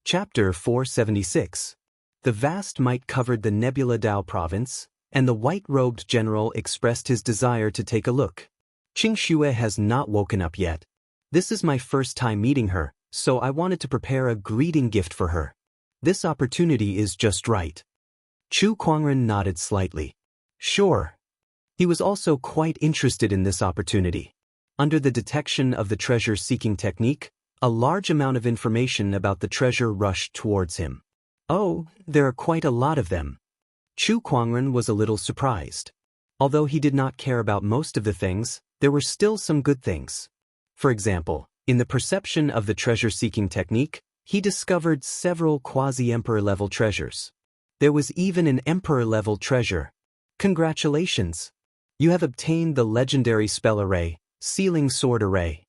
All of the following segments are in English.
Chapter 476. The vast might covered the Nebula Dao province, and the white-robed general expressed his desire to take a look. Xianxia has not woken up yet. This is my first time meeting her, so I wanted to prepare a greeting gift for her. This opportunity is just right. Chu Kuangren nodded slightly. Sure. He was also quite interested in this opportunity. Under the detection of the treasure-seeking technique, a large amount of information about the treasure rushed towards him. Oh, there are quite a lot of them. Chu Kuangren was a little surprised. Although he did not care about most of the things, there were still some good things. For example, in the perception of the treasure-seeking technique, he discovered several quasi-emperor-level treasures. There was even an emperor-level treasure. Congratulations! You have obtained the legendary spell array, Sealing Sword Array.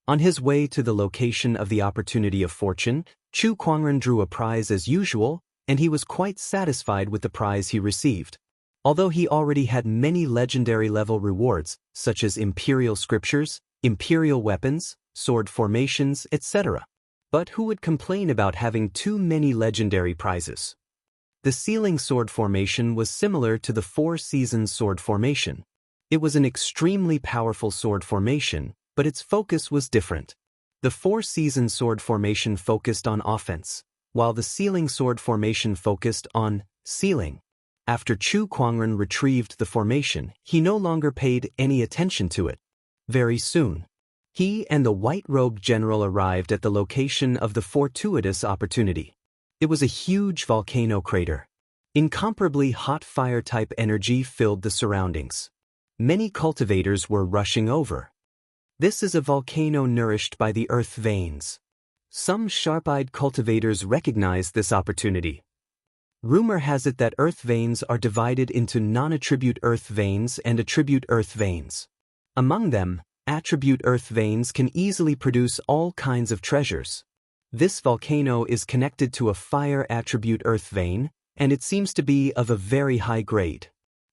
On his way to the location of the opportunity of fortune, Chu Kuangren drew a prize as usual, and he was quite satisfied with the prize he received. Although he already had many legendary-level rewards, such as imperial scriptures, imperial weapons, sword formations, etc. But who would complain about having too many legendary prizes? The Sealing Sword Formation was similar to the Four Seasons Sword Formation. It was an extremely powerful sword formation, but its focus was different. The Four Seasons Sword Formation focused on offense, while the Sealing Sword Formation focused on sealing. After Chu Kuangren retrieved the formation, he no longer paid any attention to it. Very soon, he and the white-robed general arrived at the location of the fortuitous opportunity. It was a huge volcano crater. Incomparably hot fire-type energy filled the surroundings. Many cultivators were rushing over. This is a volcano nourished by the earth veins. Some sharp-eyed cultivators recognized this opportunity. Rumor has it that earth veins are divided into non-attribute earth veins and attribute earth veins. Among them, attribute earth veins can easily produce all kinds of treasures. This volcano is connected to a fire attribute earth vein, and it seems to be of a very high grade.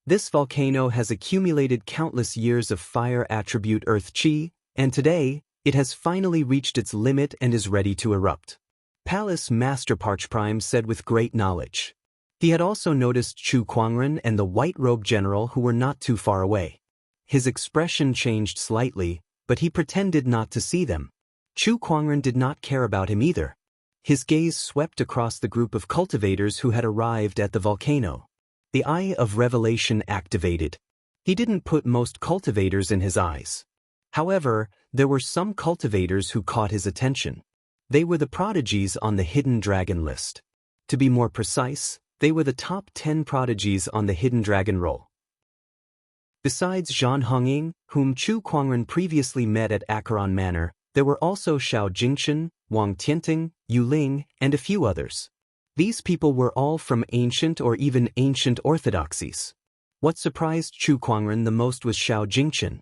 This volcano has accumulated countless years of fire attribute earth chi, and today, it has finally reached its limit and is ready to erupt. Palace Master Parch Prime said with great knowledge. He had also noticed Chu Kuangren and the white-robed general who were not too far away. His expression changed slightly, but he pretended not to see them. Chu Kuangren did not care about him either. His gaze swept across the group of cultivators who had arrived at the volcano. The Eye of Revelation activated. He didn't put most cultivators in his eyes. However, there were some cultivators who caught his attention. They were the prodigies on the Hidden Dragon list. To be more precise, they were the top 10 prodigies on the Hidden Dragon roll. Besides Zhan Hongying, whom Chu Kuangren previously met at Acheron Manor, there were also Xiao Jingchen, Wang Tianting, Yu Ling, and a few others. These people were all from ancient or even ancient orthodoxies. What surprised Chu Kuangren the most was Xiao Jingchen.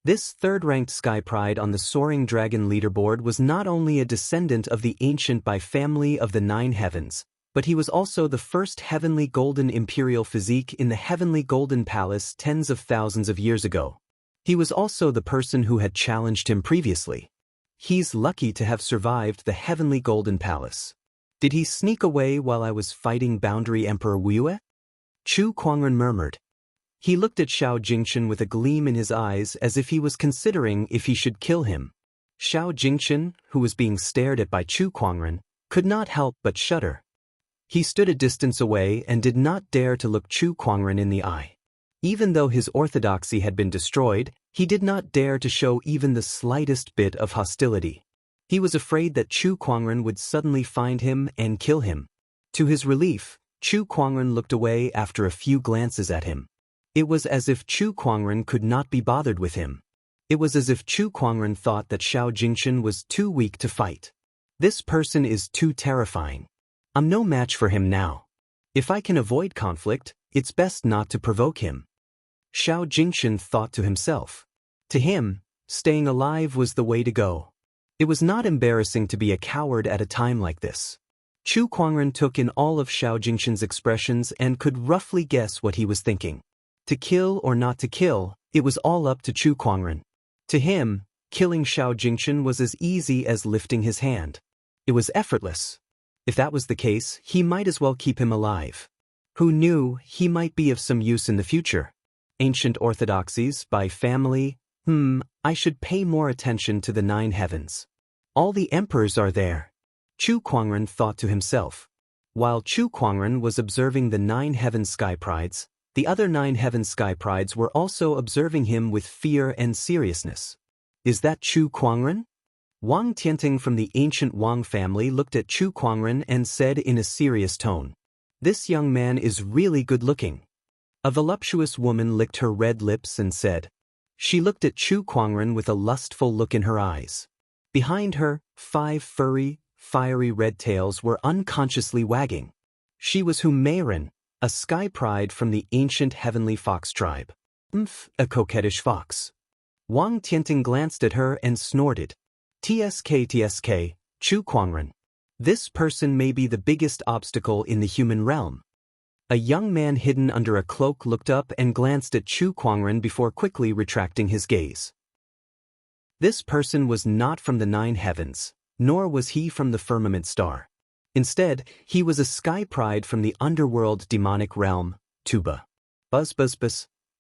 This third-ranked sky pride on the Soaring Dragon leaderboard was not only a descendant of the ancient by family of the Nine Heavens, but he was also the first heavenly golden imperial physique in the heavenly golden palace tens of thousands of years ago. He was also the person who had challenged him previously. He's lucky to have survived the heavenly golden palace. Did he sneak away while I was fighting Boundary Emperor Wuxia? Chu Kuangren murmured. He looked at Xiao Jingchen with a gleam in his eyes as if he was considering if he should kill him. Xiao Jingchen, who was being stared at by Chu Kuangren, could not help but shudder. He stood a distance away and did not dare to look Chu Kuangren in the eye. Even though his orthodoxy had been destroyed, he did not dare to show even the slightest bit of hostility. He was afraid that Chu Kuangren would suddenly find him and kill him. To his relief, Chu Kuangren looked away after a few glances at him. It was as if Chu Kuangren could not be bothered with him. It was as if Chu Kuangren thought that Xiao Jingchen was too weak to fight. This person is too terrifying. I'm no match for him now. If I can avoid conflict, it's best not to provoke him. Xiao Jingchen thought to himself. To him, staying alive was the way to go. It was not embarrassing to be a coward at a time like this. Chu Kuangren took in all of Xiao Jingchen's expressions and could roughly guess what he was thinking. To kill or not to kill, it was all up to Chu Kuangren. To him, killing Xiao Jingchen was as easy as lifting his hand. It was effortless. If that was the case, he might as well keep him alive. Who knew, he might be of some use in the future. Ancient orthodoxies, by family, I should pay more attention to the 9 heavens. All the emperors are there. Chu Kuangren thought to himself. While Chu Kuangren was observing the 9 heaven sky prides, the other 9 heaven sky prides were also observing him with fear and seriousness. Is that Chu Kuangren? Wang Tianting from the ancient Wang family looked at Chu Kuangren and said in a serious tone, "This young man is really good-looking." A voluptuous woman licked her red lips and said. She looked at Chu Kuangren with a lustful look in her eyes. Behind her, 5 furry, fiery red tails were unconsciously wagging. She was Humeiren, a sky pride from the ancient heavenly fox tribe. A coquettish fox. Wang Tianting glanced at her and snorted. TSK, Chu Kuangren. This person may be the biggest obstacle in the human realm. A young man hidden under a cloak looked up and glanced at Chu Kuangren before quickly retracting his gaze. This person was not from the 9 heavens, nor was he from the firmament star. Instead, he was a sky pride from the underworld demonic realm, Tuba. Buzz.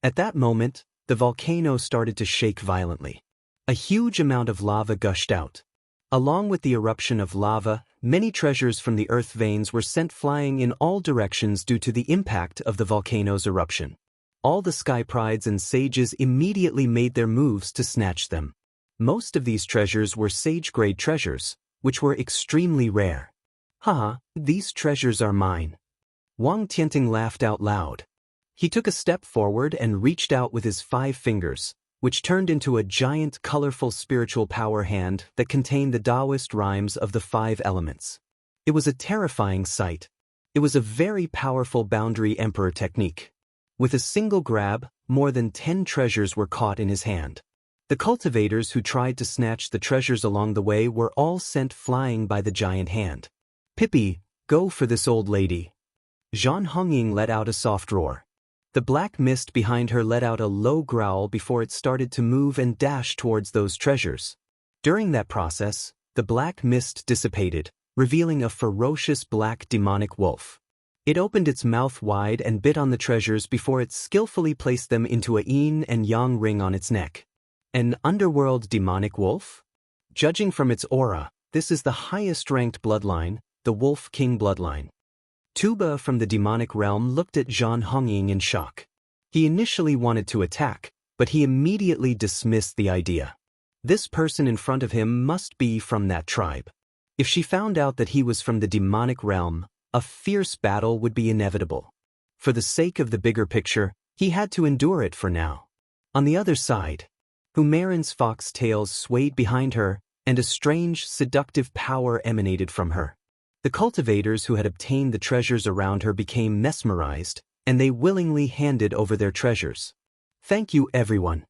At that moment, the volcano started to shake violently. A huge amount of lava gushed out. Along with the eruption of lava, many treasures from the earth veins were sent flying in all directions due to the impact of the volcano's eruption. All the sky prides and sages immediately made their moves to snatch them. Most of these treasures were sage-grade treasures, which were extremely rare. These treasures are mine. Wang Tianting laughed out loud. He took a step forward and reached out with his 5 fingers, which turned into a giant colorful spiritual power hand that contained the Taoist rhymes of the 5 elements. It was a terrifying sight. It was a very powerful boundary emperor technique. With a single grab, more than 10 treasures were caught in his hand. The cultivators who tried to snatch the treasures along the way were all sent flying by the giant hand. Pippi, go for this old lady. Zhan Hongying let out a soft roar. The black mist behind her let out a low growl before it started to move and dash towards those treasures. During that process, the black mist dissipated, revealing a ferocious black demonic wolf. It opened its mouth wide and bit on the treasures before it skillfully placed them into a yin and yang ring on its neck. An underworld demonic wolf? Judging from its aura, this is the highest-ranked bloodline, the Wolf King bloodline. Tuba from the demonic realm looked at Zhan Hongying in shock. He initially wanted to attack, but he immediately dismissed the idea. This person in front of him must be from that tribe. If she found out that he was from the demonic realm, a fierce battle would be inevitable. For the sake of the bigger picture, he had to endure it for now. On the other side, Humeiren's fox tails swayed behind her, and a strange, seductive power emanated from her. The cultivators who had obtained the treasures around her became mesmerized, and they willingly handed over their treasures. Thank you, everyone.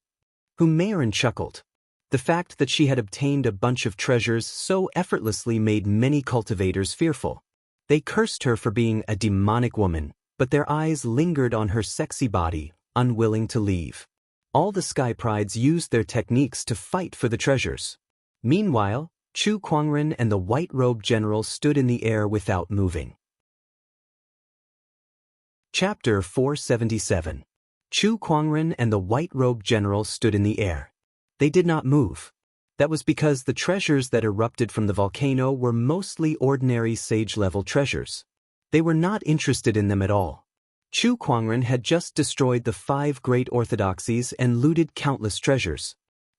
Humeiren chuckled. The fact that she had obtained a bunch of treasures so effortlessly made many cultivators fearful. They cursed her for being a demonic woman, but their eyes lingered on her sexy body, unwilling to leave. All the sky prides used their techniques to fight for the treasures. Meanwhile, Chu Kuangren and the white-robed general stood in the air without moving. Chapter 477. Chu Kuangren and the white-robed general stood in the air. They did not move. That was because the treasures that erupted from the volcano were mostly ordinary sage-level treasures. They were not interested in them at all. Chu Kuangren had just destroyed the 5 great orthodoxies and looted countless treasures.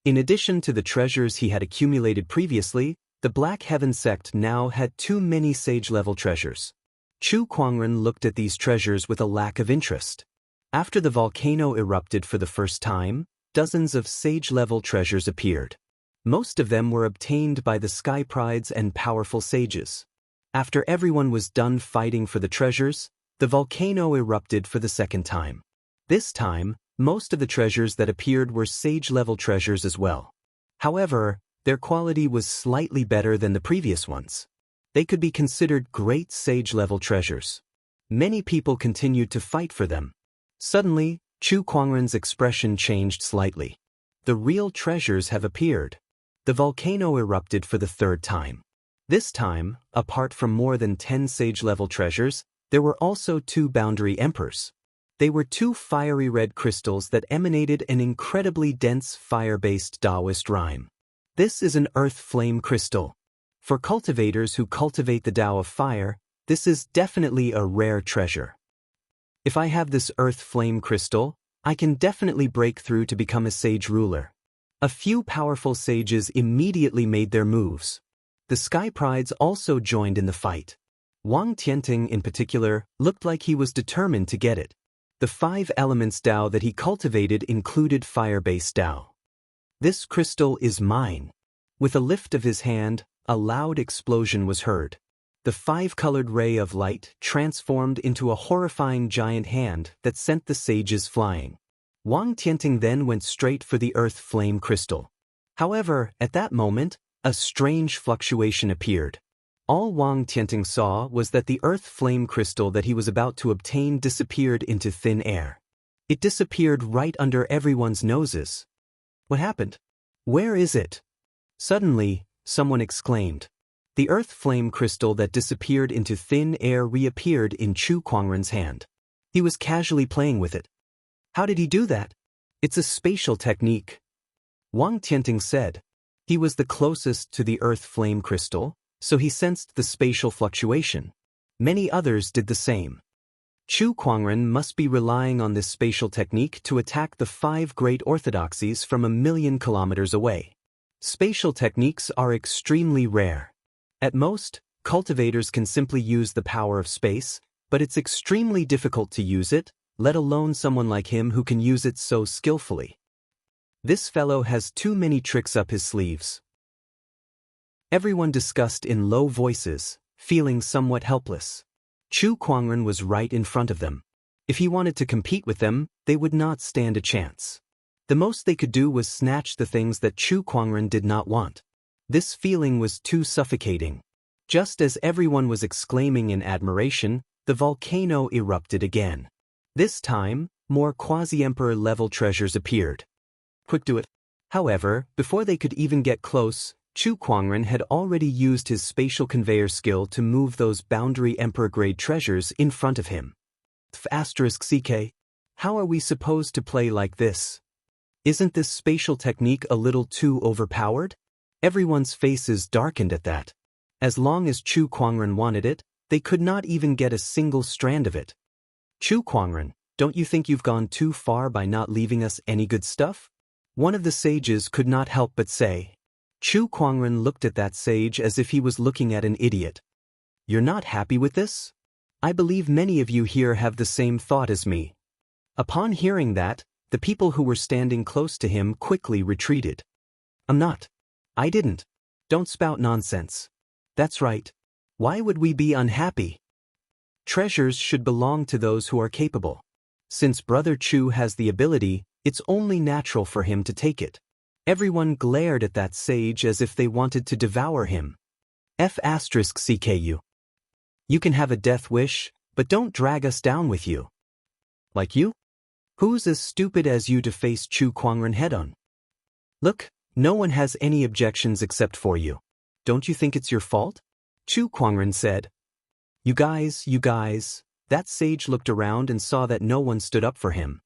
In addition to the treasures he had accumulated previously, the Black Heaven sect now had too many sage-level treasures. Chu Kuangren looked at these treasures with a lack of interest. After the volcano erupted for the first time, dozens of sage-level treasures appeared. Most of them were obtained by the sky prides and powerful sages. After everyone was done fighting for the treasures, the volcano erupted for the second time. This time, most of the treasures that appeared were sage-level treasures as well. However, their quality was slightly better than the previous ones. They could be considered great sage-level treasures. Many people continued to fight for them. Suddenly, Chu Kuangren's expression changed slightly. The real treasures have appeared. The volcano erupted for the 3rd time. This time, apart from more than 10 sage-level treasures, there were also 2 boundary emperors. They were 2 fiery red crystals that emanated an incredibly dense fire-based Taoist rhyme. This is an earth flame crystal. For cultivators who cultivate the Tao of fire, this is definitely a rare treasure. If I have this earth flame crystal, I can definitely break through to become a sage ruler. A few powerful sages immediately made their moves. The Sky Prides also joined in the fight. Wang Tianting in particular looked like he was determined to get it. The 5 elements Tao that he cultivated included fire-based Tao. This crystal is mine. With a lift of his hand, a loud explosion was heard. The 5-colored ray of light transformed into a horrifying giant hand that sent the sages flying. Wang Tianting then went straight for the earth flame crystal. However, at that moment, a strange fluctuation appeared. All Wang Tianting saw was that the earth flame crystal that he was about to obtain disappeared into thin air. It disappeared right under everyone's noses. What happened? Where is it? Suddenly, someone exclaimed. The earth flame crystal that disappeared into thin air reappeared in Chu Kuangren's hand. He was casually playing with it. How did he do that? It's a spatial technique. Wang Tianting said. He was the closest to the earth flame crystal, so he sensed the spatial fluctuation. Many others did the same. Chu Kuangren must be relying on this spatial technique to attack the 5 great orthodoxies from 1,000,000 kilometers away. Spatial techniques are extremely rare. At most, cultivators can simply use the power of space, but it's extremely difficult to use it, let alone someone like him who can use it so skillfully. This fellow has too many tricks up his sleeves. Everyone discussed in low voices, feeling somewhat helpless. Chu Kuangren was right in front of them. If he wanted to compete with them, they would not stand a chance. The most they could do was snatch the things that Chu Kuangren did not want. This feeling was too suffocating. Just as everyone was exclaiming in admiration, the volcano erupted again. This time, more quasi-emperor level treasures appeared. Quick do it. However, before they could even get close, Chu Kuangren had already used his spatial conveyor skill to move those boundary emperor-grade treasures in front of him. *CK. How are we supposed to play like this? Isn't this spatial technique a little too overpowered? Everyone's faces darkened at that. As long as Chu Kuangren wanted it, they could not even get a single strand of it. Chu Kuangren, don't you think you've gone too far by not leaving us any good stuff? One of the sages could not help but say. Chu Kuangren looked at that sage as if he was looking at an idiot. You're not happy with this? I believe many of you here have the same thought as me. Upon hearing that, the people who were standing close to him quickly retreated. I'm not. I didn't. Don't spout nonsense. That's right. Why would we be unhappy? Treasures should belong to those who are capable. Since Brother Chu has the ability, it's only natural for him to take it. Everyone glared at that sage as if they wanted to devour him. *CKU. You can have a death wish, but don't drag us down with you. Like you? Who's as stupid as you to face Chu Kuangren head-on? Look, no one has any objections except for you. Don't you think it's your fault? Chu Kuangren said. You guys, that sage looked around and saw that no one stood up for him.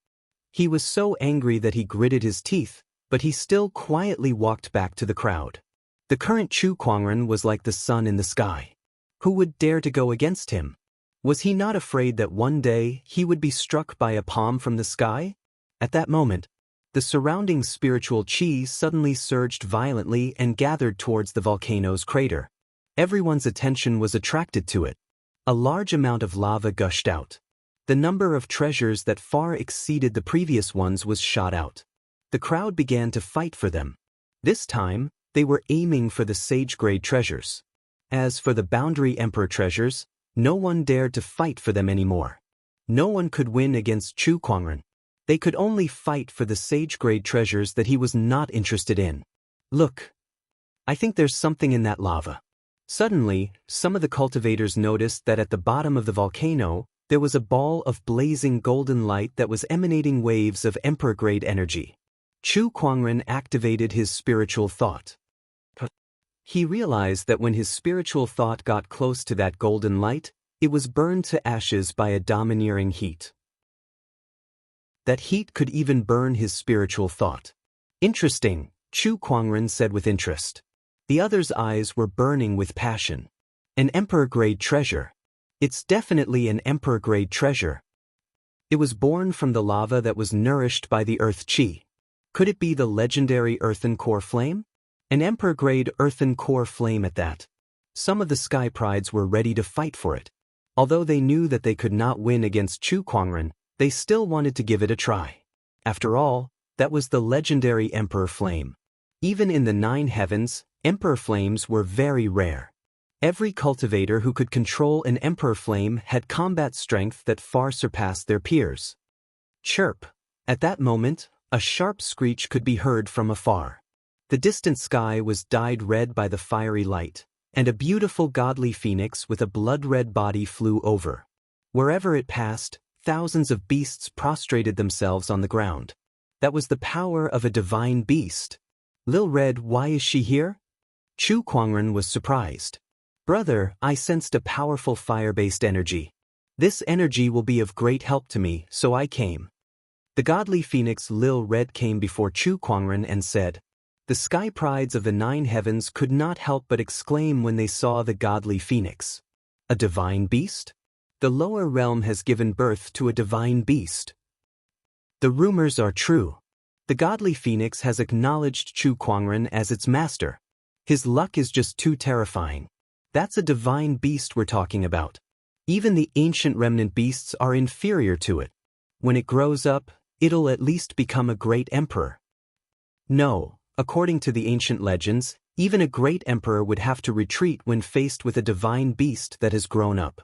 He was so angry that he gritted his teeth, but he still quietly walked back to the crowd. The current Chu Kuangren was like the sun in the sky. Who would dare to go against him? Was he not afraid that one day he would be struck by a palm from the sky? At that moment, the surrounding spiritual chi suddenly surged violently and gathered towards the volcano's crater. Everyone's attention was attracted to it. A large amount of lava gushed out. The number of treasures that far exceeded the previous ones was shot out. The crowd began to fight for them. This time, they were aiming for the sage-grade treasures. As for the boundary emperor treasures, no one dared to fight for them anymore. No one could win against Chu Kuangren. They could only fight for the sage-grade treasures that he was not interested in. Look. I think there's something in that lava. Suddenly, some of the cultivators noticed that at the bottom of the volcano, there was a ball of blazing golden light that was emanating waves of emperor-grade energy. Chu Kuangren activated his spiritual thought. He realized that when his spiritual thought got close to that golden light, it was burned to ashes by a domineering heat. That heat could even burn his spiritual thought. Interesting, Chu Kuangren said with interest. The other's eyes were burning with passion. An emperor-grade treasure. It's definitely an emperor-grade treasure. It was born from the lava that was nourished by the earth chi. Could it be the legendary earthen core flame? An emperor-grade earthen core flame at that. Some of the sky prides were ready to fight for it. Although they knew that they could not win against Chu Kuangren, they still wanted to give it a try. After all, that was the legendary emperor flame. Even in the 9 heavens, emperor flames were very rare. Every cultivator who could control an emperor flame had combat strength that far surpassed their peers. Chirp. At that moment, a sharp screech could be heard from afar. The distant sky was dyed red by the fiery light, and a beautiful godly phoenix with a blood-red body flew over. Wherever it passed, thousands of beasts prostrated themselves on the ground. That was the power of a divine beast. Lil Red, why is she here? Chu Kuangren was surprised. Brother, I sensed a powerful fire-based energy. This energy will be of great help to me, so I came. The godly phoenix Lil Red came before Chu Kuangren and said. The sky prides of the 9 heavens could not help but exclaim when they saw the godly phoenix. A divine beast? The lower realm has given birth to a divine beast. The rumors are true. The godly phoenix has acknowledged Chu Kuangren as its master. His luck is just too terrifying. That's a divine beast we're talking about. Even the ancient remnant beasts are inferior to it. When it grows up, it'll at least become a great emperor. No, according to the ancient legends, even a great emperor would have to retreat when faced with a divine beast that has grown up.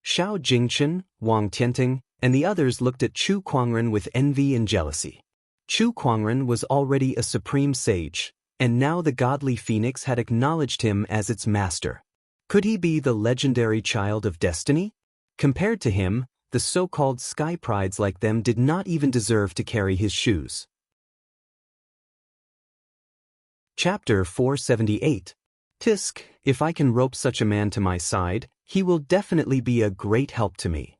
Xiao Jingchen, Wang Tianting, and the others looked at Chu Kuangren with envy and jealousy. Chu Kuangren was already a supreme sage, and now the godly phoenix had acknowledged him as its master. Could he be the legendary child of destiny? Compared to him, the so-called sky prides like them did not even deserve to carry his shoes. Chapter 478. Tisk, if I can rope such a man to my side, he will definitely be a great help to me.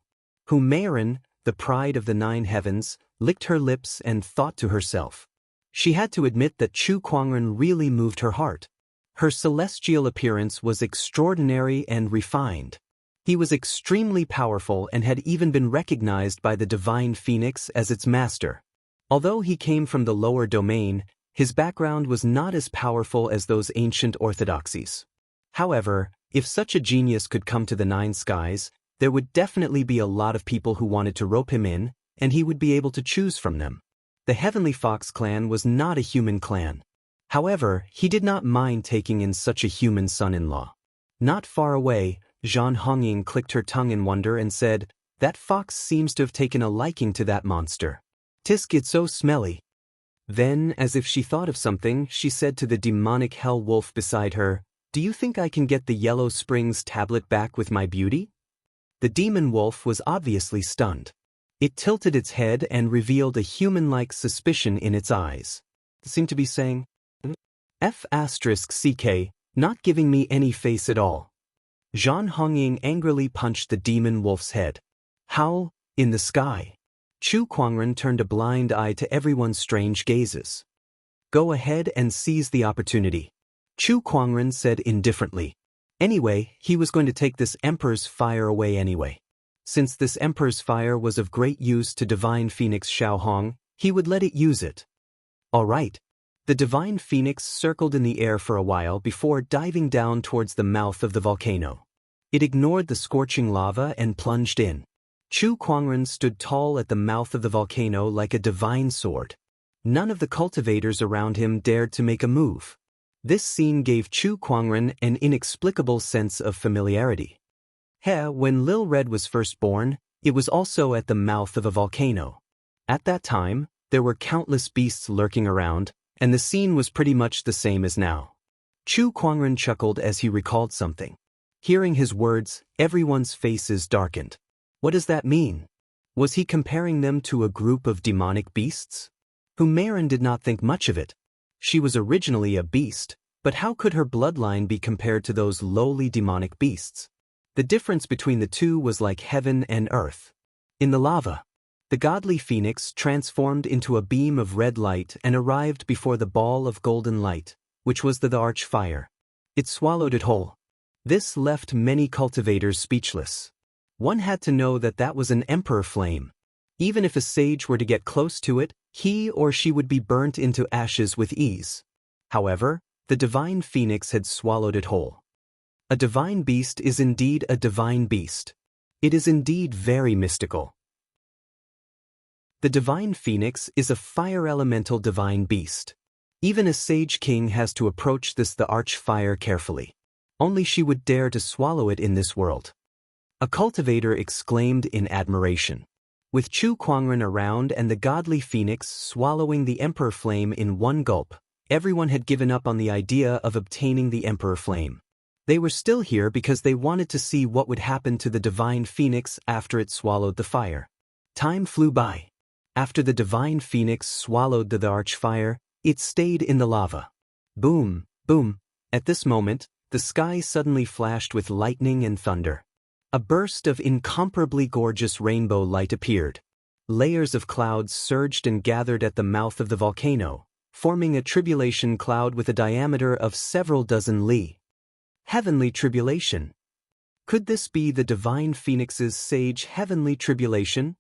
Humayran, the pride of the 9 heavens, licked her lips and thought to herself. She had to admit that Chu Kuangren really moved her heart. Her celestial appearance was extraordinary and refined. He was extremely powerful and had even been recognized by the divine phoenix as its master. Although he came from the lower domain, his background was not as powerful as those ancient orthodoxies. However, if such a genius could come to the 9 skies, there would definitely be a lot of people who wanted to rope him in, and he would be able to choose from them. The Heavenly Fox clan was not a human clan. However, he did not mind taking in such a human son-in-law. Not far away, Zhan Hongying clicked her tongue in wonder and said, "That fox seems to have taken a liking to that monster. Tisk, it's so smelly." Then, as if she thought of something, she said to the demonic hell wolf beside her, "Do you think I can get the Yellow Springs tablet back with my beauty?" The demon wolf was obviously stunned. It tilted its head and revealed a human-like suspicion in its eyes. It seemed to be saying, F***ck, not giving me any face at all. Zhan Hongying angrily punched the demon wolf's head. Howl, in the sky. Chu Kuangren turned a blind eye to everyone's strange gazes. Go ahead and seize the opportunity. Chu Kuangren said indifferently. Anyway, he was going to take this emperor's fire away anyway. Since this emperor's fire was of great use to divine phoenix Xiaohong, he would let it use it. All right. The divine phoenix circled in the air for a while before diving down towards the mouth of the volcano. It ignored the scorching lava and plunged in. Chu Kuangren stood tall at the mouth of the volcano like a divine sword. None of the cultivators around him dared to make a move. This scene gave Chu Kuangren an inexplicable sense of familiarity. When Lil Red was first born, it was also at the mouth of a volcano. At that time, there were countless beasts lurking around, and the scene was pretty much the same as now. Chu Kuangren chuckled as he recalled something. Hearing his words, everyone's faces darkened. What does that mean? Was he comparing them to a group of demonic beasts? Humayran did not think much of it. She was originally a beast, But how could her bloodline be compared to those lowly demonic beasts? The difference between the two was like heaven and earth. In the lava, the godly phoenix transformed into a beam of red light and arrived before the ball of golden light, which was the archfire. It swallowed it whole. This left many cultivators speechless. One had to know that that was an emperor flame. Even if a sage were to get close to it, he or she would be burnt into ashes with ease. However, the divine phoenix had swallowed it whole. A divine beast is indeed a divine beast. It is indeed very mystical. The divine phoenix is a fire elemental divine beast. Even a sage king has to approach the archfire carefully. Only she would dare to swallow it in this world. A cultivator exclaimed in admiration. With Chu Kuangren around and the godly phoenix swallowing the emperor flame in one gulp, everyone had given up on the idea of obtaining the emperor flame. They were still here because they wanted to see what would happen to the divine phoenix after it swallowed the fire. Time flew by. After the divine phoenix swallowed the archfire, it stayed in the lava. Boom, boom. At this moment, the sky suddenly flashed with lightning and thunder. A burst of incomparably gorgeous rainbow light appeared. Layers of clouds surged and gathered at the mouth of the volcano, forming a tribulation cloud with a diameter of several dozen li. Heavenly tribulation. Could this be the divine phoenix's sage heavenly tribulation?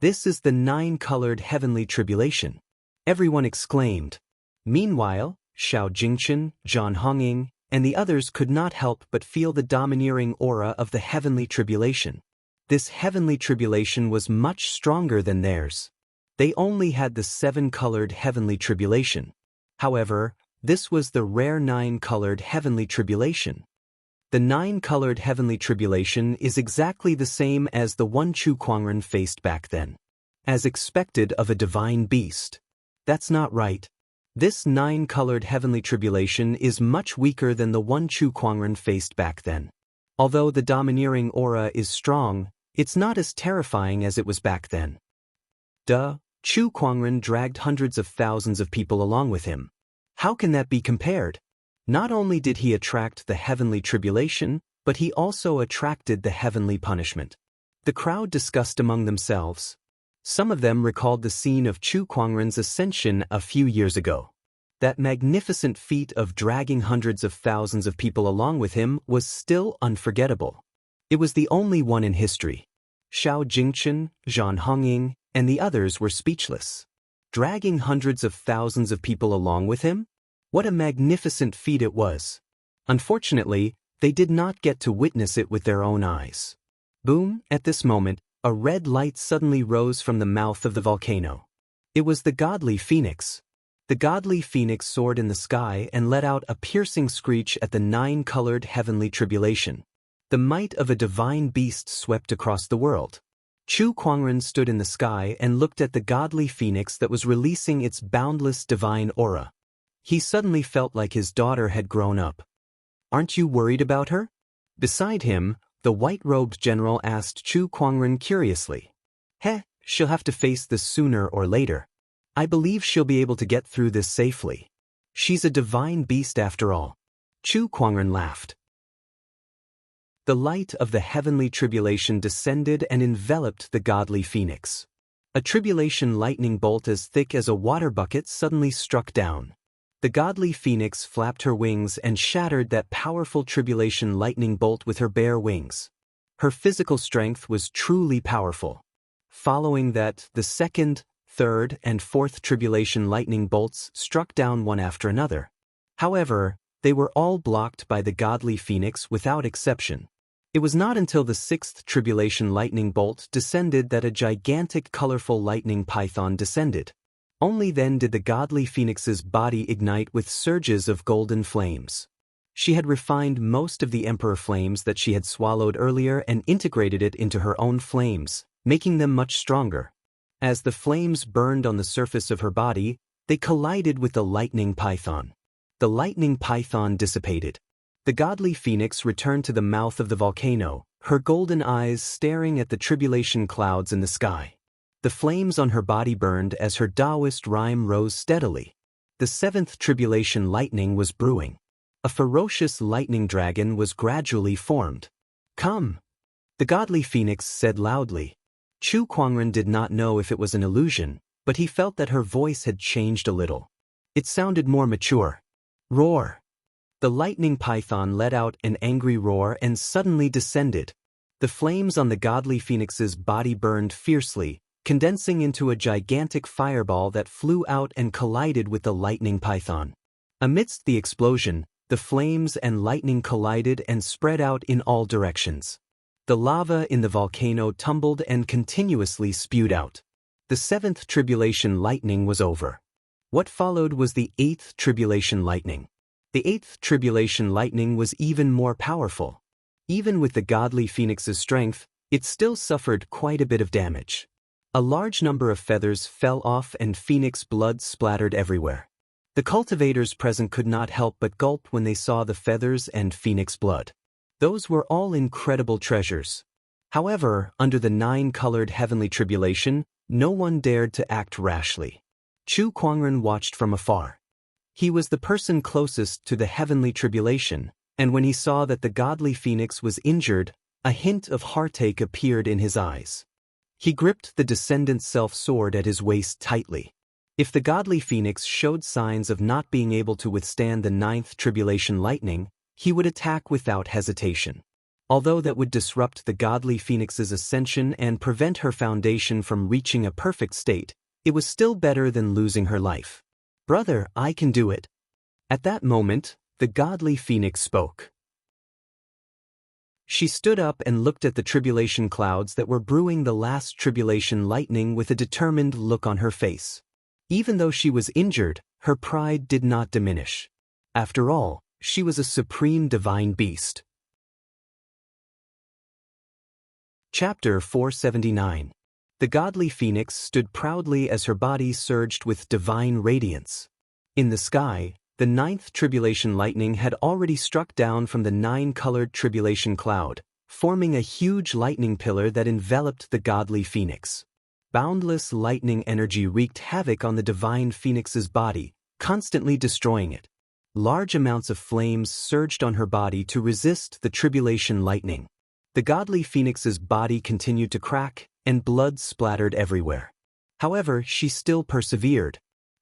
This is the 9-colored heavenly tribulation. Everyone exclaimed. Meanwhile, Xiao Jingchen, Zhan Hongying, and the others could not help but feel the domineering aura of the heavenly tribulation. This heavenly tribulation was much stronger than theirs. They only had the 7-colored heavenly tribulation. However, this was the rare 9-colored heavenly tribulation. The 9-colored heavenly tribulation is exactly the same as the one Chu Kuangren faced back then. As expected of a divine beast. That's not right. This 9-colored heavenly tribulation is much weaker than the one Chu Kuangren faced back then. Although the domineering aura is strong, it's not as terrifying as it was back then. Chu Kuangren dragged hundreds of thousands of people along with him. How can that be compared? Not only did he attract the heavenly tribulation, but he also attracted the heavenly punishment. The crowd discussed among themselves. Some of them recalled the scene of Chu Kuangren's ascension a few years ago. That magnificent feat of dragging hundreds of thousands of people along with him was still unforgettable. It was the only one in history. Xiao Jingchen, Zhan Hongying, and the others were speechless. Dragging hundreds of thousands of people along with him? What a magnificent feat it was. Unfortunately, they did not get to witness it with their own eyes. Boom, at this moment, a red light suddenly rose from the mouth of the volcano. It was the godly phoenix. The godly phoenix soared in the sky and let out a piercing screech at the 9-colored heavenly tribulation. The might of a divine beast swept across the world. Chu Kuangren stood in the sky and looked at the godly phoenix that was releasing its boundless divine aura. He suddenly felt like his daughter had grown up. Aren't you worried about her? Beside him, the white-robed general asked Chu Kuangren curiously. She'll have to face this sooner or later. I believe she'll be able to get through this safely. She's a divine beast after all. Chu Kuangren laughed. The light of the heavenly tribulation descended and enveloped the godly phoenix. A tribulation lightning bolt as thick as a water bucket suddenly struck down. The godly phoenix flapped her wings and shattered that powerful tribulation lightning bolt with her bare wings. Her physical strength was truly powerful. Following that, the 2nd, 3rd, and 4th tribulation lightning bolts struck down one after another. However, they were all blocked by the godly phoenix without exception. It was not until the 6th tribulation lightning bolt descended that a gigantic colorful lightning python descended. Only then did the godly phoenix's body ignite with surges of golden flames. She had refined most of the emperor flames that she had swallowed earlier and integrated it into her own flames, making them much stronger. As the flames burned on the surface of her body, they collided with the lightning python. The lightning python dissipated. The godly phoenix returned to the mouth of the volcano, her golden eyes staring at the tribulation clouds in the sky. The flames on her body burned as her Taoist rhyme rose steadily. The seventh tribulation lightning was brewing. A ferocious lightning dragon was gradually formed. "Come!" the godly phoenix said loudly. Chu Kuangren did not know if it was an illusion, but he felt that her voice had changed a little. It sounded more mature. "Roar!" The lightning python let out an angry roar and suddenly descended. The flames on the godly phoenix's body burned fiercely, condensing into a gigantic fireball that flew out and collided with the lightning python. Amidst the explosion, the flames and lightning collided and spread out in all directions. The lava in the volcano tumbled and continuously spewed out. The seventh tribulation lightning was over. What followed was the eighth tribulation lightning. The eighth tribulation lightning was even more powerful. Even with the godly phoenix's strength, it still suffered quite a bit of damage. A large number of feathers fell off and phoenix blood splattered everywhere. The cultivators present could not help but gulp when they saw the feathers and phoenix blood. Those were all incredible treasures. However, under the 9-colored heavenly tribulation, no one dared to act rashly. Chu Kuangren watched from afar. He was the person closest to the heavenly tribulation, and when he saw that the godly phoenix was injured, a hint of heartache appeared in his eyes. He gripped the descendant's self-sword at his waist tightly. If the godly phoenix showed signs of not being able to withstand the 9th tribulation lightning, he would attack without hesitation. Although that would disrupt the godly phoenix's ascension and prevent her foundation from reaching a perfect state, it was still better than losing her life. "Brother, I can do it." At that moment, the godly phoenix spoke. She stood up and looked at the tribulation clouds that were brewing the last tribulation lightning with a determined look on her face. Even though she was injured, her pride did not diminish. After all, she was a supreme divine beast. Chapter 479. The godly phoenix stood proudly as her body surged with divine radiance. In the sky, the 9th tribulation lightning had already struck down from the 9-colored tribulation cloud, forming a huge lightning pillar that enveloped the godly phoenix. Boundless lightning energy wreaked havoc on the divine phoenix's body, constantly destroying it. Large amounts of flames surged on her body to resist the tribulation lightning. The godly phoenix's body continued to crack, and blood splattered everywhere. However, she still persevered.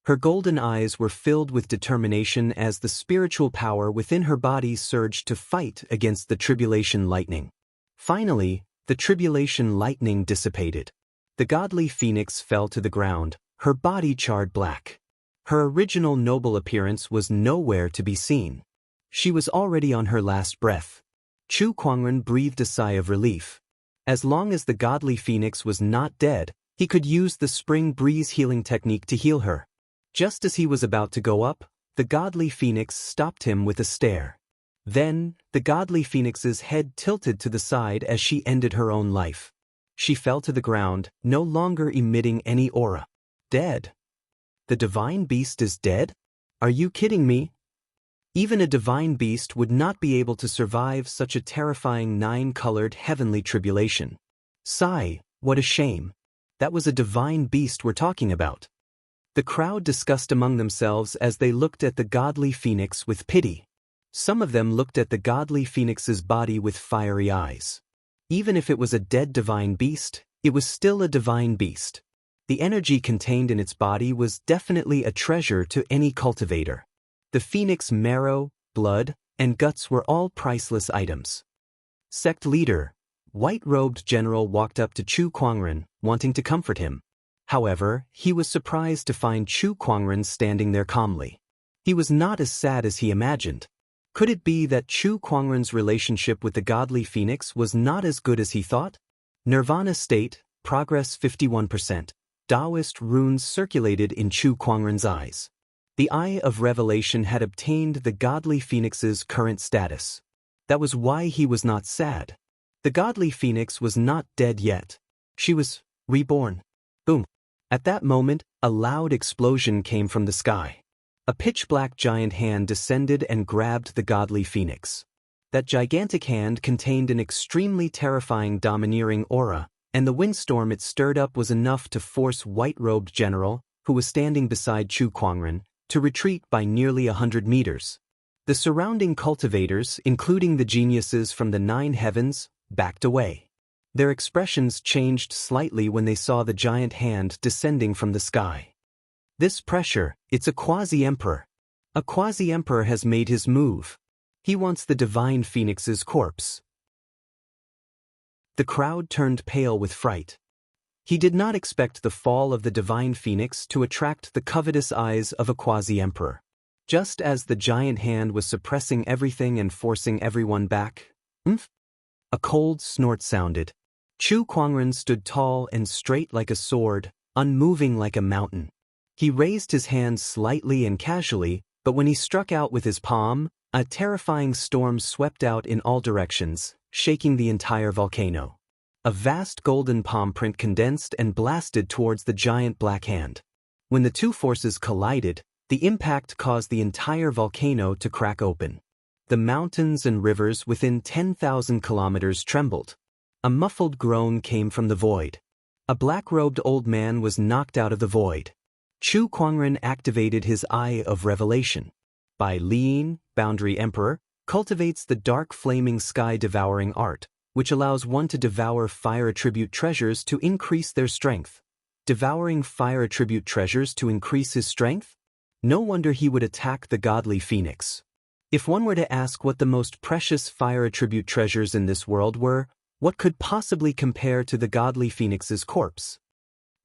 Her golden eyes were filled with determination as the spiritual power within her body surged to fight against the tribulation lightning. Finally, the tribulation lightning dissipated. The godly phoenix fell to the ground, her body charred black. Her original noble appearance was nowhere to be seen. She was already on her last breath. Chu Kuangren breathed a sigh of relief. As long as the godly phoenix was not dead, he could use the spring breeze healing technique to heal her. Just as he was about to go up, the godly phoenix stopped him with a stare. Then, the godly phoenix's head tilted to the side as she ended her own life. She fell to the ground, no longer emitting any aura. Dead. The divine beast is dead? Are you kidding me? Even a divine beast would not be able to survive such a terrifying 9-colored heavenly tribulation. Sigh, what a shame. That was a divine beast we're talking about. The crowd discussed among themselves as they looked at the godly phoenix with pity. Some of them looked at the godly phoenix's body with fiery eyes. Even if it was a dead divine beast, it was still a divine beast. The energy contained in its body was definitely a treasure to any cultivator. The phoenix marrow, blood, and guts were all priceless items. Sect leader, white-robed general walked up to Chu Kuangren, wanting to comfort him. However, he was surprised to find Chu Kuangren standing there calmly. He was not as sad as he imagined. Could it be that Chu Kuangren's relationship with the godly phoenix was not as good as he thought? Nirvana state, progress 51%. Taoist runes circulated in Chu Kuangren's eyes. The Eye of Revelation had obtained the godly phoenix's current status. That was why he was not sad. The godly phoenix was not dead yet. She was reborn. Boom. At that moment, a loud explosion came from the sky. A pitch-black giant hand descended and grabbed the godly phoenix. That gigantic hand contained an extremely terrifying domineering aura, and the windstorm it stirred up was enough to force white-robed general, who was standing beside Chu Kuangren, to retreat by nearly 100 meters. The surrounding cultivators, including the geniuses from the 9 heavens, backed away. Their expressions changed slightly when they saw the giant hand descending from the sky. This pressure, it's a quasi-emperor. A quasi-emperor has made his move. He wants the divine phoenix's corpse. The crowd turned pale with fright. He did not expect the fall of the divine phoenix to attract the covetous eyes of a quasi-emperor. Just as the giant hand was suppressing everything and forcing everyone back, a cold snort sounded. Chu Kuangren stood tall and straight like a sword, unmoving like a mountain. He raised his hands slightly and casually, but when he struck out with his palm, a terrifying storm swept out in all directions, shaking the entire volcano. A vast golden palm print condensed and blasted towards the giant black hand. When the two forces collided, the impact caused the entire volcano to crack open. The mountains and rivers within 10,000 kilometers trembled. A muffled groan came from the void. A black-robed old man was knocked out of the void. Chu Kuangren activated his Eye of Revelation. Bai Liyin, Boundary Emperor, cultivates the dark flaming sky-devouring art, which allows one to devour fire attribute treasures to increase their strength. Devouring fire attribute treasures to increase his strength? No wonder he would attack the godly phoenix. If one were to ask what the most precious fire attribute treasures in this world were, what could possibly compare to the godly phoenix's corpse?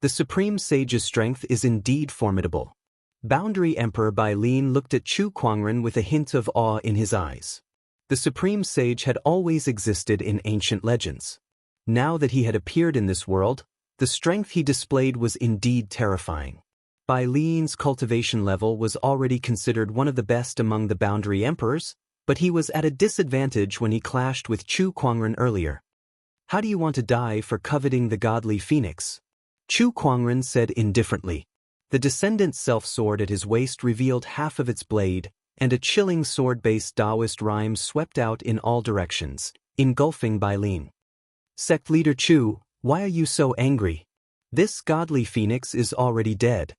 The Supreme Sage's strength is indeed formidable. Boundary Emperor Bai Liyin looked at Chu Kuangren with a hint of awe in his eyes. The Supreme Sage had always existed in ancient legends. Now that he had appeared in this world, the strength he displayed was indeed terrifying. Bai Liyin's cultivation level was already considered one of the best among the Boundary Emperors, but he was at a disadvantage when he clashed with Chu Kuangren earlier. How do you want to die for coveting the godly phoenix? Chu Kuangren said indifferently. The descendant's self-sword at his waist revealed half of its blade, and a chilling sword-based Taoist rhyme swept out in all directions, engulfing Bai Liyin. Sect leader Chu, why are you so angry? This godly phoenix is already dead.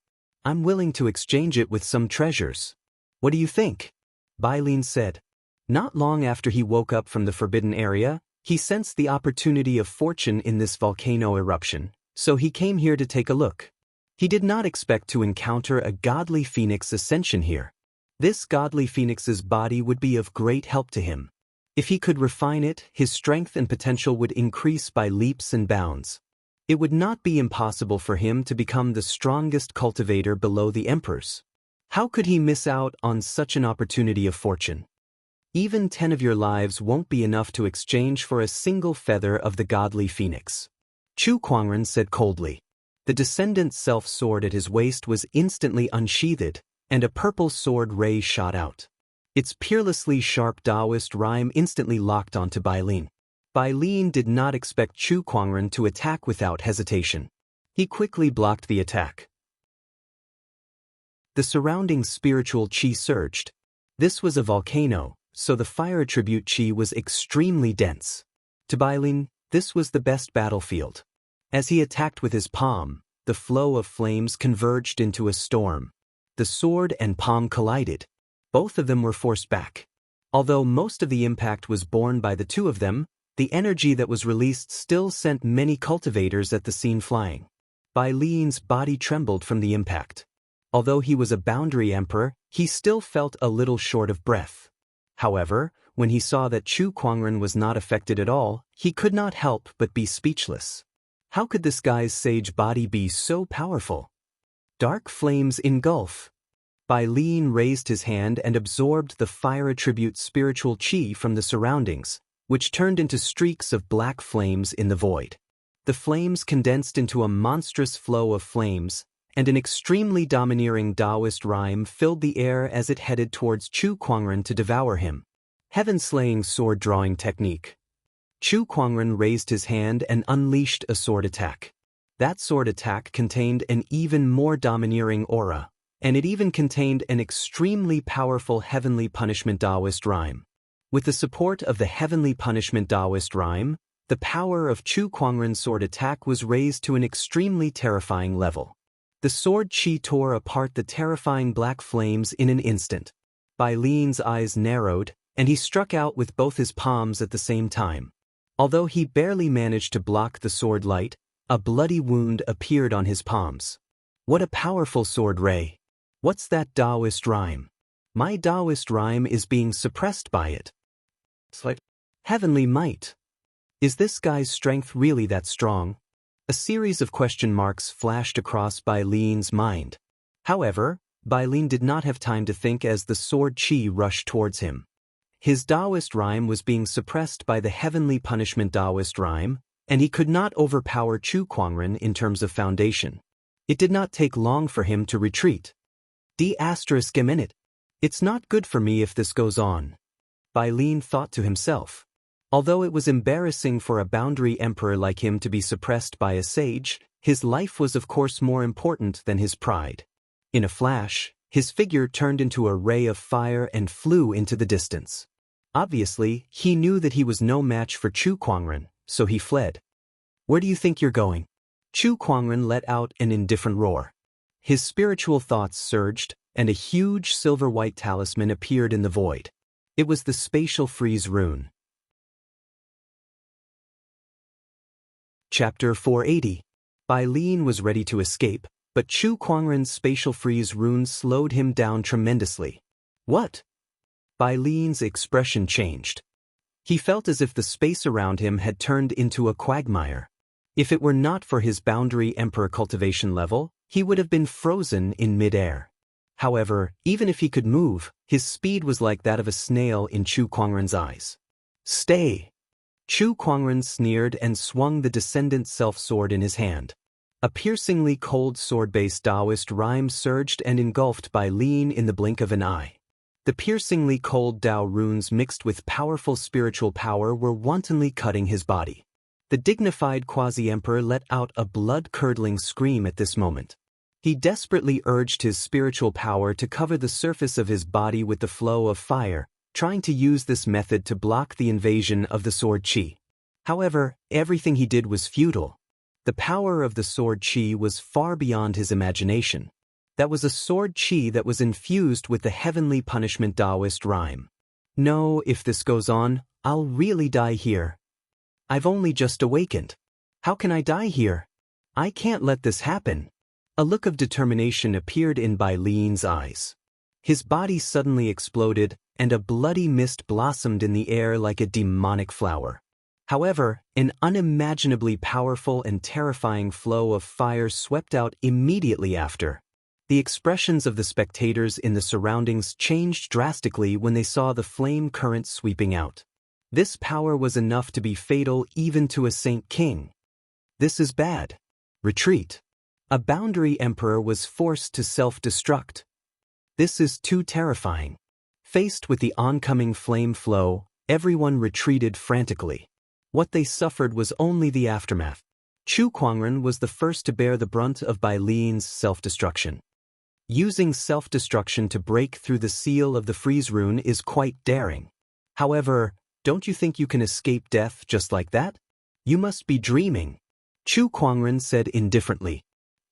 I'm willing to exchange it with some treasures. What do you think? Bai Liyin said. Not long after he woke up from the forbidden area, he sensed the opportunity of fortune in this volcano eruption, so he came here to take a look. He did not expect to encounter a godly phoenix ascension here. This godly phoenix's body would be of great help to him. If he could refine it, his strength and potential would increase by leaps and bounds. It would not be impossible for him to become the strongest cultivator below the emperors. How could he miss out on such an opportunity of fortune? Even 10 of your lives won't be enough to exchange for a single feather of the godly phoenix. Chu Kuangren said coldly. The descendant's self-sword at his waist was instantly unsheathed, and a purple sword ray shot out. Its peerlessly sharp Taoist rhyme instantly locked onto Bai Liyin. Bai Liyin did not expect Chu Kuangren to attack without hesitation. He quickly blocked the attack. The surrounding spiritual qi surged. This was a volcano, so the fire attribute qi was extremely dense. To Bai Liyin, this was the best battlefield. As he attacked with his palm, the flow of flames converged into a storm. The sword and palm collided. Both of them were forced back. Although most of the impact was borne by the two of them, the energy that was released still sent many cultivators at the scene flying. Bai Liyin's body trembled from the impact. Although he was a boundary emperor, he still felt a little short of breath. However, when he saw that Chu Kuangren was not affected at all, he could not help but be speechless. How could this guy's sage body be so powerful? Dark flames engulf. Bai Liyin raised his hand and absorbed the fire attribute spiritual qi from the surroundings, which turned into streaks of black flames in the void. The flames condensed into a monstrous flow of flames, and an extremely domineering Taoist rhyme filled the air as it headed towards Chu Kuangren to devour him. Heaven-slaying sword-drawing technique. Chu Kuangren raised his hand and unleashed a sword attack. That sword attack contained an even more domineering aura, and it even contained an extremely powerful heavenly punishment Taoist rhyme. With the support of the heavenly punishment Taoist rhyme, the power of Chu Kuangren's sword attack was raised to an extremely terrifying level. The sword chi tore apart the terrifying black flames in an instant. Bai Lin's eyes narrowed, and he struck out with both his palms at the same time. Although he barely managed to block the sword light, a bloody wound appeared on his palms. What a powerful sword ray! What's that Taoist rhyme? My Taoist rhyme is being suppressed by it. It's like heavenly might. Is this guy's strength really that strong? A series of question marks flashed across Bai Lin's mind. However, Bai Lin did not have time to think as the sword chi rushed towards him. His Taoist rhyme was being suppressed by the heavenly punishment Taoist rhyme, and he could not overpower Chu Kuangren in terms of foundation. It did not take long for him to retreat. D***. It's not good for me if this goes on, Bai Lin thought to himself. Although it was embarrassing for a boundary emperor like him to be suppressed by a sage, his life was of course more important than his pride. In a flash, his figure turned into a ray of fire and flew into the distance. Obviously, he knew that he was no match for Chu Kuangren, so he fled. Where do you think you're going? Chu Kuangren let out an indifferent roar. His spiritual thoughts surged, and a huge silver-white talisman appeared in the void. It was the spatial freeze rune. Chapter 480. Bai Lin was ready to escape, but Chu Kuangren's spatial freeze rune slowed him down tremendously. What? Bai Lin's expression changed. He felt as if the space around him had turned into a quagmire. If it were not for his boundary emperor cultivation level, he would have been frozen in mid-air. However, even if he could move, his speed was like that of a snail in Chu Kuangren's eyes. Stay! Chu Kuangren sneered and swung the descendant self-sword in his hand. A piercingly cold sword-based Taoist rhyme surged and engulfed Bai Lin in the blink of an eye. The piercingly cold Tao runes mixed with powerful spiritual power were wantonly cutting his body. The dignified quasi-emperor let out a blood-curdling scream at this moment. He desperately urged his spiritual power to cover the surface of his body with the flow of fire, trying to use this method to block the invasion of the sword chi. However, everything he did was futile. The power of the sword chi was far beyond his imagination. That was a sword chi that was infused with the heavenly punishment Taoist rhyme. No, if this goes on, I'll really die here. I've only just awakened. How can I die here? I can't let this happen. A look of determination appeared in Bai Lin's eyes. His body suddenly exploded, and a bloody mist blossomed in the air like a demonic flower. However, an unimaginably powerful and terrifying flow of fire swept out immediately after. The expressions of the spectators in the surroundings changed drastically when they saw the flame current sweeping out. This power was enough to be fatal even to a saint king. This is bad. Retreat. A boundary emperor was forced to self-destruct. This is too terrifying. Faced with the oncoming flame flow, everyone retreated frantically. What they suffered was only the aftermath. Chu Kuangren was the first to bear the brunt of Bai Lin's self-destruction. Using self-destruction to break through the seal of the freeze rune is quite daring. However, don't you think you can escape death just like that? You must be dreaming. Chu Kuangren said indifferently.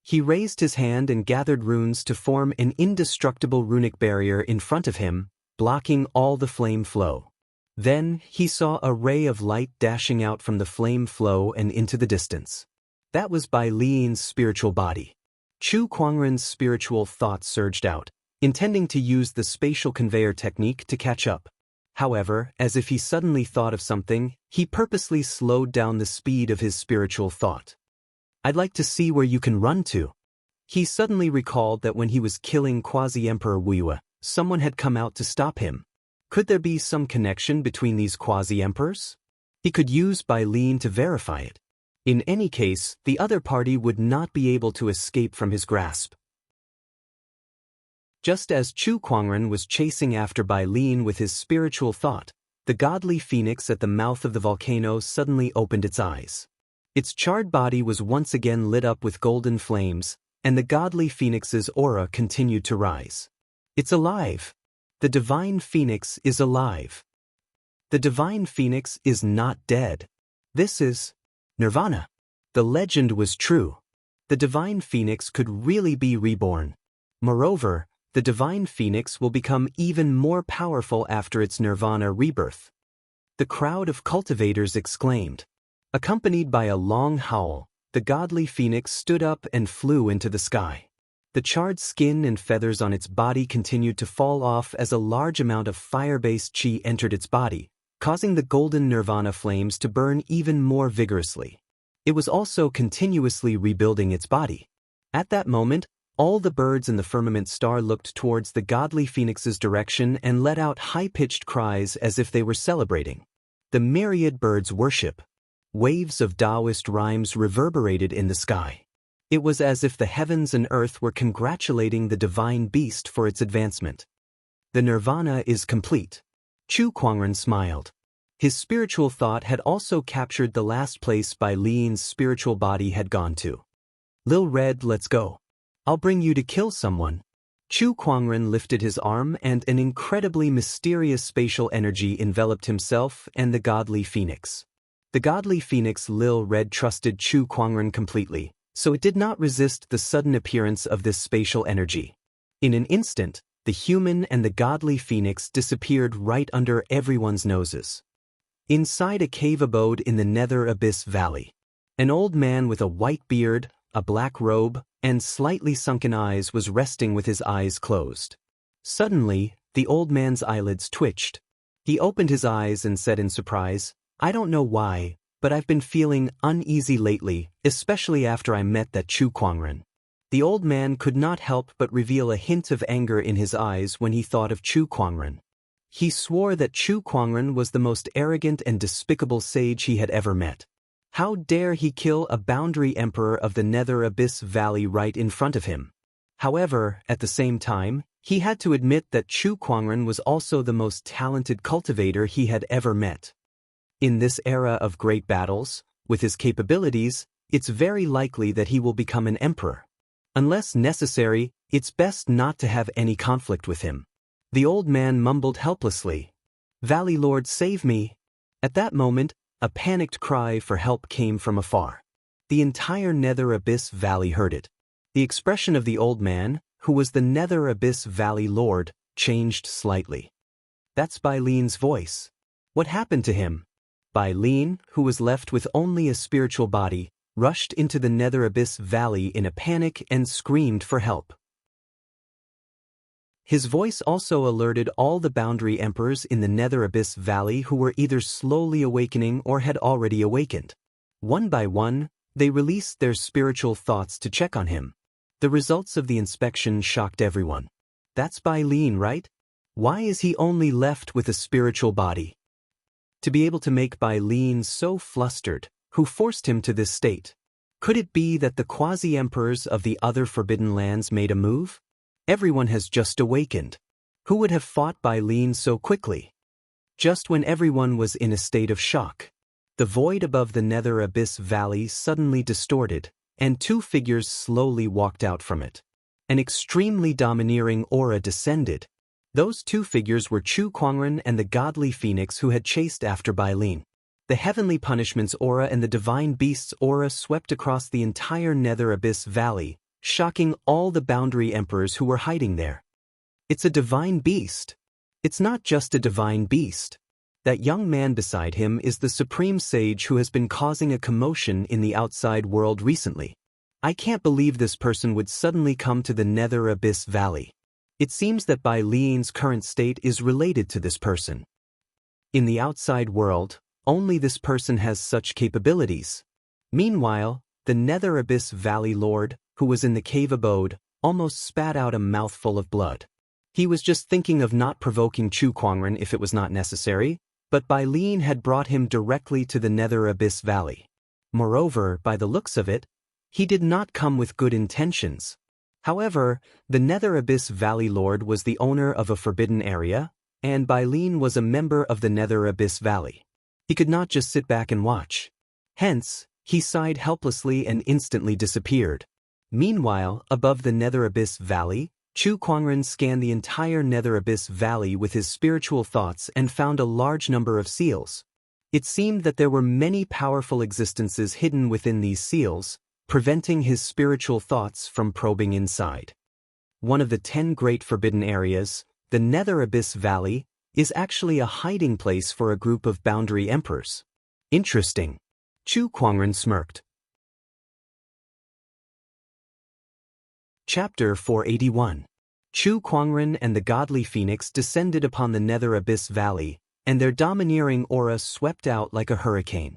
He raised his hand and gathered runes to form an indestructible runic barrier in front of him, blocking all the flame flow. Then, he saw a ray of light dashing out from the flame flow and into the distance. That was Bai Lin's spiritual body. Chu Kuangren's spiritual thought surged out, intending to use the spatial conveyor technique to catch up. However, as if he suddenly thought of something, he purposely slowed down the speed of his spiritual thought. I'd like to see where you can run to. He suddenly recalled that when he was killing Quasi-Emperor Wuxia, someone had come out to stop him. Could there be some connection between these quasi-emperors? He could use Bai Lin to verify it. In any case, the other party would not be able to escape from his grasp. Just as Chu Kuangren was chasing after Bai Lin with his spiritual thought, the godly phoenix at the mouth of the volcano suddenly opened its eyes. Its charred body was once again lit up with golden flames, and the godly phoenix's aura continued to rise. It's alive. The divine phoenix is alive. The divine phoenix is not dead. This is Nirvana. The legend was true. the divine phoenix could really be reborn. Moreover, the divine phoenix will become even more powerful after its nirvana rebirth. The crowd of cultivators exclaimed. Accompanied by a long howl, the godly phoenix stood up and flew into the sky. The charred skin and feathers on its body continued to fall off as a large amount of fire-based chi entered its body, causing the golden nirvana flames to burn even more vigorously. It was also continuously rebuilding its body. At that moment, all the birds in the firmament star looked towards the godly phoenix's direction and let out high-pitched cries as if they were celebrating. The myriad birds worship. Waves of Taoist rhymes reverberated in the sky. It was as if the heavens and earth were congratulating the divine beast for its advancement. The nirvana is complete. Chu Kuangren smiled. His spiritual thought had also captured the last place Bai Lin's spiritual body had gone to. Lil Red, let's go. I'll bring you to kill someone. Chu Kuangren lifted his arm and an incredibly mysterious spatial energy enveloped himself and the godly phoenix. The godly phoenix Lil Red trusted Chu Kuangren completely, so it did not resist the sudden appearance of this spatial energy. In an instant, the human and the godly phoenix disappeared right under everyone's noses. Inside a cave abode in the Nether Abyss Valley, an old man with a white beard, a black robe, and slightly sunken eyes was resting with his eyes closed. Suddenly, the old man's eyelids twitched. He opened his eyes and said in surprise, I don't know why, but I've been feeling uneasy lately, especially after I met that Chu Kuangren. The old man could not help but reveal a hint of anger in his eyes when he thought of Chu Kuangren. He swore that Chu Kuangren was the most arrogant and despicable sage he had ever met. How dare he kill a boundary emperor of the Nether Abyss Valley right in front of him? However, at the same time, he had to admit that Chu Kuangren was also the most talented cultivator he had ever met. In this era of great battles, with his capabilities, it's very likely that he will become an emperor. Unless necessary, it's best not to have any conflict with him. The old man mumbled helplessly, Valley Lord, save me. At that moment, a panicked cry for help came from afar. The entire Nether Abyss Valley heard it. The expression of the old man, who was the Nether Abyss Valley Lord, changed slightly. That's Bai Lin's voice. What happened to him? Bai Lin, who was left with only a spiritual body, rushed into the Nether Abyss Valley in a panic and screamed for help. His voice also alerted all the boundary emperors in the Nether Abyss Valley who were either slowly awakening or had already awakened. One by one, they released their spiritual thoughts to check on him. The results of the inspection shocked everyone. That's Bai Lin, right? Why is he only left with a spiritual body? To be able to make Bai Lin so flustered, who forced him to this state? Could it be that the quasi-emperors of the other forbidden lands made a move? Everyone has just awakened. Who would have fought Bai Lin so quickly? Just when everyone was in a state of shock, the void above the Nether Abyss Valley suddenly distorted, and two figures slowly walked out from it. An extremely domineering aura descended. Those two figures were Chu Kuangren and the godly phoenix who had chased after Bai Lin. The heavenly punishment's aura and the divine beast's aura swept across the entire Nether Abyss Valley, shocking all the boundary emperors who were hiding there. It's a divine beast. It's not just a divine beast. That young man beside him is the supreme sage who has been causing a commotion in the outside world recently. I can't believe this person would suddenly come to the Nether Abyss Valley. It seems that Bai Lin's current state is related to this person. In the outside world, only this person has such capabilities. Meanwhile, the Nether Abyss Valley Lord, who was in the cave abode, almost spat out a mouthful of blood. He was just thinking of not provoking Chu Kuangren if it was not necessary, but Bai Lin had brought him directly to the Nether Abyss Valley. Moreover, by the looks of it, he did not come with good intentions. However, the Nether Abyss Valley Lord was the owner of a forbidden area, and Bai Lin was a member of the Nether Abyss Valley. He could not just sit back and watch. Hence, he sighed helplessly and instantly disappeared. Meanwhile, above the Nether Abyss Valley, Chu Kuangren scanned the entire Nether Abyss Valley with his spiritual thoughts and found a large number of seals. It seemed that there were many powerful existences hidden within these seals, preventing his spiritual thoughts from probing inside. One of the 10 great forbidden areas, the Nether Abyss Valley, is actually a hiding place for a group of boundary emperors. Interesting. Chu Kuangren smirked. Chapter 481. Chu Kuangren and the godly phoenix descended upon the Nether Abyss Valley, and their domineering aura swept out like a hurricane.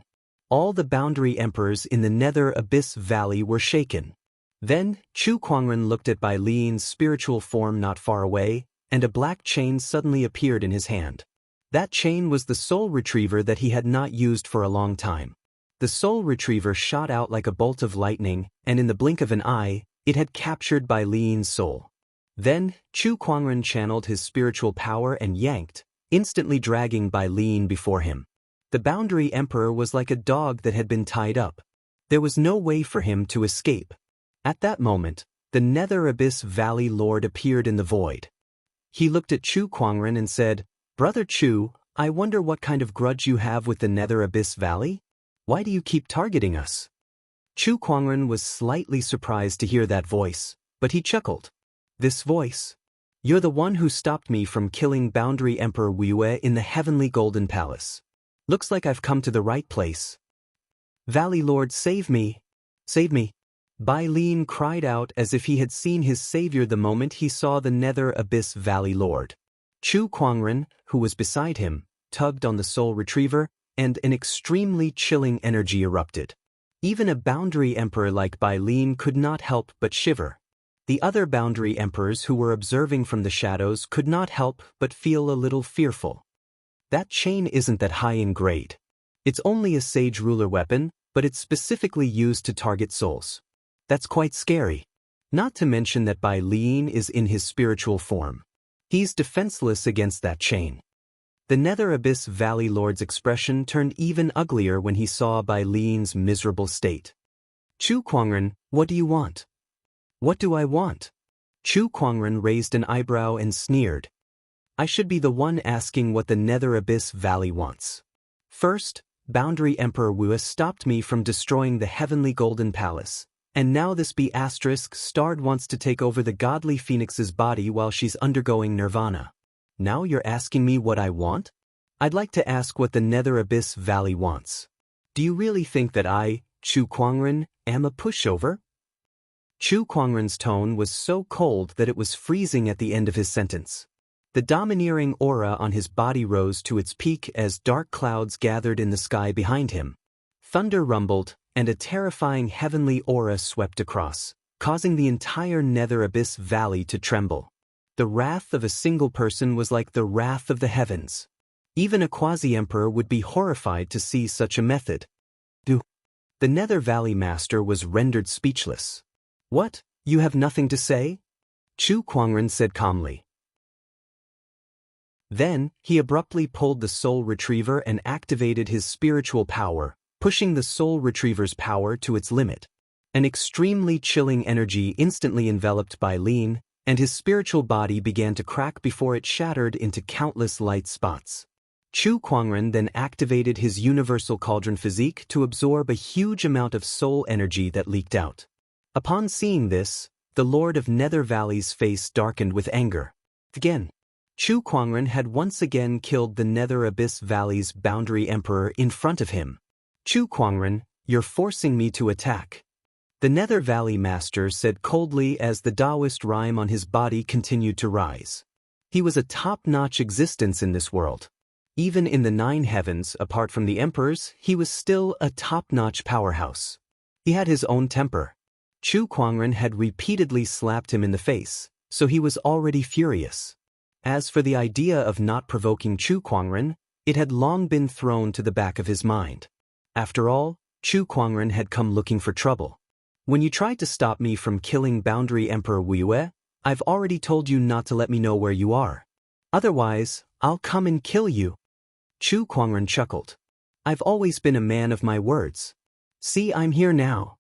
All the boundary emperors in the Nether Abyss Valley were shaken. Then, Chu Kuangren looked at Bai Lian's spiritual form not far away, and a black chain suddenly appeared in his hand. That chain was the soul retriever that he had not used for a long time. The soul retriever shot out like a bolt of lightning, and in the blink of an eye, it had captured Bai Lian's soul. Then, Chu Kuangren channeled his spiritual power and yanked, instantly dragging Bai Lian before him. The boundary emperor was like a dog that had been tied up. There was no way for him to escape. At that moment, the Nether Abyss Valley Lord appeared in the void. He looked at Chu Kuangren and said, "Brother Chu, I wonder what kind of grudge you have with the Nether Abyss Valley? Why do you keep targeting us?" Chu Kuangren was slightly surprised to hear that voice, but he chuckled. "This voice? You're the one who stopped me from killing Boundary Emperor Wuxia in the Heavenly Golden Palace. Looks like I've come to the right place. Valley Lord, save me! Save me!" Bai Lian cried out as if he had seen his savior the moment he saw the Nether Abyss Valley Lord. Chu Kuangren, who was beside him, tugged on the soul retriever, and an extremely chilling energy erupted. Even a boundary emperor like Bai Lian could not help but shiver. The other boundary emperors who were observing from the shadows could not help but feel a little fearful. That chain isn't that high in grade. It's only a sage ruler weapon, but it's specifically used to target souls. That's quite scary. Not to mention that Bai Lian is in his spiritual form. He's defenseless against that chain. The Nether Abyss Valley Lord's expression turned even uglier when he saw Bai Lian's miserable state. "Chu Kuangren, what do you want?" "What do I want?" Chu Kuangren raised an eyebrow and sneered. "I should be the one asking what the Nether Abyss Valley wants. First, Boundary Emperor Wuxia stopped me from destroying the Heavenly Golden Palace, and now this B***starred wants to take over the godly phoenix's body while she's undergoing nirvana. Now you're asking me what I want? I'd like to ask what the Nether Abyss Valley wants. Do you really think that I, Chu Kuangren, am a pushover?" Chu Kuangren's tone was so cold that it was freezing at the end of his sentence. The domineering aura on his body rose to its peak as dark clouds gathered in the sky behind him. Thunder rumbled, and a terrifying heavenly aura swept across, causing the entire Nether Abyss Valley to tremble. The wrath of a single person was like the wrath of the heavens. Even a quasi-emperor would be horrified to see such a method. The Nether Valley Master was rendered speechless. "What? You have nothing to say?" Chu Kuangren said calmly. Then, he abruptly pulled the soul retriever and activated his spiritual power, pushing the soul retriever's power to its limit. An extremely chilling energy instantly enveloped Bai Lian, and his spiritual body began to crack before it shattered into countless light spots. Chu Kuangren then activated his universal cauldron physique to absorb a huge amount of soul energy that leaked out. Upon seeing this, the Lord of Nether Valley's face darkened with anger. Again, Chu Kuangren had once again killed the Nether Abyss Valley's boundary emperor in front of him. "Chu Kuangren, you're forcing me to attack," the Nether Valley Master said coldly as the Taoist rime on his body continued to rise. He was a top-notch existence in this world. Even in the 9 heavens, apart from the emperors, he was still a top-notch powerhouse. He had his own temper. Chu Kuangren had repeatedly slapped him in the face, so he was already furious. As for the idea of not provoking Chu Kuangren, it had long been thrown to the back of his mind. After all, Chu Kuangren had come looking for trouble. "When you tried to stop me from killing Boundary Emperor Wuxia, I've already told you not to let me know where you are. Otherwise, I'll come and kill you." Chu Kuangren chuckled. "I've always been a man of my words. See, I'm here now."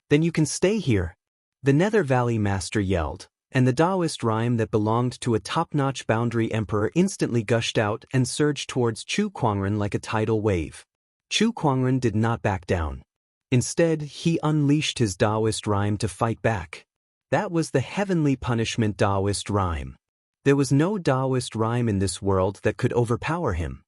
"Then you can stay here," the Nether Valley Master yelled, and the Taoist rhyme that belonged to a top-notch boundary emperor instantly gushed out and surged towards Chu Kuangren like a tidal wave. Chu Kuangren did not back down. Instead, he unleashed his Taoist rhyme to fight back. That was the heavenly punishment Taoist rhyme. There was no Taoist rhyme in this world that could overpower him.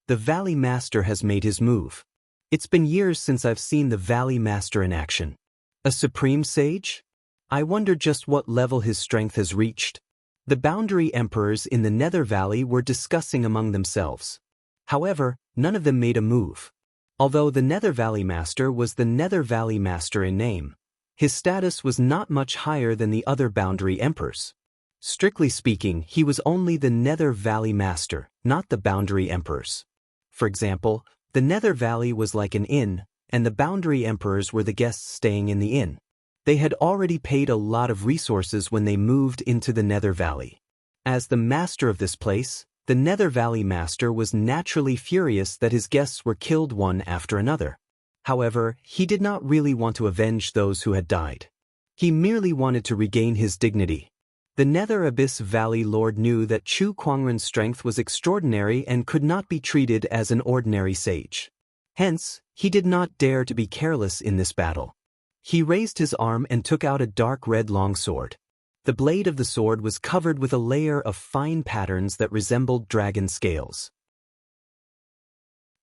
The Valley Master has made his move. It's been years since I've seen the Valley Master in action. A supreme sage? I wonder just what level his strength has reached. The boundary emperors in the Nether Valley were discussing among themselves. However, none of them made a move. Although the Nether Valley Master was the Nether Valley Master in name, his status was not much higher than the other boundary emperors. Strictly speaking, he was only the Nether Valley Master, not the boundary emperors. For example, the Nether Valley was like an inn, and the boundary emperors were the guests staying in the inn. They had already paid a lot of resources when they moved into the Nether Valley. As the master of this place, the Nether Valley Master was naturally furious that his guests were killed one after another. However, he did not really want to avenge those who had died. He merely wanted to regain his dignity. The Nether Abyss Valley Lord knew that Chu Kuangren's strength was extraordinary and could not be treated as an ordinary sage. Hence, he did not dare to be careless in this battle. He raised his arm and took out a dark red longsword. The blade of the sword was covered with a layer of fine patterns that resembled dragon scales.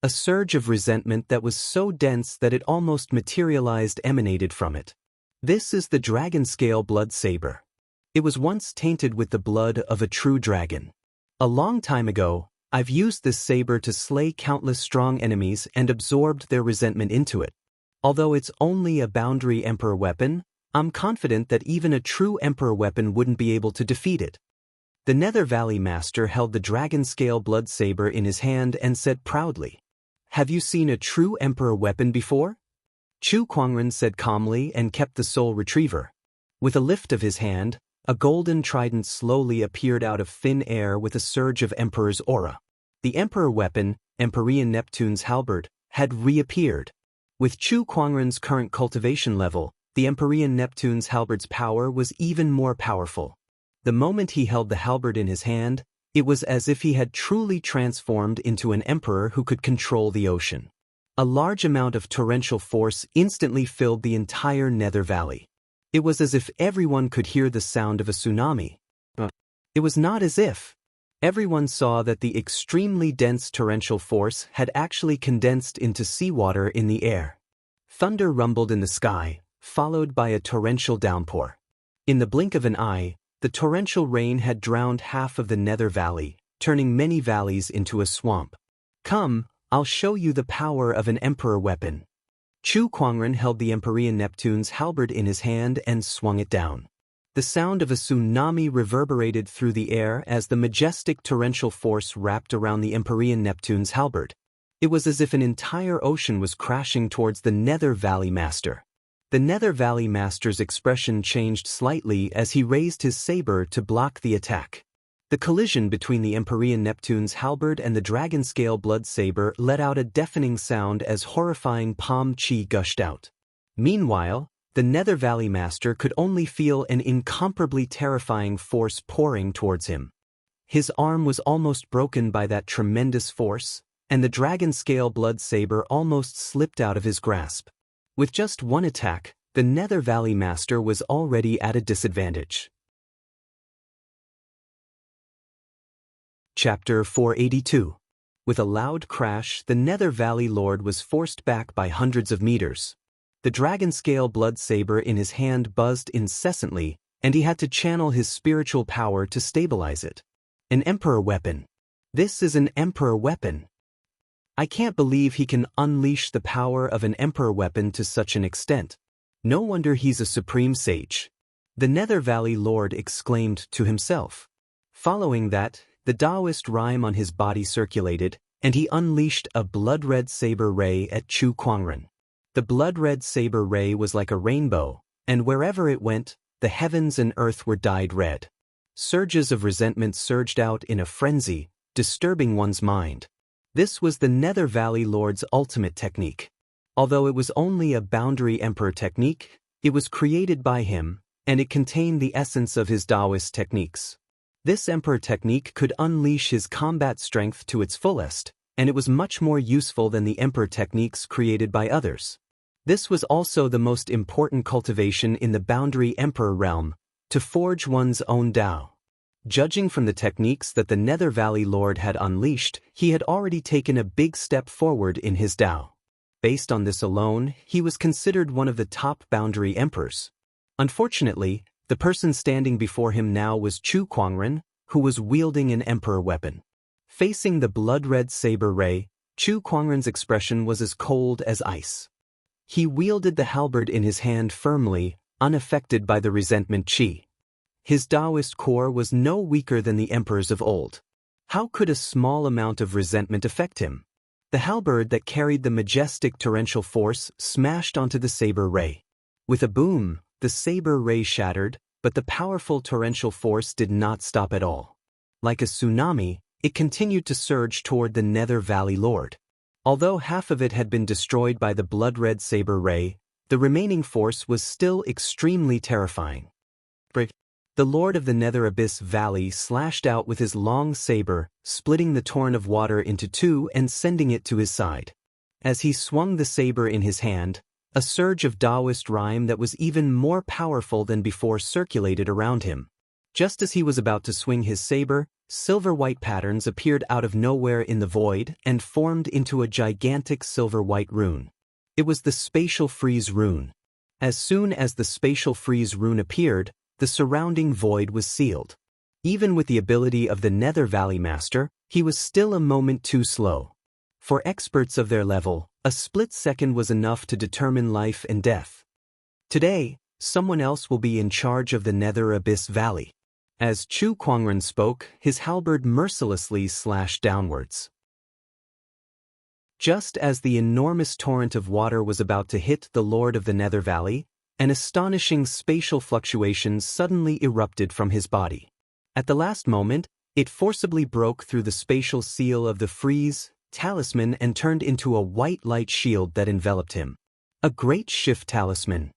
A surge of resentment that was so dense that it almost materialized emanated from it. This is the dragon scale blood saber. It was once tainted with the blood of a true dragon. A long time ago, I've used this saber to slay countless strong enemies and absorbed their resentment into it. Although it's only a boundary emperor weapon, I'm confident that even a true emperor weapon wouldn't be able to defeat it. The Nether Valley Master held the dragon scale blood saber in his hand and said proudly, "Have you seen a true emperor weapon before?" Chu Kuangren said calmly and kept the soul retriever. With a lift of his hand, a golden trident slowly appeared out of thin air with a surge of emperor's aura. The emperor weapon, Empyrean Neptune's halberd, had reappeared. With Chu Kuangren's current cultivation level, the Empyrean Neptune's halberd's power was even more powerful. The moment he held the halberd in his hand, it was as if he had truly transformed into an emperor who could control the ocean. A large amount of torrential force instantly filled the entire Nether Valley. It was as if everyone could hear the sound of a tsunami. It was not as if. Everyone saw that the extremely dense torrential force had actually condensed into seawater in the air. Thunder rumbled in the sky, followed by a torrential downpour. In the blink of an eye, the torrential rain had drowned half of the Nether Valley, turning many valleys into a swamp. "Come, I'll show you the power of an emperor weapon." Chu Kuangren held the Empyrean Neptune's halberd in his hand and swung it down. The sound of a tsunami reverberated through the air as the majestic torrential force wrapped around the Empyrean Neptune's halberd. It was as if an entire ocean was crashing towards the Nether Valley Master. The Nether Valley Master's expression changed slightly as he raised his saber to block the attack. The collision between the Empyrean Neptune's halberd and the dragon scale blood saber let out a deafening sound as horrifying palm chi gushed out. Meanwhile, the Nether Valley Master could only feel an incomparably terrifying force pouring towards him. His arm was almost broken by that tremendous force, and the dragon scale blood saber almost slipped out of his grasp. With just one attack, the Nether Valley Master was already at a disadvantage. Chapter 482. With a loud crash, the Nether Valley Lord was forced back by hundreds of meters. The dragon scale blood saber in his hand buzzed incessantly, and he had to channel his spiritual power to stabilize it. An emperor weapon. This is an emperor weapon. I can't believe he can unleash the power of an emperor weapon to such an extent. No wonder he's a supreme sage. The Nether Valley Lord exclaimed to himself. Following that, the Taoist rhyme on his body circulated, and he unleashed a blood-red saber ray at Chu Kuangren. The blood-red saber ray was like a rainbow, and wherever it went, the heavens and earth were dyed red. Surges of resentment surged out in a frenzy, disturbing one's mind. This was the Nether Valley Lord's ultimate technique. Although it was only a boundary emperor technique, it was created by him, and it contained the essence of his Taoist techniques. This emperor technique could unleash his combat strength to its fullest, and it was much more useful than the emperor techniques created by others. This was also the most important cultivation in the Boundary Emperor realm, to forge one's own Tao. Judging from the techniques that the Nether Valley Lord had unleashed, he had already taken a big step forward in his Tao. Based on this alone, he was considered one of the top Boundary Emperors. Unfortunately, the person standing before him now was Chu Kuangren, who was wielding an Emperor weapon. Facing the blood-red saber ray, Chu Kuangren's expression was as cold as ice. He wielded the halberd in his hand firmly, unaffected by the resentment chi. His Taoist core was no weaker than the emperors of old. How could a small amount of resentment affect him? The halberd that carried the majestic torrential force smashed onto the saber ray. With a boom, the saber ray shattered, but the powerful torrential force did not stop at all. Like a tsunami, it continued to surge toward the Nether Valley Lord. Although half of it had been destroyed by the blood-red saber ray, the remaining force was still extremely terrifying. The Lord of the Nether Abyss Valley slashed out with his long saber, splitting the torrent of water into two and sending it to his side. As he swung the saber in his hand, a surge of Taoist rhyme that was even more powerful than before circulated around him. Just as he was about to swing his saber, silver-white patterns appeared out of nowhere in the void and formed into a gigantic silver-white rune. It was the Spatial Freeze rune. As soon as the Spatial Freeze rune appeared, the surrounding void was sealed. Even with the ability of the Nether Valley Master, he was still a moment too slow. For experts of their level, a split second was enough to determine life and death. Today, someone else will be in charge of the Nether Abyss Valley. As Chu Kuangren spoke, his halberd mercilessly slashed downwards. Just as the enormous torrent of water was about to hit the Lord of the Nether Valley, an astonishing spatial fluctuation suddenly erupted from his body. At the last moment, it forcibly broke through the spatial seal of the Freeze talisman and turned into a white light shield that enveloped him. A great shift talisman.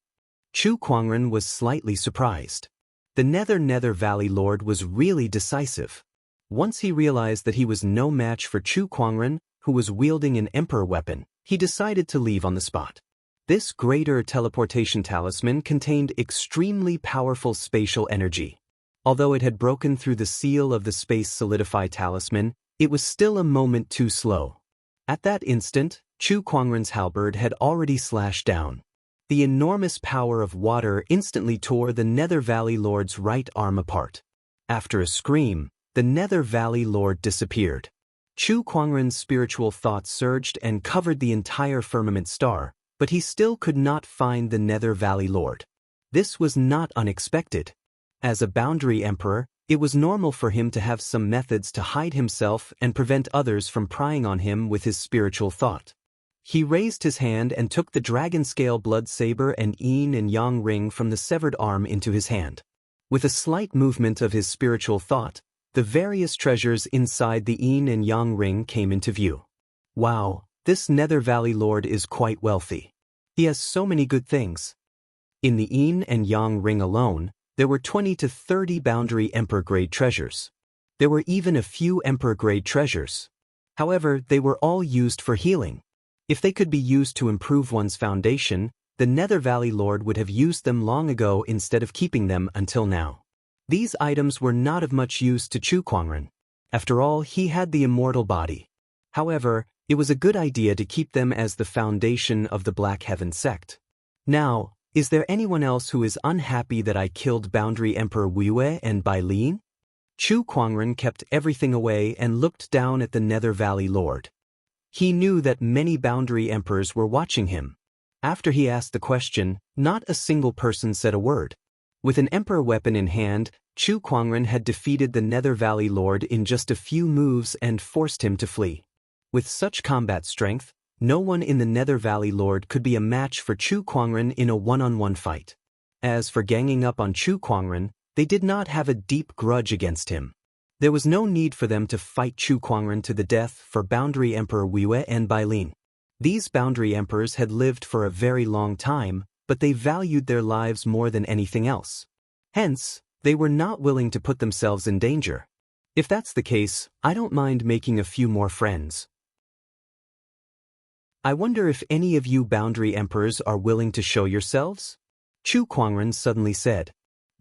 Chu Kuangren was slightly surprised. The Nether Valley Lord was really decisive. Once he realized that he was no match for Chu Kuangren, who was wielding an Emperor weapon, he decided to leave on the spot. This greater teleportation talisman contained extremely powerful spatial energy. Although it had broken through the seal of the Space Solidify talisman, it was still a moment too slow. At that instant, Chu Kuangren's halberd had already slashed down. The enormous power of water instantly tore the Nether Valley Lord's right arm apart. After a scream, the Nether Valley Lord disappeared. Chu Kuangren's spiritual thoughts surged and covered the entire firmament star, but he still could not find the Nether Valley Lord. This was not unexpected. As a Boundary Emperor, it was normal for him to have some methods to hide himself and prevent others from prying on him with his spiritual thought. He raised his hand and took the dragon-scale blood saber and yin and yang ring from the severed arm into his hand. With a slight movement of his spiritual thought, the various treasures inside the yin and yang ring came into view. Wow, this Nether Valley Lord is quite wealthy. He has so many good things. In the yin and yang ring alone, there were 20 to 30 Boundary Emperor-grade treasures. There were even a few Emperor-grade treasures. However, they were all used for healing. If they could be used to improve one's foundation, the Nether Valley Lord would have used them long ago instead of keeping them until now. These items were not of much use to Chu Kuangren. After all, he had the immortal body. However, it was a good idea to keep them as the foundation of the Black Heaven sect. Now, is there anyone else who is unhappy that I killed Boundary Emperor Wuxia and Bai Lin? Chu Kuangren kept everything away and looked down at the Nether Valley Lord. He knew that many Boundary Emperors were watching him. After he asked the question, not a single person said a word. With an Emperor weapon in hand, Chu Kuangren had defeated the Nether Valley Lord in just a few moves and forced him to flee. With such combat strength, no one in the Nether Valley Lord could be a match for Chu Kuangren in a one-on-one fight. As for ganging up on Chu Kuangren, they did not have a deep grudge against him. There was no need for them to fight Chu Kuangren to the death for Boundary Emperor Wuxia and Bai Lin. These Boundary Emperors had lived for a very long time, but they valued their lives more than anything else. Hence, they were not willing to put themselves in danger. If that's the case, I don't mind making a few more friends. I wonder if any of you boundary emperors are willing to show yourselves? Chu Kuangren suddenly said.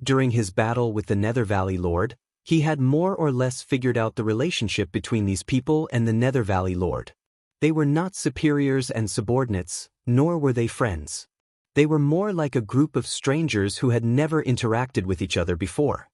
During his battle with the Nether Valley Lord, he had more or less figured out the relationship between these people and the Nether Valley Lord. They were not superiors and subordinates, nor were they friends. They were more like a group of strangers who had never interacted with each other before.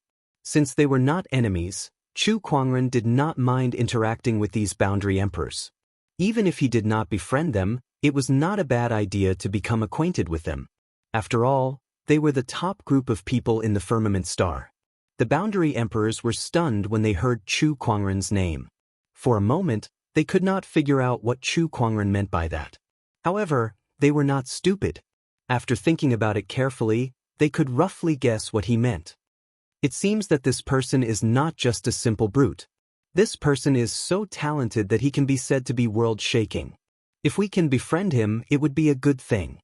Since they were not enemies, Chu Kuangren did not mind interacting with these boundary emperors. Even if he did not befriend them, it was not a bad idea to become acquainted with them. After all, they were the top group of people in the firmament star. The boundary emperors were stunned when they heard Chu Kuangren's name. For a moment, they could not figure out what Chu Kuangren meant by that. However, they were not stupid. After thinking about it carefully, they could roughly guess what he meant. It seems that this person is not just a simple brute. This person is so talented that he can be said to be world-shaking. If we can befriend him, it would be a good thing.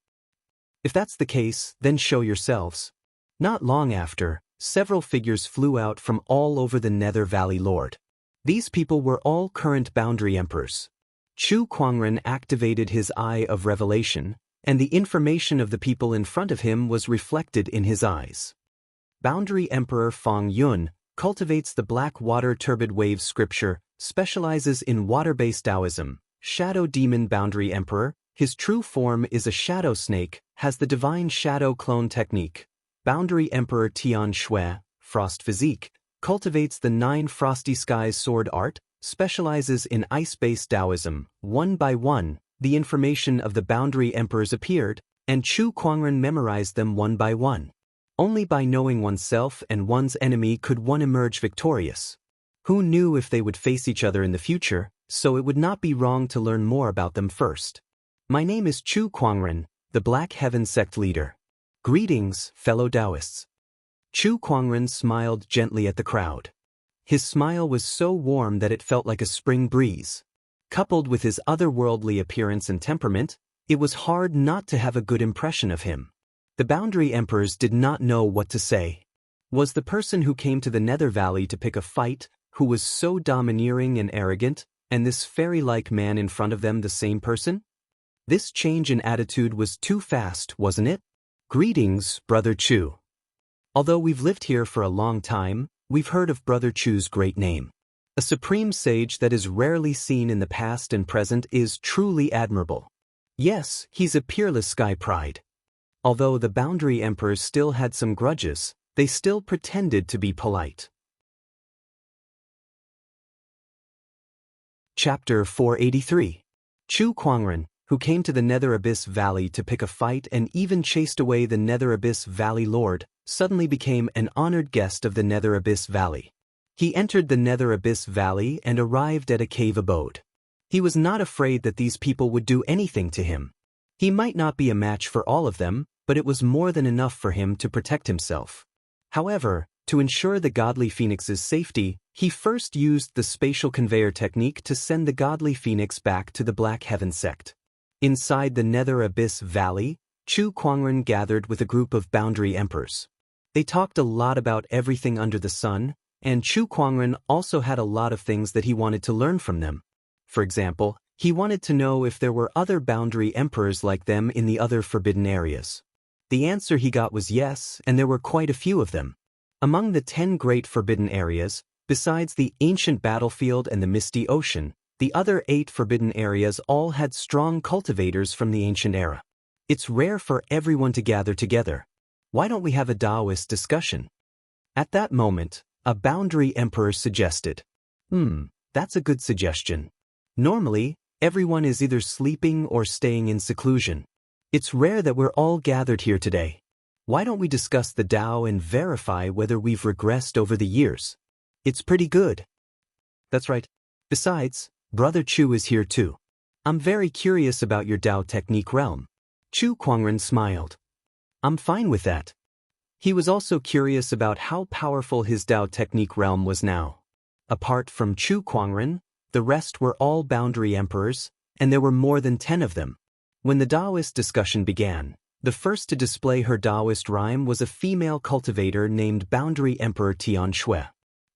If that's the case, then show yourselves. Not long after, several figures flew out from all over the Nether Valley Lord. These people were all current boundary emperors. Chu Kuangren activated his Eye of Revelation, and the information of the people in front of him was reflected in his eyes. Boundary Emperor Fang Yun cultivates the Black Water Turbid Wave scripture, specializes in water-based Taoism. Shadow Demon Boundary Emperor, his true form is a shadow snake, has the Divine Shadow Clone technique. Boundary Emperor Tian Shui, Frost Physique, cultivates the 9 Frosty Skies sword art, specializes in ice-based Taoism. One by one, the information of the boundary emperors appeared, and Chu Kuangren memorized them one by one. Only by knowing oneself and one's enemy could one emerge victorious. Who knew if they would face each other in the future, so it would not be wrong to learn more about them first. My name is Chu Kuangren, the Black Heaven sect leader. Greetings, fellow Taoists. Chu Kuangren smiled gently at the crowd. His smile was so warm that it felt like a spring breeze. Coupled with his otherworldly appearance and temperament, it was hard not to have a good impression of him. The boundary emperors did not know what to say. Was the person who came to the Nether Valley to pick a fight, who was so domineering and arrogant, and this fairy-like man in front of them the same person? This change in attitude was too fast, wasn't it? Greetings, Brother Chu. Although we've lived here for a long time, we've heard of Brother Chu's great name. A supreme sage that is rarely seen in the past and present is truly admirable. Yes, he's a peerless sky pride. Although the boundary emperors still had some grudges, they still pretended to be polite. Chapter 483. Chu Kuangren, who came to the Nether Abyss Valley to pick a fight and even chased away the Nether Abyss Valley Lord, suddenly became an honored guest of the Nether Abyss Valley. He entered the Nether Abyss Valley and arrived at a cave abode. He was not afraid that these people would do anything to him. He might not be a match for all of them, but it was more than enough for him to protect himself. However, to ensure the Godly Phoenix's safety, he first used the spatial conveyor technique to send the Godly Phoenix back to the Black Heaven sect. Inside the Nether Abyss Valley, Chu Kuangren gathered with a group of boundary emperors. They talked a lot about everything under the sun, and Chu Kuangren also had a lot of things that he wanted to learn from them. For example, he wanted to know if there were other boundary emperors like them in the other forbidden areas. The answer he got was yes, and there were quite a few of them. Among the 10 great forbidden areas, besides the ancient battlefield and the misty ocean, the other 8 forbidden areas all had strong cultivators from the ancient era. It's rare for everyone to gather together. Why don't we have a Taoist discussion? At that moment, a boundary emperor suggested. That's a good suggestion. Normally, everyone is either sleeping or staying in seclusion. It's rare that we're all gathered here today. Why don't we discuss the Tao and verify whether we've regressed over the years? It's pretty good. That's right. Besides, Brother Chu is here too. I'm very curious about your Tao technique realm. Chu Kuangren smiled. I'm fine with that. He was also curious about how powerful his Tao technique realm was now. Apart from Chu Kuangren, the rest were all boundary emperors, and there were more than 10 of them. When the Taoist discussion began, the first to display her Taoist rhyme was a female cultivator named Boundary Emperor Tian Shui.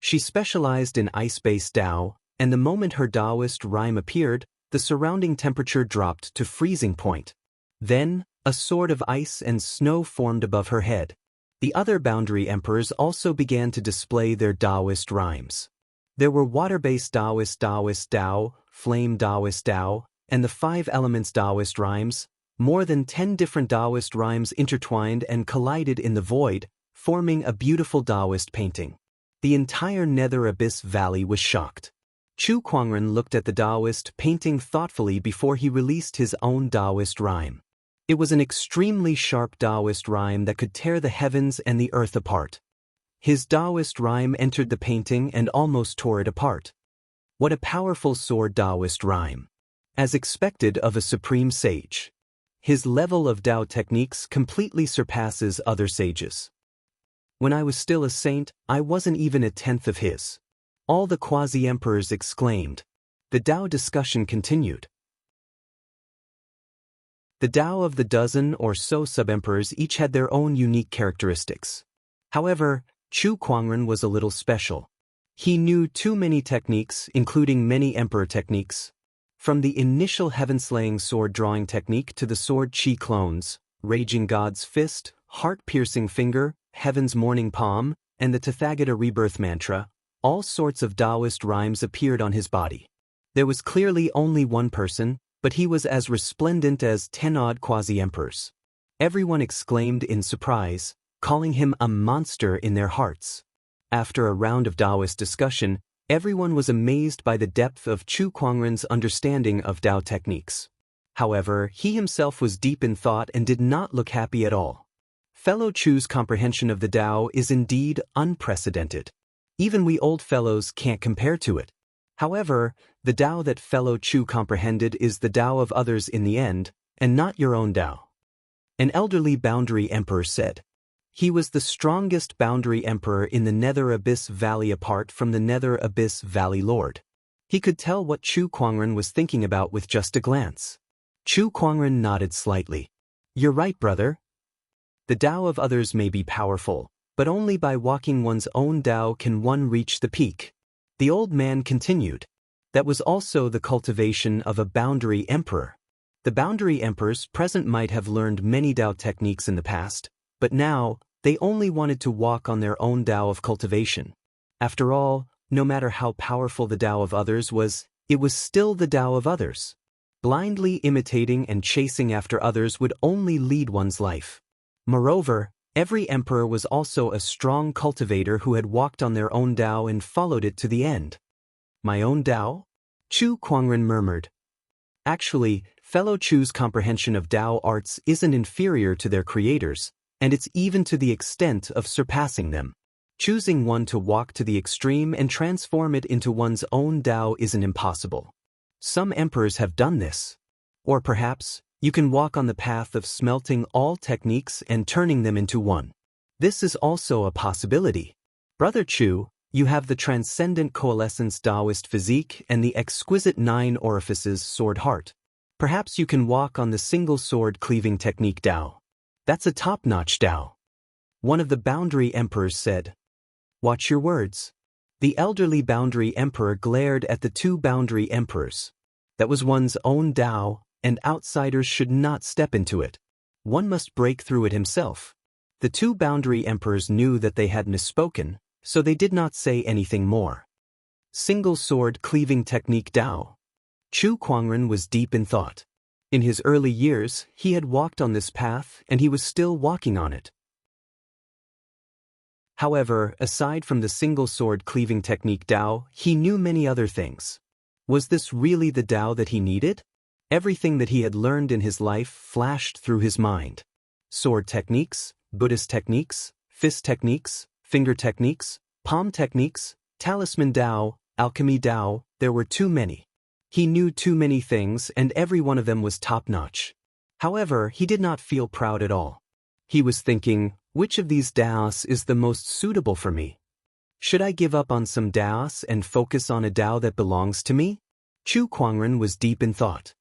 She specialized in ice-based Tao, and the moment her Taoist rhyme appeared, the surrounding temperature dropped to freezing point. Then, a sword of ice and snow formed above her head. The other boundary emperors also began to display their Taoist rhymes. There were water-based Taoist Tao, flame Taoist Tao, and the 5 elements Taoist rhymes. More than 10 different Taoist rhymes intertwined and collided in the void, forming a beautiful Taoist painting. The entire Nether Abyss Valley was shocked. Chu Kuangren looked at the Taoist painting thoughtfully before he released his own Taoist rhyme. It was an extremely sharp Taoist rhyme that could tear the heavens and the earth apart. His Taoist rhyme entered the painting and almost tore it apart. What a powerful sword Taoist rhyme! As expected of a supreme sage. His level of Tao techniques completely surpasses other sages. When I was still a saint, I wasn't even a tenth of his. All the quasi-emperors exclaimed. The Tao discussion continued. The Tao of the dozen or so sub-emperors each had their own unique characteristics. However, Chu Kuangren was a little special. He knew too many techniques, including many emperor techniques. From the initial heaven-slaying sword-drawing technique to the sword chi clones, Raging God's Fist, Heart-Piercing Finger, Heaven's Morning Palm, and the Tathagata Rebirth Mantra, all sorts of Taoist rhymes appeared on his body. There was clearly only one person, but he was as resplendent as 10-odd quasi-emperors. Everyone exclaimed in surprise, calling him a monster in their hearts. After a round of Taoist discussion, everyone was amazed by the depth of Chu Kuangren's understanding of Tao techniques. However, he himself was deep in thought and did not look happy at all. Fellow Chu's comprehension of the Tao is indeed unprecedented. Even we old fellows can't compare to it. However, the Tao that fellow Chu comprehended is the Tao of others in the end, and not your own Tao. An elderly boundary emperor said. He was the strongest boundary emperor in the Nether Abyss Valley apart from the Nether Abyss Valley Lord. He could tell what Chu Kuangren was thinking about with just a glance. Chu Kuangren nodded slightly. You're right, brother. The Tao of others may be powerful, but only by walking one's own Tao can one reach the peak. The old man continued. That was also the cultivation of a boundary emperor. The boundary emperors present might have learned many Tao techniques in the past, but now, they only wanted to walk on their own Tao of cultivation. After all, no matter how powerful the Tao of others was, it was still the Tao of others. Blindly imitating and chasing after others would only lead one's life. Moreover, every emperor was also a strong cultivator who had walked on their own Tao and followed it to the end. My own Tao? Chu Kuangren murmured. Actually, fellow Chu's comprehension of Tao arts isn't inferior to their creators, and it's even to the extent of surpassing them. Choosing one to walk to the extreme and transform it into one's own Tao isn't impossible. Some emperors have done this. Or perhaps, you can walk on the path of smelting all techniques and turning them into one. This is also a possibility. Brother Chu, you have the transcendent coalescence Taoist physique and the exquisite 9 orifices sword heart. Perhaps you can walk on the single sword cleaving technique Tao. That's a top-notch Tao. One of the boundary emperors said. Watch your words. The elderly boundary emperor glared at the 2 boundary emperors. That was one's own Tao, and outsiders should not step into it. One must break through it himself. The 2 boundary emperors knew that they had misspoken, so they did not say anything more. Single sword cleaving technique Tao. Chu Kuangren was deep in thought. In his early years, he had walked on this path and he was still walking on it. However, aside from the single sword cleaving technique Tao, he knew many other things. Was this really the Tao that he needed? Everything that he had learned in his life flashed through his mind. Sword techniques, Buddhist techniques, fist techniques, finger techniques, palm techniques, talisman Tao, alchemy Tao, there were too many. He knew too many things and every one of them was top-notch. However, he did not feel proud at all. He was thinking, which of these Taos is the most suitable for me? Should I give up on some Taos and focus on a Tao that belongs to me? Chu Kuangren was deep in thought.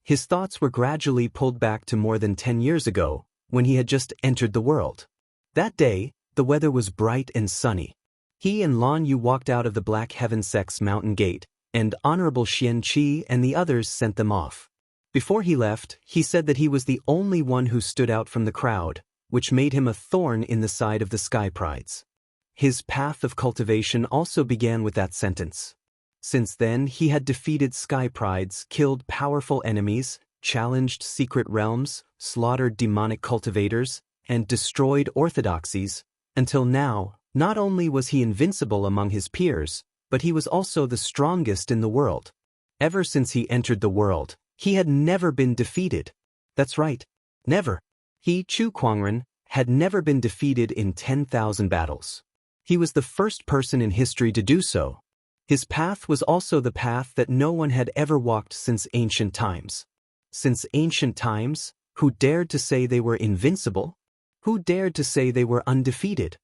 His thoughts were gradually pulled back to more than 10 years ago, when he had just entered the world. That day, the weather was bright and sunny. He and Lan Yu walked out of the Black Heaven Sect's mountain gate, and Honorable Xianxia and the others sent them off. Before he left, he said that he was the only one who stood out from the crowd, which made him a thorn in the side of the Sky Prides. His path of cultivation also began with that sentence. Since then, he had defeated Sky Prides, killed powerful enemies, challenged secret realms, slaughtered demonic cultivators, and destroyed orthodoxies, until now, not only was he invincible among his peers, but he was also the strongest in the world. Ever since he entered the world, he had never been defeated. That's right, never. He, Chu Kuangren, had never been defeated in 10,000 battles. He was the first person in history to do so. His path was also the path that no one had ever walked since ancient times. Since ancient times, who dared to say they were invincible? Who dared to say they were undefeated?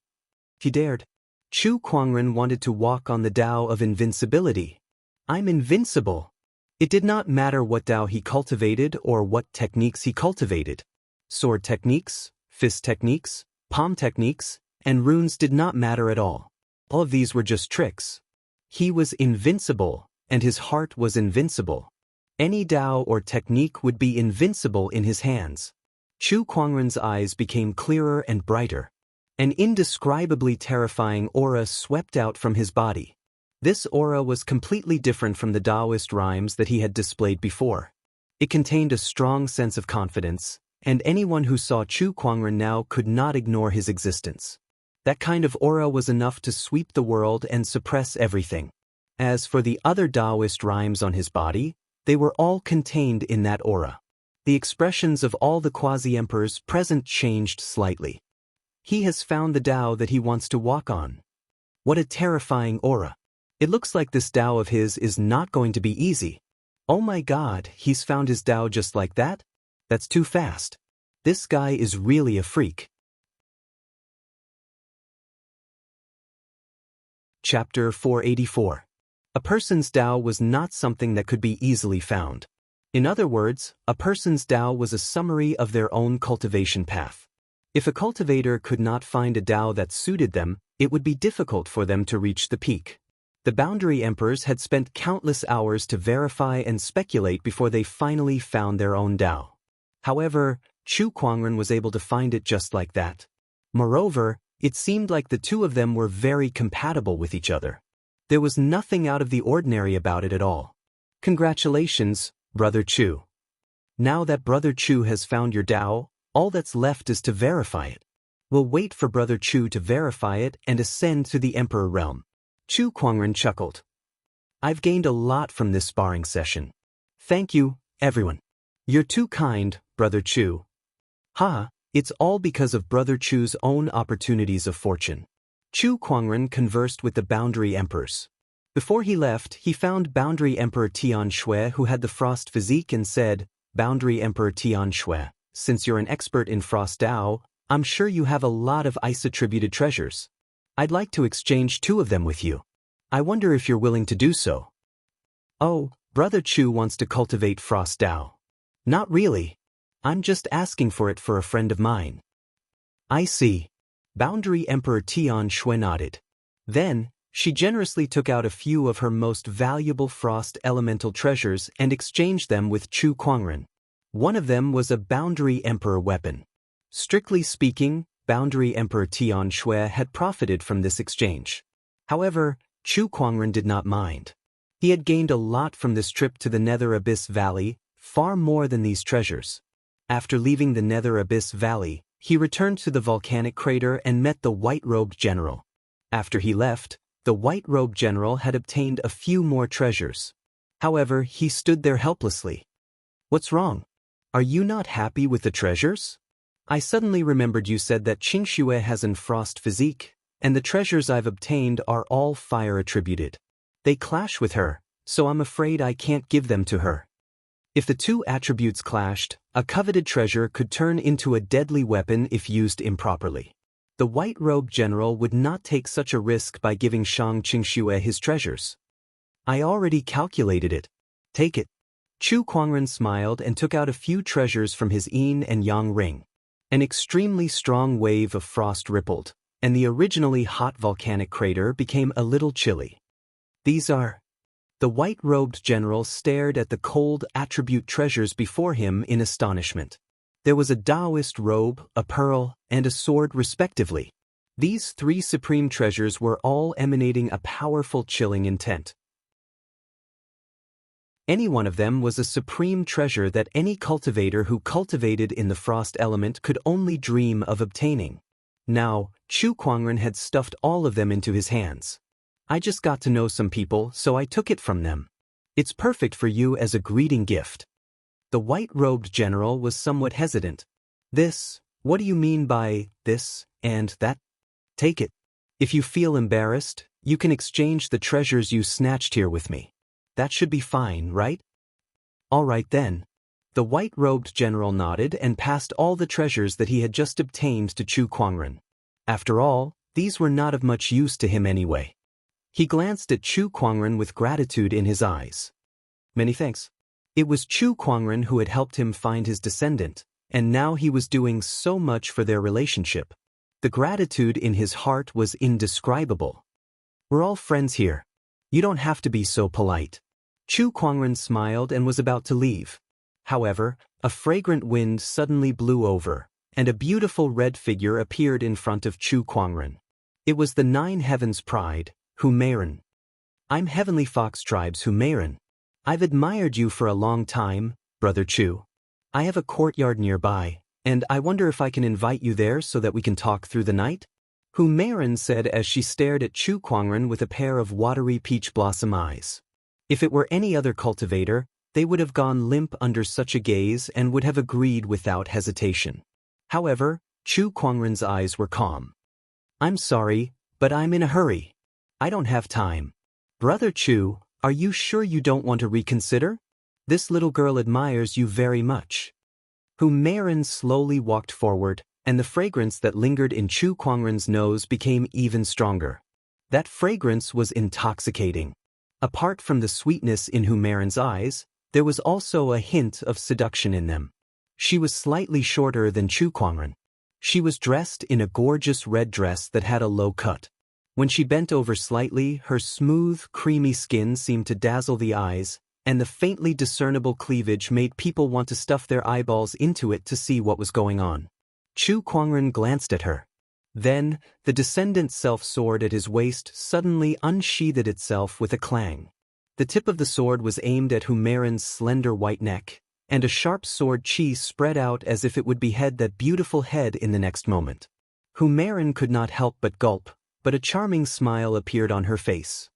He dared. Chu Kuangren wanted to walk on the Tao of invincibility. I'm invincible. It did not matter what Tao he cultivated or what techniques he cultivated. Sword techniques, fist techniques, palm techniques, and runes did not matter at all. All of these were just tricks. He was invincible, and his heart was invincible. Any Tao or technique would be invincible in his hands. Chu Kuangren's eyes became clearer and brighter. An indescribably terrifying aura swept out from his body. This aura was completely different from the Taoist rhymes that he had displayed before. It contained a strong sense of confidence, and anyone who saw Chu Kuangren now could not ignore his existence. That kind of aura was enough to sweep the world and suppress everything. As for the other Taoist rhymes on his body, they were all contained in that aura. The expressions of all the quasi-emperors present changed slightly. He has found the Tao that he wants to walk on. What a terrifying aura. It looks like this Tao of his is not going to be easy. Oh my God, he's found his Tao just like that? That's too fast. This guy is really a freak. Chapter 484. A person's Tao was not something that could be easily found. In other words, a person's Tao was a summary of their own cultivation path. If a cultivator could not find a Tao that suited them, it would be difficult for them to reach the peak. The boundary emperors had spent countless hours to verify and speculate before they finally found their own Tao. However, Chu Kuangren was able to find it just like that. Moreover, it seemed like the two of them were very compatible with each other. There was nothing out of the ordinary about it at all. Congratulations, Brother Chu. Now that Brother Chu has found your Tao, all that's left is to verify it. We'll wait for Brother Chu to verify it and ascend to the Emperor realm. Chu Kuangren chuckled. I've gained a lot from this sparring session. Thank you, everyone. You're too kind, Brother Chu. It's all because of Brother Chu's own opportunities of fortune. Chu Kuangren conversed with the boundary emperors. Before he left, he found Boundary Emperor Tianshui, who had the frost physique, and said, Boundary Emperor Tianshui, since you're an expert in frost Tao, I'm sure you have a lot of ice-attributed treasures. I'd like to exchange 2 of them with you. I wonder if you're willing to do so. Oh, Brother Chu wants to cultivate frost Tao. Not really. I'm just asking for it for a friend of mine. I see. Boundary Emperor Tianshui nodded. Then, she generously took out a few of her most valuable frost elemental treasures and exchanged them with Chu Kuangren. One of them was a Boundary Emperor weapon. Strictly speaking, Boundary Emperor Tianshui had profited from this exchange. However, Chu Kuangren did not mind. He had gained a lot from this trip to the Nether Abyss Valley, far more than these treasures. After leaving the Nether Abyss Valley, he returned to the volcanic crater and met the white-robed general. After he left, the white-robed general had obtained a few more treasures. However, he stood there helplessly. What's wrong? Are you not happy with the treasures? I suddenly remembered you said that Xianxia has an frost physique, and the treasures I've obtained are all fire attributed. They clash with her, so I'm afraid I can't give them to her. If the 2 attributes clashed, a coveted treasure could turn into a deadly weapon if used improperly. The white-robed general would not take such a risk by giving Xianxia his treasures. I already calculated it. Take it. Chu Kuangren smiled and took out a few treasures from his yin and yang ring. An extremely strong wave of frost rippled, and the originally hot volcanic crater became a little chilly. These are... The white-robed general stared at the cold attribute treasures before him in astonishment. There was a Taoist robe, a pearl, and a sword respectively. These three supreme treasures were all emanating a powerful chilling intent. Any one of them was a supreme treasure that any cultivator who cultivated in the frost element could only dream of obtaining. Now, Chu Kuangren had stuffed all of them into his hands. I just got to know some people, so I took it from them. It's perfect for you as a greeting gift. The white-robed general was somewhat hesitant. What do you mean by this and that? Take it. If you feel embarrassed, you can exchange the treasures you snatched here with me. That should be fine, right? All right then. The white-robed general nodded and passed all the treasures that he had just obtained to Chu Kuangren. After all, these were not of much use to him anyway. He glanced at Chu Kuangren with gratitude in his eyes. Many thanks. It was Chu Kuangren who had helped him find his descendant, and now he was doing so much for their relationship. The gratitude in his heart was indescribable. We're all friends here. You don't have to be so polite. Chu Kuangren smiled and was about to leave. However, a fragrant wind suddenly blew over, and a beautiful red figure appeared in front of Chu Kuangren. It was the Nine Heavens' Pride, Humeiren. I'm Heavenly Fox Tribe's Humeiren. I've admired you for a long time, Brother Chu. I have a courtyard nearby, and I wonder if I can invite you there so that we can talk through the night? Humeiren said as she stared at Chu Kuangren with a pair of watery peach blossom eyes. If it were any other cultivator, they would have gone limp under such a gaze and would have agreed without hesitation. However, Chu Kuangren's eyes were calm. I'm sorry, but I'm in a hurry. I don't have time. Brother Chu, are you sure you don't want to reconsider? This little girl admires you very much. Humeiren slowly walked forward, and the fragrance that lingered in Chu Kuangren's nose became even stronger. That fragrance was intoxicating. Apart from the sweetness in Humeiren's eyes, there was also a hint of seduction in them. She was slightly shorter than Chu Kuangren. She was dressed in a gorgeous red dress that had a low cut. When she bent over slightly, her smooth, creamy skin seemed to dazzle the eyes, and the faintly discernible cleavage made people want to stuff their eyeballs into it to see what was going on. Chu Kuangren glanced at her. Then, the descendant self-sword at his waist suddenly unsheathed itself with a clang. The tip of the sword was aimed at Humeiren's slender white neck, and a sharp sword chi spread out as if it would behead that beautiful head in the next moment. Humeiren could not help but gulp, but a charming smile appeared on her face.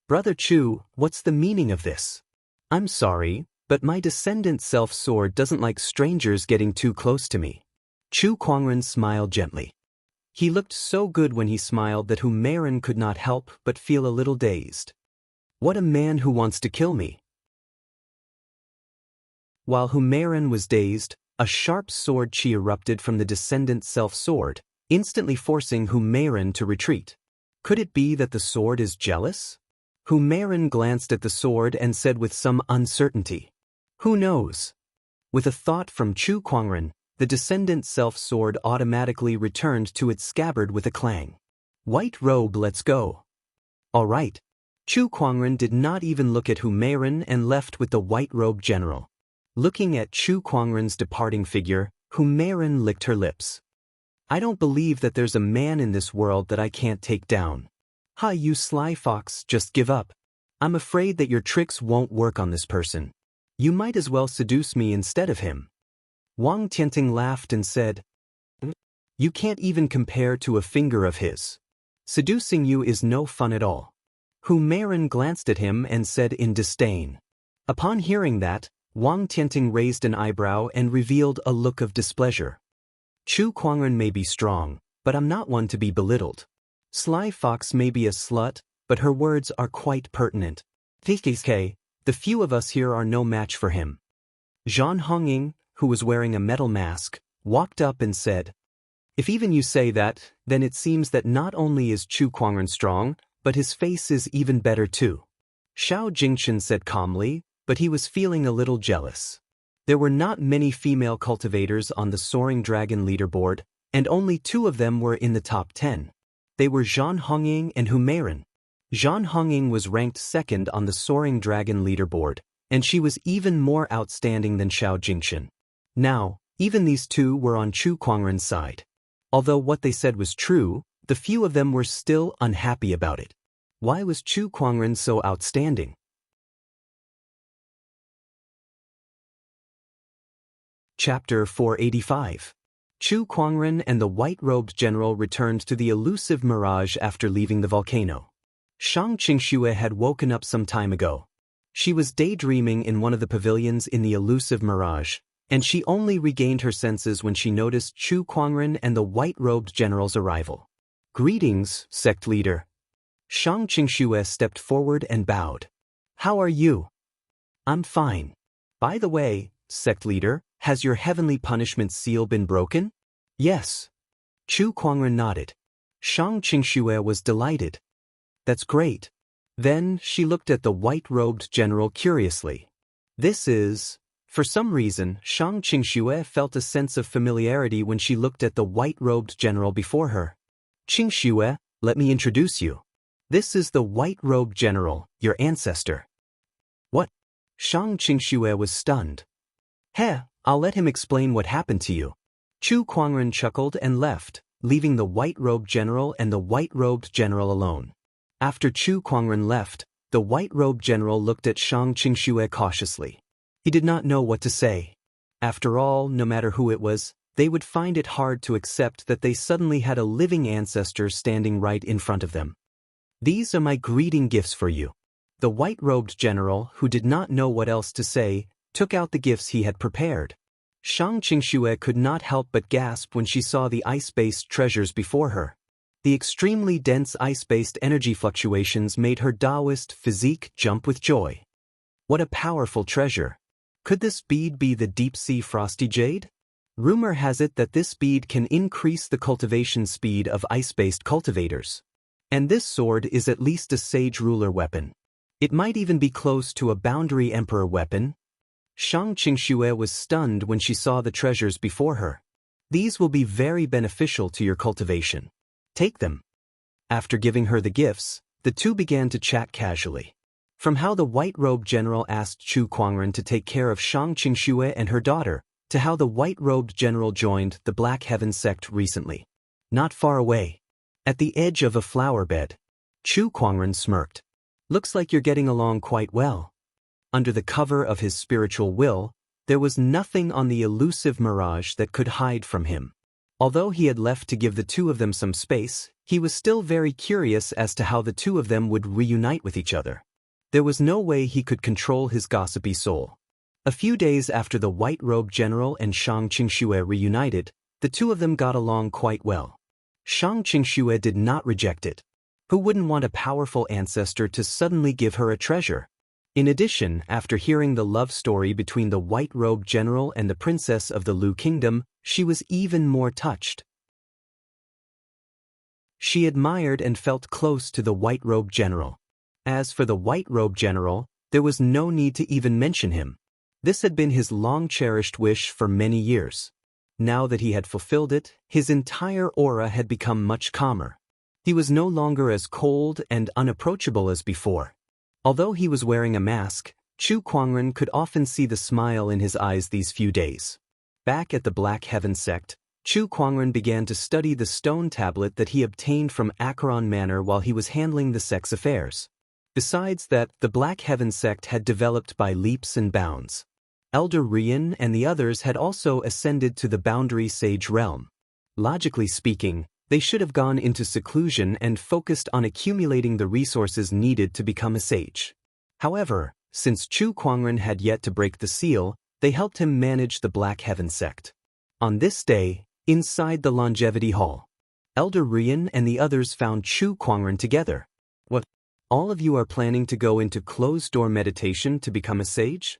Brother Chu, what's the meaning of this? I'm sorry, but my descendant self-sword doesn't like strangers getting too close to me. Chu Kuangren smiled gently. He looked so good when he smiled that Humeiren could not help but feel a little dazed. What a man who wants to kill me. While Humeiren was dazed, a sharp sword chi erupted from the descendant self-sword, instantly forcing Humeiren to retreat. Could it be that the sword is jealous? Humeiren glanced at the sword and said with some uncertainty, Who knows? With a thought from Chu Kuangren, the descendant self-sword automatically returned to its scabbard with a clang. White robe, let's go. All right. Chu Kuangren did not even look at Humeiren and left with the white robe general. Looking at Chu Kuangren's departing figure, Humeiren licked her lips. I don't believe that there's a man in this world that I can't take down. Ha, you sly fox, just give up. I'm afraid that your tricks won't work on this person. You might as well seduce me instead of him. Wang Tianting laughed and said, You can't even compare to a finger of his. Seducing you is no fun at all. Humeiren glanced at him and said in disdain. Upon hearing that, Wang Tianting raised an eyebrow and revealed a look of displeasure. Chu Kuangren may be strong, but I'm not one to be belittled. Sly Fox may be a slut, but her words are quite pertinent. The few of us here are no match for him. Zhan Hongying, who was wearing a metal mask, walked up and said, If even you say that, then it seems that not only is Chu Kuangren strong, but his face is even better too. Xiao Jingchen said calmly, but he was feeling a little jealous. There were not many female cultivators on the Soaring Dragon leaderboard, and only 2 of them were in the top 10. They were Zhan Hongying and Humeiren. Zhan Hongying was ranked second on the Soaring Dragon leaderboard, and she was even more outstanding than Xiao Jingxian. Now, even these two were on Chu Kuangren's side. Although what they said was true, the few of them were still unhappy about it. Why was Chu Kuangren so outstanding? Chapter 485. Chu Kuangren and the white-robed general returned to the elusive mirage after leaving the volcano. Shang Qingxue had woken up some time ago. She was daydreaming in one of the pavilions in the elusive mirage, and she only regained her senses when she noticed Chu Kuangren and the white-robed general's arrival. "Greetings, sect leader." Shang Qingxue stepped forward and bowed. "How are you?" "I'm fine. By the way, sect leader, has your heavenly punishment seal been broken?" "Yes." Chu Kuangren nodded. Shang Qingxue was delighted. "That's great." Then she looked at the white-robed general curiously. For some reason, Shang Qingxue felt a sense of familiarity when she looked at the white-robed general before her. "Qingxue, let me introduce you. This is the white-robed general, your ancestor." "What?" Shang Qingxue was stunned. I'll let him explain what happened to you." Chu Kuangren chuckled and left, leaving the white-robed general and the white-robed general alone. After Chu Kuangren left, the white-robed general looked at Shang Qingxue cautiously. He did not know what to say. After all, no matter who it was, they would find it hard to accept that they suddenly had a living ancestor standing right in front of them. "These are my greeting gifts for you." The white-robed general, who did not know what else to say, took out the gifts he had prepared. Shang Qingxue could not help but gasp when she saw the ice-based treasures before her. The extremely dense ice-based energy fluctuations made her Taoist physique jump with joy. What a powerful treasure! Could this bead be the deep-sea frosty jade? Rumor has it that this bead can increase the cultivation speed of ice-based cultivators. And this sword is at least a sage ruler weapon. It might even be close to a boundary emperor weapon. Shang Qingxue was stunned when she saw the treasures before her. "These will be very beneficial to your cultivation. Take them." After giving her the gifts, the two began to chat casually. From how the white-robed general asked Chu Kuangren to take care of Shang Qingxue and her daughter, to how the white-robed general joined the Black Heaven sect recently. Not far away, at the edge of a flower bed, Chu Kuangren smirked. "Looks like you're getting along quite well." Under the cover of his spiritual will, there was nothing on the elusive mirage that could hide from him. Although he had left to give the two of them some space, he was still very curious as to how the two of them would reunite with each other. There was no way he could control his gossipy soul. A few days after the white-robed general and Shang Qingxue reunited, the two of them got along quite well. Shang Qingxue did not reject it. Who wouldn't want a powerful ancestor to suddenly give her a treasure? In addition, after hearing the love story between the white-robed general and the princess of the Lu Kingdom, she was even more touched. She admired and felt close to the white-robed general. As for the white-robed general, there was no need to even mention him. This had been his long-cherished wish for many years. Now that he had fulfilled it, his entire aura had become much calmer. He was no longer as cold and unapproachable as before. Although he was wearing a mask, Chu Kuangren could often see the smile in his eyes these few days. Back at the Black Heaven sect, Chu Kuangren began to study the stone tablet that he obtained from Acheron Manor while he was handling the sect's affairs. Besides that, the Black Heaven sect had developed by leaps and bounds. Elder Rian and the others had also ascended to the Boundary Sage realm. Logically speaking, they should have gone into seclusion and focused on accumulating the resources needed to become a sage. However, since Chu Kuangren had yet to break the seal, they helped him manage the Black Heaven sect. On this day, inside the Longevity Hall, Elder Rian and the others found Chu Kuangren together. "What? All of you are planning to go into closed-door meditation to become a sage?"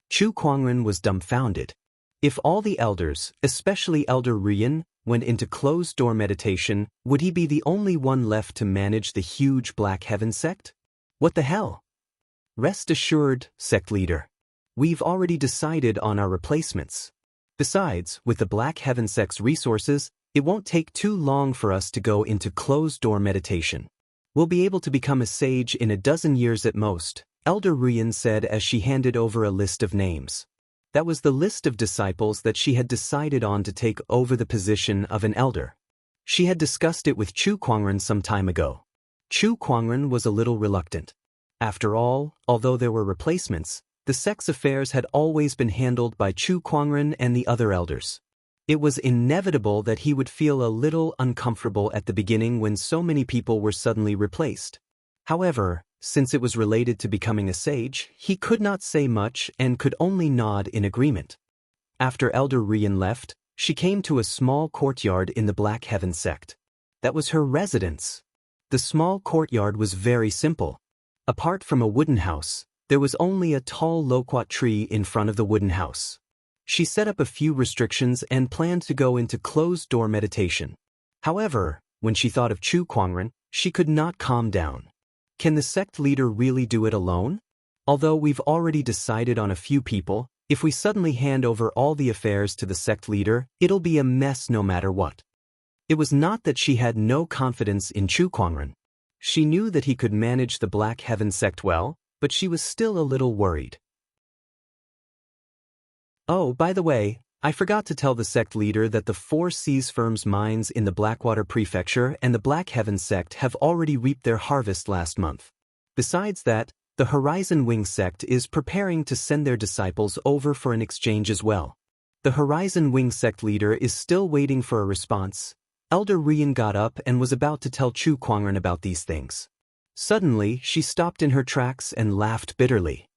Chu Kuangren was dumbfounded. If all the elders, especially Elder Rian, went into closed-door meditation, would he be the only one left to manage the huge Black Heaven sect? What the hell? "Rest assured, sect leader. We've already decided on our replacements. Besides, with the Black Heaven sect's resources, it won't take too long for us to go into closed-door meditation." We'll be able to become a sage in a dozen years at most, Elder Ruyan said as she handed over a list of names. That was the list of disciples that she had decided on to take over the position of an elder. She had discussed it with Chu Kuangren some time ago. Chu Kuangren was a little reluctant. After all, although there were replacements, the sect's affairs had always been handled by Chu Kuangren and the other elders. It was inevitable that he would feel a little uncomfortable at the beginning when so many people were suddenly replaced. However, since it was related to becoming a sage, he could not say much and could only nod in agreement. After Elder Ruyan left, she came to a small courtyard in the Black Heaven sect. That was her residence. The small courtyard was very simple. Apart from a wooden house, there was only a tall loquat tree in front of the wooden house. She set up a few restrictions and planned to go into closed-door meditation. However, when she thought of Chu Kuangren, she could not calm down. Can the sect leader really do it alone? Although we've already decided on a few people, if we suddenly hand over all the affairs to the sect leader, it'll be a mess no matter what. It was not that she had no confidence in Chu Kuangren. She knew that he could manage the Black Heaven sect well, but she was still a little worried. Oh, by the way, I forgot to tell the sect leader that the 4 Seas firms' mines in the Blackwater Prefecture and the Black Heaven sect have already reaped their harvest last month. Besides that, the Horizon Wing sect is preparing to send their disciples over for an exchange as well. The Horizon Wing sect leader is still waiting for a response. Elder Ruyan got up and was about to tell Chu Kuangren about these things. Suddenly, she stopped in her tracks and laughed bitterly.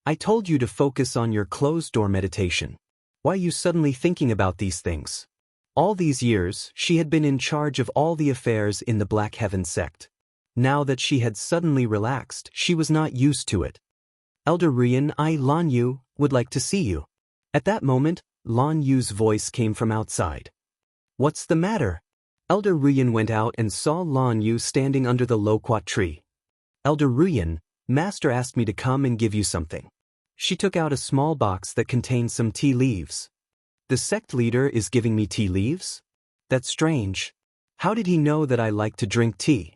I told you to focus on your closed-door meditation. Why are you suddenly thinking about these things? All these years, she had been in charge of all the affairs in the Black Heaven sect. Now that she had suddenly relaxed, she was not used to it. Elder Ruyan, Lan Yu, would like to see you. At that moment, Lan Yu's voice came from outside. What's the matter? Elder Ruyan went out and saw Lan Yu standing under the loquat tree. Elder Ruyan, Master asked me to come and give you something. She took out a small box that contained some tea leaves. The sect leader is giving me tea leaves? That's strange. How did he know that I like to drink tea?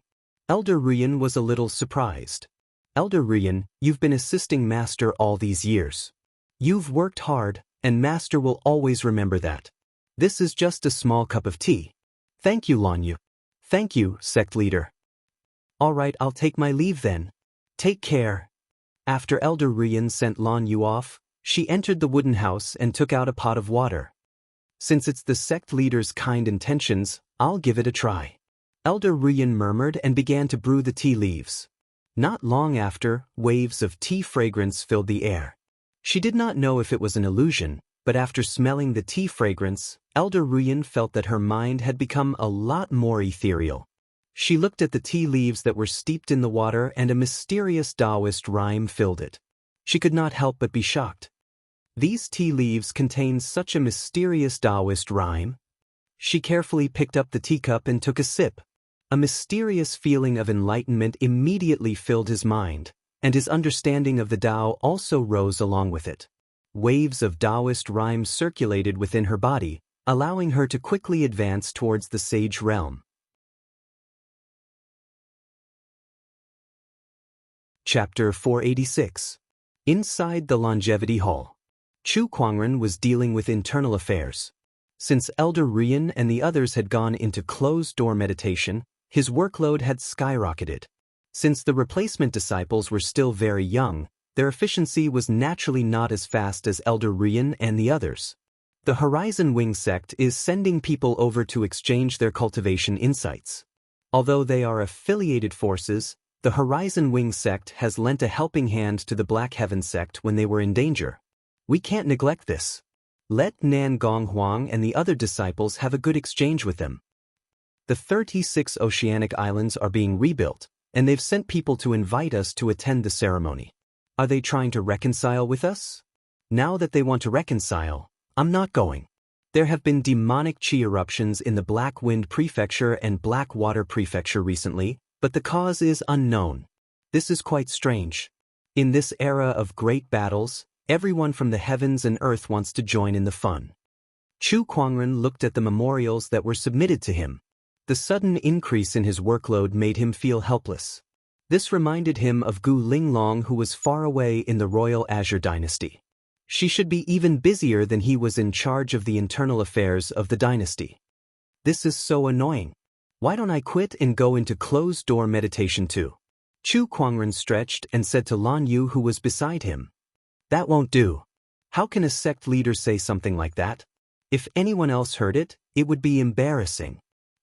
Elder Ruyan was a little surprised. Elder Ruyan, you've been assisting Master all these years. You've worked hard, and Master will always remember that. This is just a small cup of tea. Thank you, Lan Yu. Thank you, sect leader. All right, I'll take my leave then. Take care. After Elder Ruyan sent Lan Yu off, she entered the wooden house and took out a pot of water. Since it's the sect leader's kind intentions, I'll give it a try. Elder Ruyan murmured and began to brew the tea leaves. Not long after, waves of tea fragrance filled the air. She did not know if it was an illusion, but after smelling the tea fragrance, Elder Ruyan felt that her mind had become a lot more ethereal. She looked at the tea leaves that were steeped in the water and a mysterious Taoist rhyme filled it. She could not help but be shocked. These tea leaves contained such a mysterious Taoist rhyme. She carefully picked up the teacup and took a sip. A mysterious feeling of enlightenment immediately filled his mind, and his understanding of the Tao also rose along with it. Waves of Taoist rhyme circulated within her body, allowing her to quickly advance towards the sage realm. Chapter 486. Inside the Longevity Hall. Chu Kuangren was dealing with internal affairs. Since Elder Ruyan and the others had gone into closed-door meditation, his workload had skyrocketed. Since the replacement disciples were still very young, their efficiency was naturally not as fast as Elder Ruyan and the others. The Horizon Wing sect is sending people over to exchange their cultivation insights. Although they are affiliated forces, the Horizon Wing sect has lent a helping hand to the Black Heaven sect when they were in danger. We can't neglect this. Let Nan Gong Huang and the other disciples have a good exchange with them. The 36 oceanic islands are being rebuilt, and they've sent people to invite us to attend the ceremony. Are they trying to reconcile with us? Now that they want to reconcile, I'm not going. There have been demonic chi eruptions in the Black Wind Prefecture and Blackwater Prefecture recently, but the cause is unknown. This is quite strange. In this era of great battles, everyone from the heavens and earth wants to join in the fun. Chu Kuangren looked at the memorials that were submitted to him. The sudden increase in his workload made him feel helpless. This reminded him of Gu Linglong, who was far away in the royal Azure dynasty. She should be even busier than he was in charge of the internal affairs of the dynasty. This is so annoying. Why don't I quit and go into closed-door meditation too? Chu Kuangren stretched and said to Lan Yu, who was beside him. That won't do. How can a sect leader say something like that? If anyone else heard it, it would be embarrassing.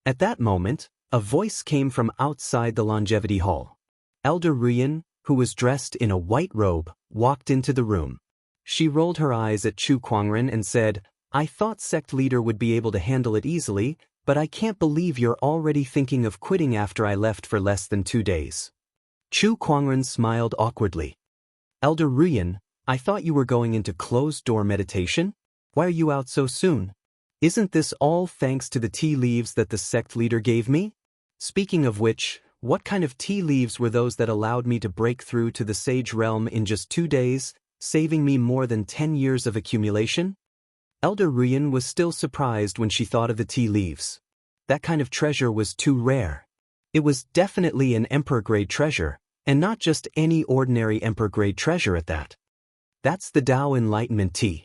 At that moment, a voice came from outside the longevity hall. Elder Ruyan, who was dressed in a white robe, walked into the room. She rolled her eyes at Chu Kuangren and said, I thought sect leader would be able to handle it easily, but I can't believe you're already thinking of quitting after I left for less than 2 days. Chu Kuangren smiled awkwardly. Elder Ruyan, I thought you were going into closed-door meditation? Why are you out so soon? Isn't this all thanks to the tea leaves that the sect leader gave me? Speaking of which, what kind of tea leaves were those that allowed me to break through to the sage realm in just 2 days, saving me more than 10 years of accumulation? Elder Ruyan was still surprised when she thought of the tea leaves. That kind of treasure was too rare. It was definitely an emperor-grade treasure, and not just any ordinary emperor-grade treasure at that. That's the Tao Enlightenment tea.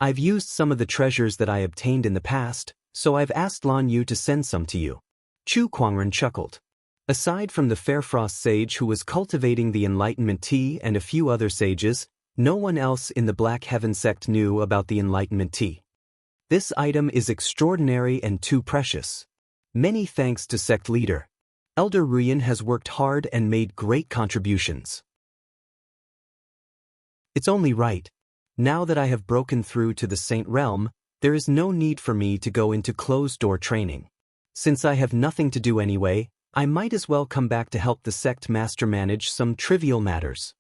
I've used some of the treasures that I obtained in the past, so I've asked Lan Yu to send some to you. Chu Kuangren chuckled. Aside from the Fairfrost sage who was cultivating the Enlightenment tea and a few other sages, no one else in the Black Heaven sect knew about the Enlightenment tea. This item is extraordinary and too precious. Many thanks to sect leader. Elder Ruyan has worked hard and made great contributions. It's only right. Now that I have broken through to the Saint Realm, there is no need for me to go into closed-door training. Since I have nothing to do anyway, I might as well come back to help the sect master manage some trivial matters.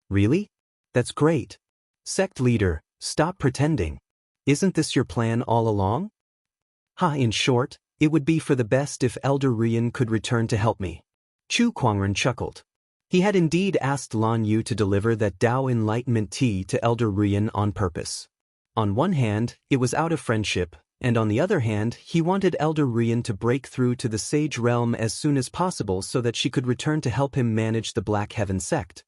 Really? That's great. Sect leader, stop pretending. Isn't this your plan all along? In short, it would be for the best if Elder Ruyan could return to help me. Chu Kuangren chuckled. He had indeed asked Lan Yu to deliver that Tao Enlightenment tea to Elder Ruyan on purpose. On one hand, it was out of friendship, and on the other hand, he wanted Elder Ruyan to break through to the Sage Realm as soon as possible so that she could return to help him manage the Black Heaven sect.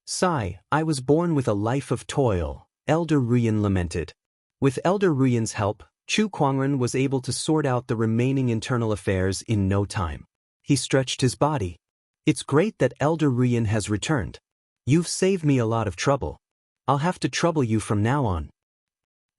Sigh, I was born with a life of toil, Elder Ruyan lamented. With Elder Ruyan's help, Chu Kuangren was able to sort out the remaining internal affairs in no time. He stretched his body. It's great that Elder Ruyan has returned. You've saved me a lot of trouble. I'll have to trouble you from now on.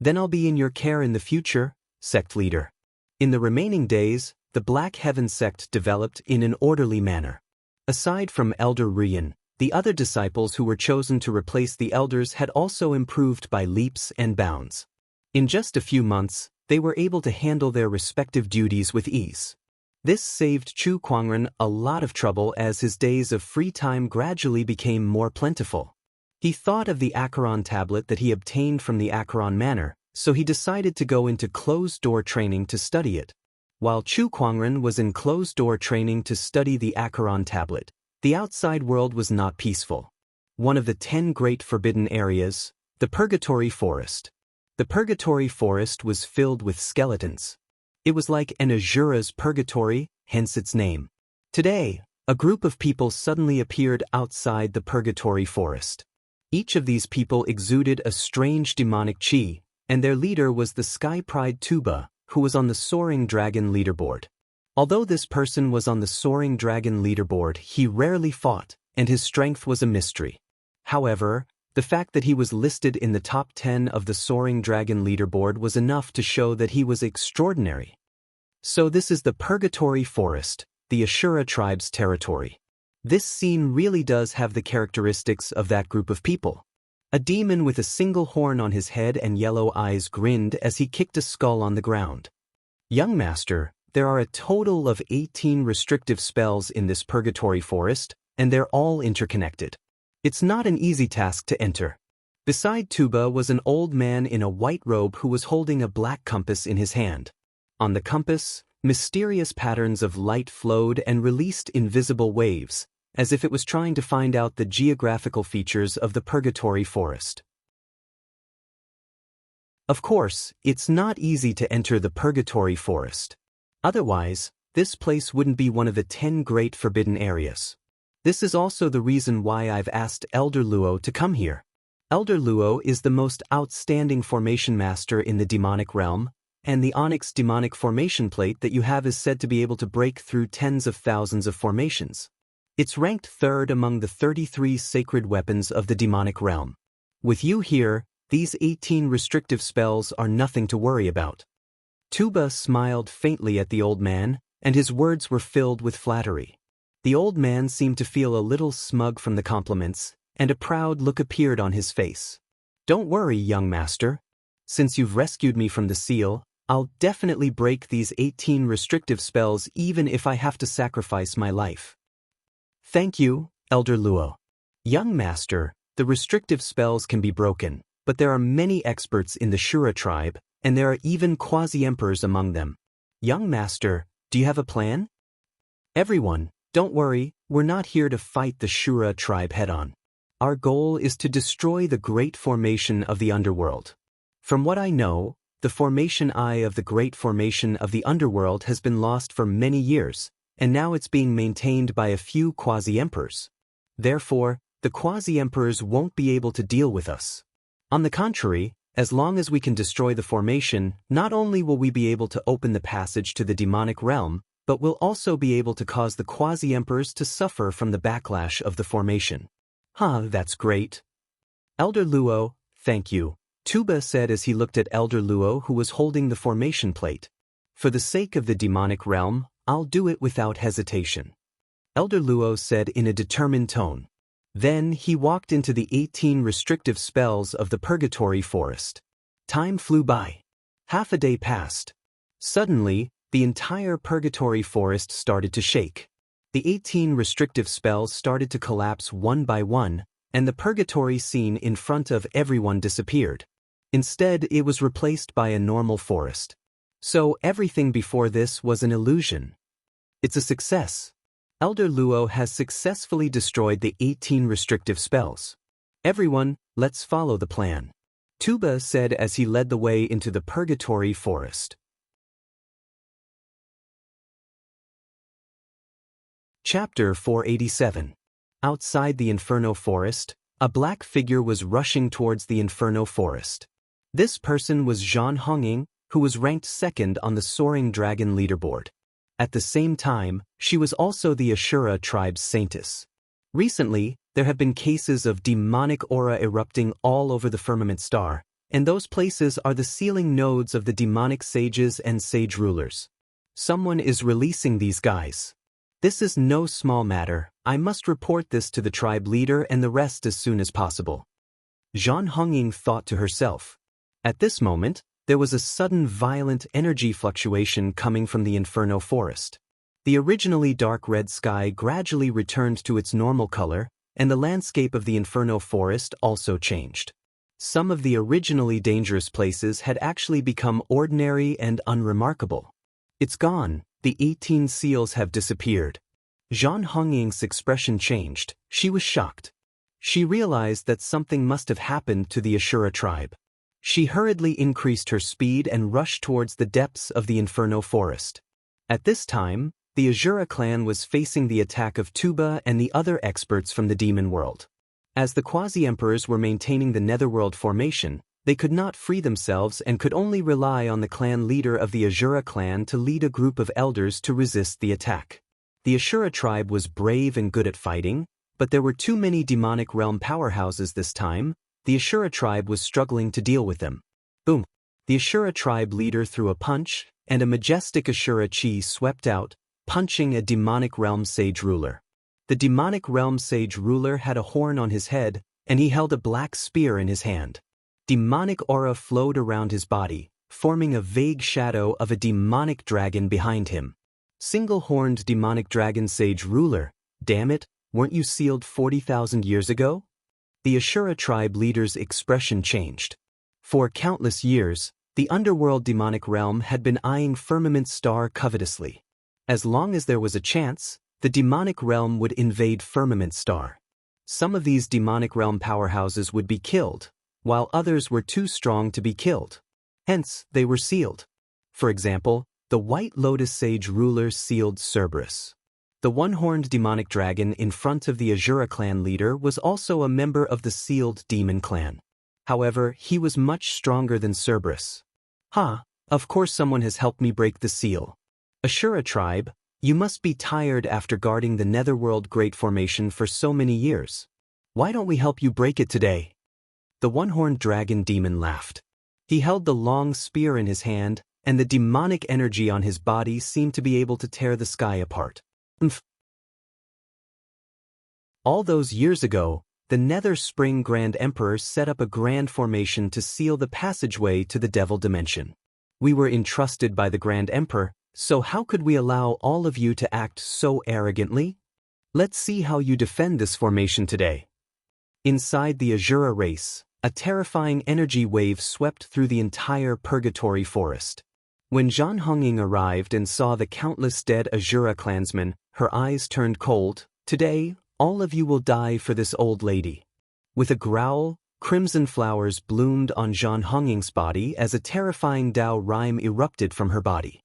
Then I'll be in your care in the future, sect leader. In the remaining days, the Black Heaven sect developed in an orderly manner. Aside from Elder Ruyan, the other disciples who were chosen to replace the elders had also improved by leaps and bounds. In just a few months, they were able to handle their respective duties with ease. This saved Chu Kuangren a lot of trouble as his days of free time gradually became more plentiful. He thought of the Acheron tablet that he obtained from the Acheron Manor, so he decided to go into closed-door training to study it. While Chu Kuangren was in closed-door training to study the Acheron tablet, the outside world was not peaceful. One of the 10 great forbidden areas, the Purgatory Forest. The Purgatory Forest was filled with skeletons. It was like an Azura's purgatory, hence its name. Today, a group of people suddenly appeared outside the Purgatory Forest. Each of these people exuded a strange demonic chi, and their leader was the Sky Pride Tuba, who was on the Soaring Dragon leaderboard. Although this person was on the Soaring Dragon leaderboard, he rarely fought, and his strength was a mystery. However, the fact that he was listed in the top 10 of the Soaring Dragon leaderboard was enough to show that he was extraordinary. So this is the Purgatory Forest, the Ashura tribe's territory. This scene really does have the characteristics of that group of people. A demon with a single horn on his head and yellow eyes grinned as he kicked a skull on the ground. Young master, there are a total of 18 restrictive spells in this Purgatory Forest, and they're all interconnected. It's not an easy task to enter. Beside Tuba was an old man in a white robe who was holding a black compass in his hand. On the compass, mysterious patterns of light flowed and released invisible waves, as if it was trying to find out the geographical features of the Purgatory Forest. Of course, it's not easy to enter the Purgatory Forest. Otherwise, this place wouldn't be one of the 10 great forbidden areas. This is also the reason why I've asked Elder Luo to come here. Elder Luo is the most outstanding formation master in the demonic realm, and the onyx demonic formation plate that you have is said to be able to break through tens of thousands of formations. It's ranked third among the 33 sacred weapons of the demonic realm. With you here, these 18 restrictive spells are nothing to worry about. Tuba smiled faintly at the old man, and his words were filled with flattery. The old man seemed to feel a little smug from the compliments, and a proud look appeared on his face. Don't worry, young master. Since you've rescued me from the seal, I'll definitely break these 18 restrictive spells even if I have to sacrifice my life. Thank you, Elder Luo. Young master, the restrictive spells can be broken, but there are many experts in the Shura tribe, and there are even quasi-emperors among them. Young master, do you have a plan? Everyone, don't worry, we're not here to fight the Shura tribe head-on. Our goal is to destroy the great formation of the underworld. From what I know, the formation eye of the great formation of the underworld has been lost for many years, and now it's being maintained by a few quasi-emperors. Therefore, the quasi-emperors won't be able to deal with us. On the contrary, as long as we can destroy the formation, not only will we be able to open the passage to the demonic realm, but we'll also be able to cause the quasi-emperors to suffer from the backlash of the formation. That's great. Elder Luo, thank you, Tuba said as he looked at Elder Luo who was holding the formation plate. For the sake of the demonic realm, I'll do it without hesitation. Elder Luo said in a determined tone. Then he walked into the 18 restrictive spells of the Purgatory Forest. Time flew by. Half a day passed. Suddenly, the entire Purgatory Forest started to shake. The 18 restrictive spells started to collapse one by one, and the Purgatory scene in front of everyone disappeared. Instead, it was replaced by a normal forest. So everything before this was an illusion. It's a success. Elder Luo has successfully destroyed the 18 restrictive spells. Everyone, let's follow the plan. Tuba said as he led the way into the Purgatory Forest. Chapter 487. Outside the Inferno Forest, a black figure was rushing towards the Inferno Forest. This person was Zhan Hongying, who was ranked second on the Soaring Dragon leaderboard. At the same time, she was also the Ashura tribe's saintess. Recently, there have been cases of demonic aura erupting all over the firmament star, and those places are the sealing nodes of the demonic sages and sage rulers. Someone is releasing these guys. This is no small matter. I must report this to the tribe leader and the rest as soon as possible. Zhan Hongying thought to herself. At this moment, there was a sudden violent energy fluctuation coming from the Inferno Forest. The originally dark red sky gradually returned to its normal color, and the landscape of the Inferno Forest also changed. Some of the originally dangerous places had actually become ordinary and unremarkable. It's gone. The 18 seals have disappeared. Zhan Hongying's expression changed. She was shocked. She realized that something must have happened to the Ashura tribe. She hurriedly increased her speed and rushed towards the depths of the Inferno Forest. At this time, the Ashura clan was facing the attack of Tuba and the other experts from the demon world. As the quasi-emperors were maintaining the netherworld formation, they could not free themselves and could only rely on the clan leader of the Ashura clan to lead a group of elders to resist the attack. The Ashura tribe was brave and good at fighting, but there were too many demonic realm powerhouses this time. The Ashura tribe was struggling to deal with them. Boom! The Ashura tribe leader threw a punch, and a majestic Ashura chi swept out, punching a demonic realm sage ruler. The demonic realm sage ruler had a horn on his head, and he held a black spear in his hand. Demonic aura flowed around his body, forming a vague shadow of a demonic dragon behind him. Single-horned demonic dragon sage ruler, damn it, weren't you sealed 40,000 years ago? The Ashura tribe leader's expression changed. For countless years, the underworld demonic realm had been eyeing Firmament Star covetously. As long as there was a chance, the demonic realm would invade Firmament Star. Some of these demonic realm powerhouses would be killed, while others were too strong to be killed. Hence, they were sealed. For example, The White Lotus Sage ruler sealed Cerberus. The one-horned demonic dragon in front of the Azura clan leader was also a member of the sealed demon clan. However, he was much stronger than Cerberus. Of course someone has helped me break the seal. Ashura tribe, you must be tired after guarding the Netherworld Great Formation for so many years. Why don't we help you break it today? The one-horned dragon demon laughed. He held the long spear in his hand, and the demonic energy on his body seemed to be able to tear the sky apart. All those years ago, the Nether Spring Grand Emperor set up a grand formation to seal the passageway to the Devil Dimension. We were entrusted by the Grand Emperor, so how could we allow all of you to act so arrogantly? Let's see how you defend this formation today. Inside the Azura race, a terrifying energy wave swept through the entire Purgatory Forest. When Zhan Hongying arrived and saw the countless dead Azura clansmen, her eyes turned cold. Today, all of you will die for this old lady. With a growl, crimson flowers bloomed on Zhan Hongying's body as a terrifying Dao rhyme erupted from her body.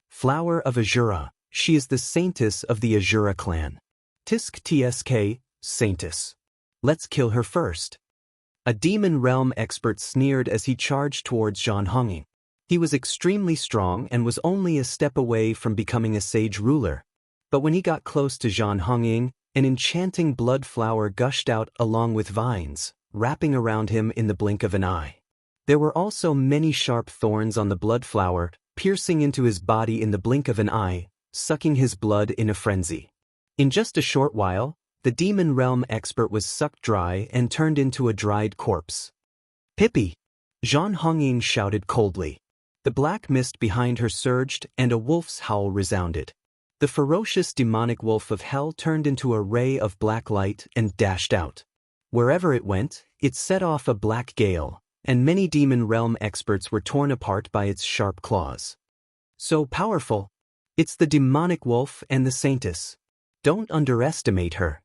Flower of Azura, she is the saintess of the Azura clan. Tisk tsk, saintess. Let's kill her first. A demon realm expert sneered as he charged towards Zhan Hongying. He was extremely strong and was only a step away from becoming a sage ruler. But when he got close to Zhan Hongying, an enchanting blood flower gushed out along with vines, wrapping around him in the blink of an eye. There were also many sharp thorns on the blood flower, piercing into his body in the blink of an eye, sucking his blood in a frenzy. In just a short while, the demon realm expert was sucked dry and turned into a dried corpse. Pippi! Zhan Hongying shouted coldly. The black mist behind her surged and a wolf's howl resounded. The ferocious demonic wolf of hell turned into a ray of black light and dashed out. Wherever it went, it set off a black gale, and many demon realm experts were torn apart by its sharp claws. So powerful! It's the demonic wolf and the saintess. Don't underestimate her.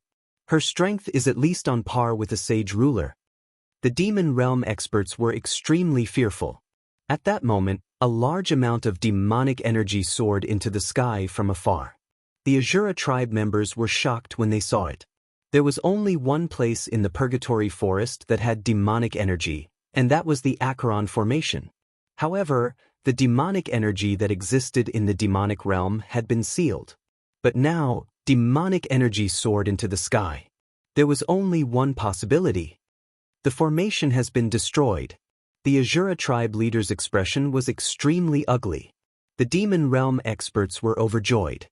Her strength is at least on par with a sage ruler. The demon realm experts were extremely fearful. At that moment, a large amount of demonic energy soared into the sky from afar. The Azura tribe members were shocked when they saw it. There was only one place in the Purgatory Forest that had demonic energy, and that was the Acheron Formation. However, the demonic energy that existed in the demonic realm had been sealed. But now, demonic energy soared into the sky. There was only one possibility. The formation has been destroyed. The Azura tribe leader's expression was extremely ugly. The demon realm experts were overjoyed.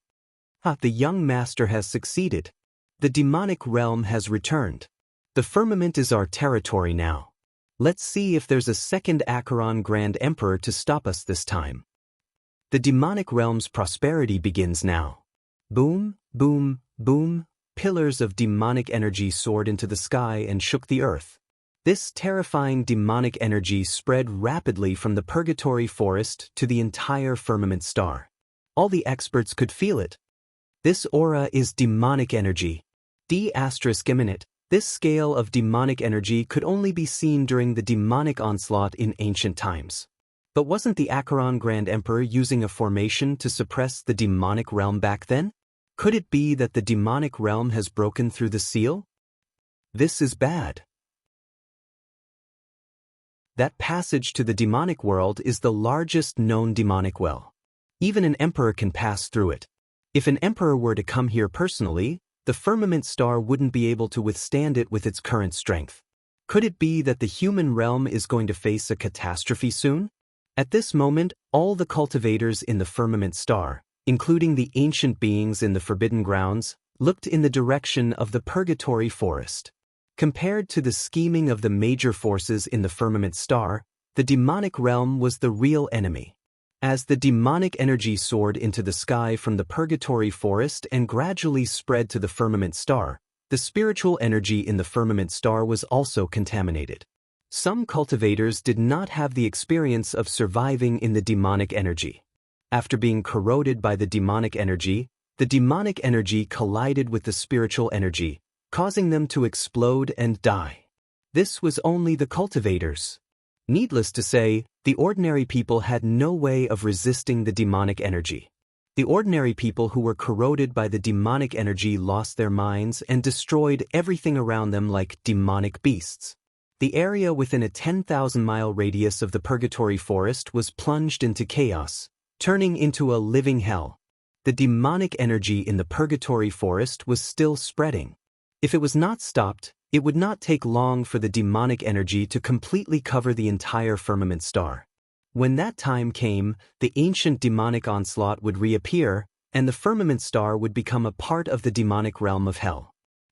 The young master has succeeded. The demonic realm has returned. The firmament is our territory now. Let's see if there's a second Acheron Grand Emperor to stop us this time. The demonic realm's prosperity begins now. Boom, boom, boom, pillars of demonic energy soared into the sky and shook the earth. This terrifying demonic energy spread rapidly from the Purgatory Forest to the entire firmament star. All the experts could feel it. This aura is demonic energy. D**imminent. This scale of demonic energy could only be seen during the demonic onslaught in ancient times. But wasn't the Acheron Grand Emperor using a formation to suppress the demonic realm back then? Could it be that the demonic realm has broken through the seal? This is bad. That passage to the demonic world is the largest known demonic well. Even an emperor can pass through it. If an emperor were to come here personally, the firmament star wouldn't be able to withstand it with its current strength. Could it be that the human realm is going to face a catastrophe soon? At this moment, all the cultivators in the firmament star, including the ancient beings in the Forbidden Grounds, looked in the direction of the Purgatory Forest. Compared to the scheming of the major forces in the firmament star, the demonic realm was the real enemy. As the demonic energy soared into the sky from the Purgatory Forest and gradually spread to the firmament star, the spiritual energy in the firmament star was also contaminated. Some cultivators did not have the experience of surviving in the demonic energy. After being corroded by the demonic energy collided with the spiritual energy, causing them to explode and die. This was only the cultivators. Needless to say, the ordinary people had no way of resisting the demonic energy. The ordinary people who were corroded by the demonic energy lost their minds and destroyed everything around them like demonic beasts. The area within a 10,000-mile radius of the Purgatory Forest was plunged into chaos, turning into a living hell. The demonic energy in the Purgatory Forest was still spreading. If it was not stopped, it would not take long for the demonic energy to completely cover the entire firmament star. When that time came, the ancient demonic onslaught would reappear, and the firmament star would become a part of the demonic realm of hell.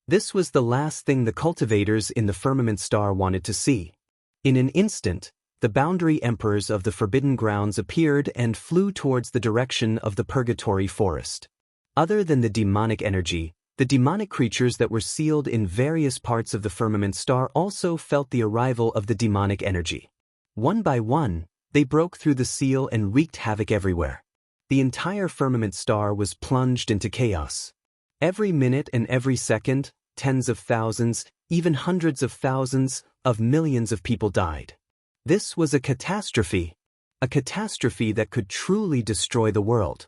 This was the last thing the cultivators in the firmament star wanted to see. In an instant, the boundary emperors of the Forbidden Grounds appeared and flew towards the direction of the Purgatory Forest. Other than the demonic energy, the demonic creatures that were sealed in various parts of the firmament star also felt the arrival of the demonic energy. One by one, they broke through the seal and wreaked havoc everywhere. The entire firmament star was plunged into chaos. Every minute and every second, tens of thousands, even hundreds of thousands, of millions of people died. This was a catastrophe that could truly destroy the world.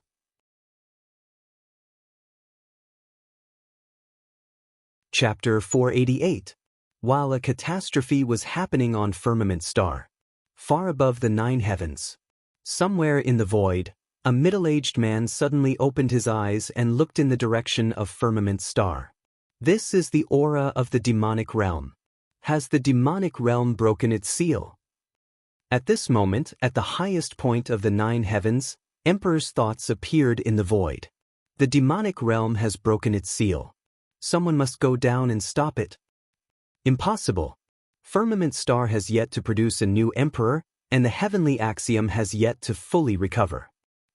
Chapter 488. While a catastrophe was happening on Firmament Star, far above the 9 heavens, somewhere in the void, a middle-aged man suddenly opened his eyes and looked in the direction of Firmament Star. This is the aura of the demonic realm. Has the demonic realm broken its seal? At this moment, at the highest point of the 9 heavens, Emperor's thoughts appeared in the void. The demonic realm has broken its seal. Someone must go down and stop it. Impossible. Firmament Star has yet to produce a new emperor, and the heavenly axiom has yet to fully recover.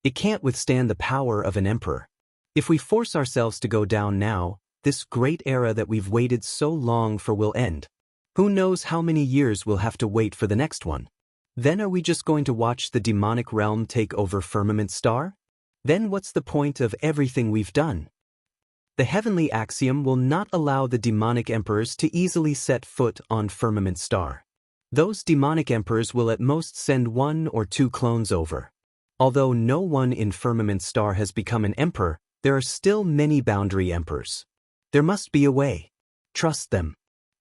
It can't withstand the power of an emperor. If we force ourselves to go down now, this great era that we've waited so long for will end. Who knows how many years we'll have to wait for the next one? Then are we just going to watch the demonic realm take over Firmament Star? Then what's the point of everything we've done? The heavenly axiom will not allow the demonic emperors to easily set foot on Firmament Star. Those demonic emperors will at most send 1 or 2 clones over. Although no one in Firmament Star has become an emperor, there are still many boundary emperors. There must be a way. Trust them.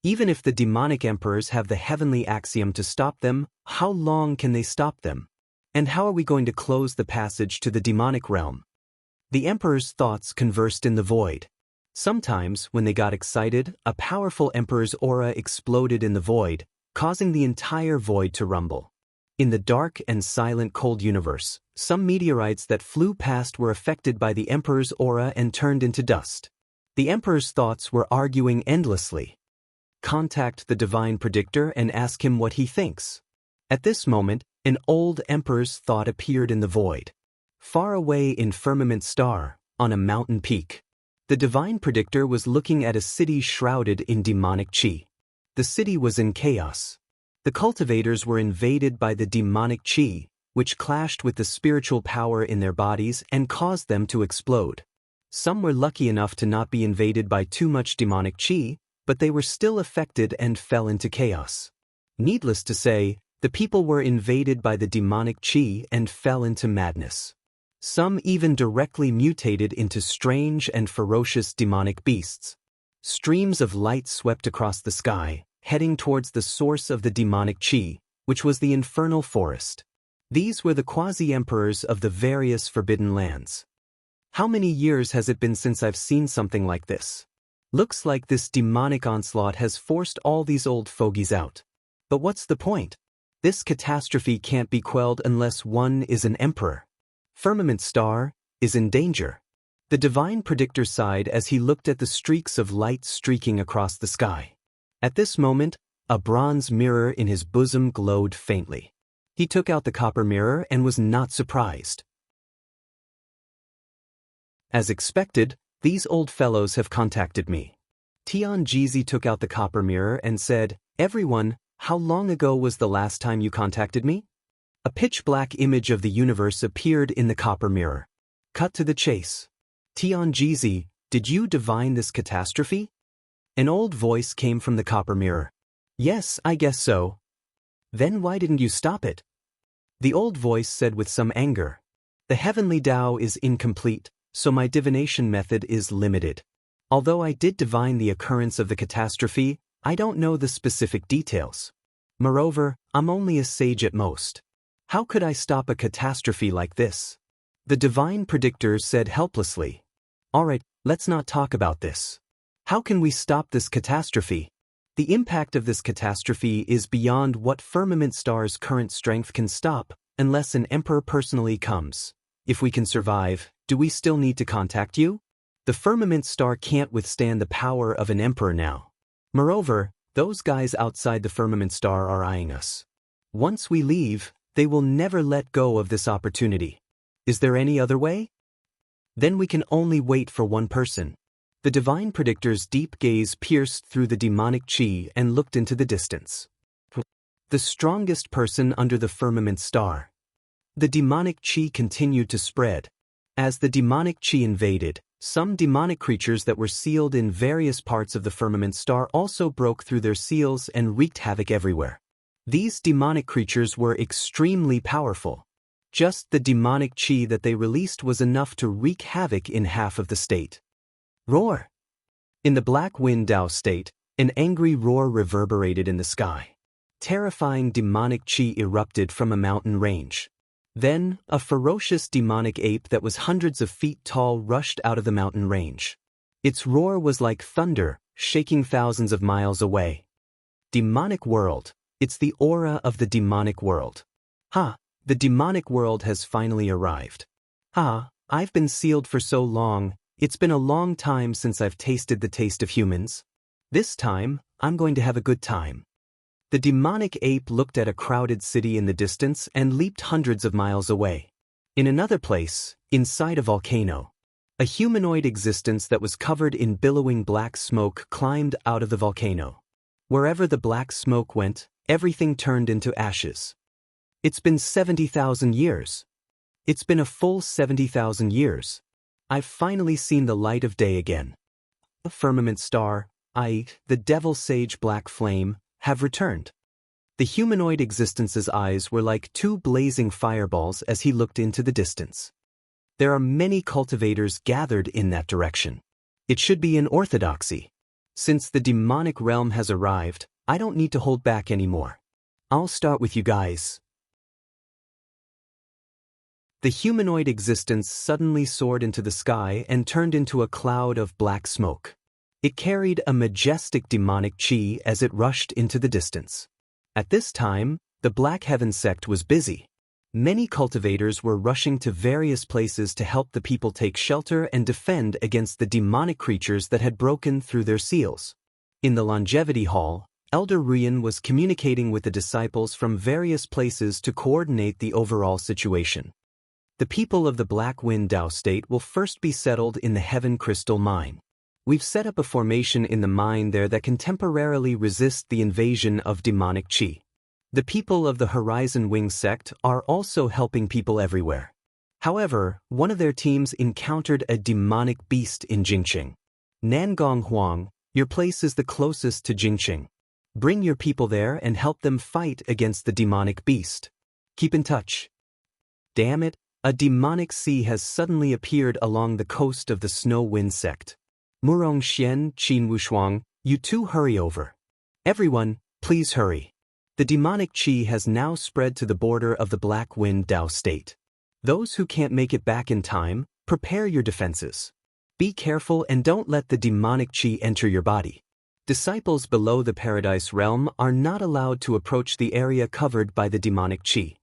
Even if the demonic emperors have the heavenly axiom to stop them, how long can they stop them? And how are we going to close the passage to the demonic realm? The emperor's thoughts conversed in the void. Sometimes, when they got excited, a powerful emperor's aura exploded in the void, causing the entire void to rumble. In the dark and silent cold universe, some meteorites that flew past were affected by the emperor's aura and turned into dust. The emperor's thoughts were arguing endlessly. Contact the divine predictor and ask him what he thinks. At this moment, an old emperor's thought appeared in the void. Far away in Firmament Star, on a mountain peak, the divine predictor was looking at a city shrouded in demonic chi. The city was in chaos. The cultivators were invaded by the demonic chi, which clashed with the spiritual power in their bodies and caused them to explode. Some were lucky enough to not be invaded by too much demonic chi, but they were still affected and fell into chaos. Needless to say, the people were invaded by the demonic chi and fell into madness. Some even directly mutated into strange and ferocious demonic beasts. Streams of light swept across the sky, heading towards the source of the demonic chi, which was the infernal forest. These were the quasi-emperors of the various forbidden lands. How many years has it been since I've seen something like this? Looks like this demonic onslaught has forced all these old fogies out. But what's the point? This catastrophe can't be quelled unless one is an emperor. Firmament Star is in danger. The divine predictor sighed as he looked at the streaks of light streaking across the sky. At this moment, a bronze mirror in his bosom glowed faintly. He took out the copper mirror and was not surprised. As expected, these old fellows have contacted me. Xianxia took out the copper mirror and said, "Everyone, how long ago was the last time you contacted me?" A pitch-black image of the universe appeared in the copper mirror. Cut to the chase. Xianxia, did you divine this catastrophe? An old voice came from the copper mirror. Yes, I guess so. Then why didn't you stop it? The old voice said with some anger. The heavenly Tao is incomplete, so my divination method is limited. Although I did divine the occurrence of the catastrophe, I don't know the specific details. Moreover, I'm only a sage at most. How could I stop a catastrophe like this? The divine predictor said helplessly. Alright, let's not talk about this. How can we stop this catastrophe? The impact of this catastrophe is beyond what Firmament Star's current strength can stop, unless an emperor personally comes. If we can survive, do we still need to contact you? The Firmament Star can't withstand the power of an emperor now. Moreover, those guys outside the Firmament Star are eyeing us. Once we leave, they will never let go of this opportunity. Is there any other way? Then we can only wait for one person. The divine predictor's deep gaze pierced through the demonic chi and looked into the distance. The strongest person under the Firmament Star. The demonic chi continued to spread. As the demonic chi invaded, some demonic creatures that were sealed in various parts of the Firmament Star also broke through their seals and wreaked havoc everywhere. These demonic creatures were extremely powerful. Just the demonic chi that they released was enough to wreak havoc in half of the state. Roar! In the Black Wind Dao state, an angry roar reverberated in the sky. Terrifying demonic chi erupted from a mountain range. Then, a ferocious demonic ape that was hundreds of feet tall rushed out of the mountain range. Its roar was like thunder, shaking thousands of miles away. Demonic world. It's the aura of the demonic world. The demonic world has finally arrived. I've been sealed for so long, it's been a long time since I've tasted the taste of humans. This time, I'm going to have a good time. The demonic ape looked at a crowded city in the distance and leaped hundreds of miles away. In another place, inside a volcano, a humanoid existence that was covered in billowing black smoke climbed out of the volcano. Wherever the black smoke went, everything turned into ashes. It's been 70,000 years. It's been a full 70,000 years. I've finally seen the light of day again. The Firmament Star, the Devil Sage Black Flame, have returned. The humanoid existence's eyes were like two blazing fireballs as he looked into the distance. There are many cultivators gathered in that direction. It should be an orthodoxy. Since the demonic realm has arrived, I don't need to hold back anymore. I'll start with you guys. The humanoid existence suddenly soared into the sky and turned into a cloud of black smoke. It carried a majestic demonic chi as it rushed into the distance. At this time, the Black Heaven sect was busy. Many cultivators were rushing to various places to help the people take shelter and defend against the demonic creatures that had broken through their seals. In the Longevity Hall, Elder Ruyan was communicating with the disciples from various places to coordinate the overall situation. The people of the Black Wind Dao state will first be settled in the Heaven Crystal Mine. We've set up a formation in the mine there that can temporarily resist the invasion of demonic chi. The people of the Horizon Wing sect are also helping people everywhere. However, one of their teams encountered a demonic beast in Jingqing. Nangong Huang, your place is the closest to Jingqing. Bring your people there and help them fight against the demonic beast. Keep in touch. Damn it, a demonic sea has suddenly appeared along the coast of the Snow Wind sect. Murong Xian, Qin Wushuang, you two hurry over. Everyone, please hurry. The demonic chi has now spread to the border of the Black Wind Dao state. Those who can't make it back in time, prepare your defenses. Be careful and don't let the demonic chi enter your body. Disciples below the Paradise Realm are not allowed to approach the area covered by the demonic chi.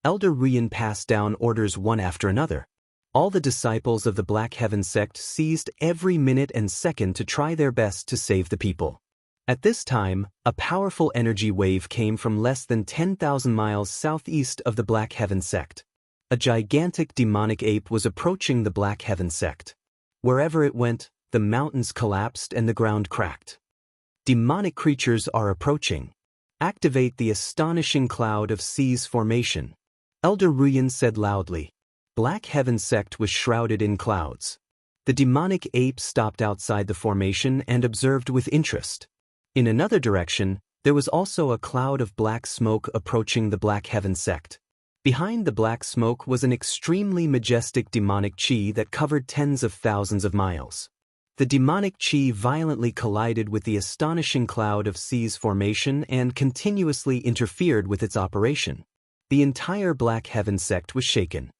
Elder Ruyan passed down orders one after another. All the disciples of the Black Heaven sect seized every minute and second to try their best to save the people. At this time, a powerful energy wave came from less than 10,000 miles southeast of the Black Heaven sect. A gigantic demonic ape was approaching the Black Heaven sect. Wherever it went, the mountains collapsed and the ground cracked. Demonic creatures are approaching. Activate the astonishing cloud of seas formation. Elder Ruyan said loudly. Black Heaven sect was shrouded in clouds. The demonic ape stopped outside the formation and observed with interest. In another direction, There was also a cloud of black smoke approaching the Black Heaven sect. Behind the black smoke was an extremely majestic demonic chi that covered tens of thousands of miles. The demonic chi violently collided with the astonishing cloud of C's formation and continuously interfered with its operation. The entire Black Heaven sect was shaken.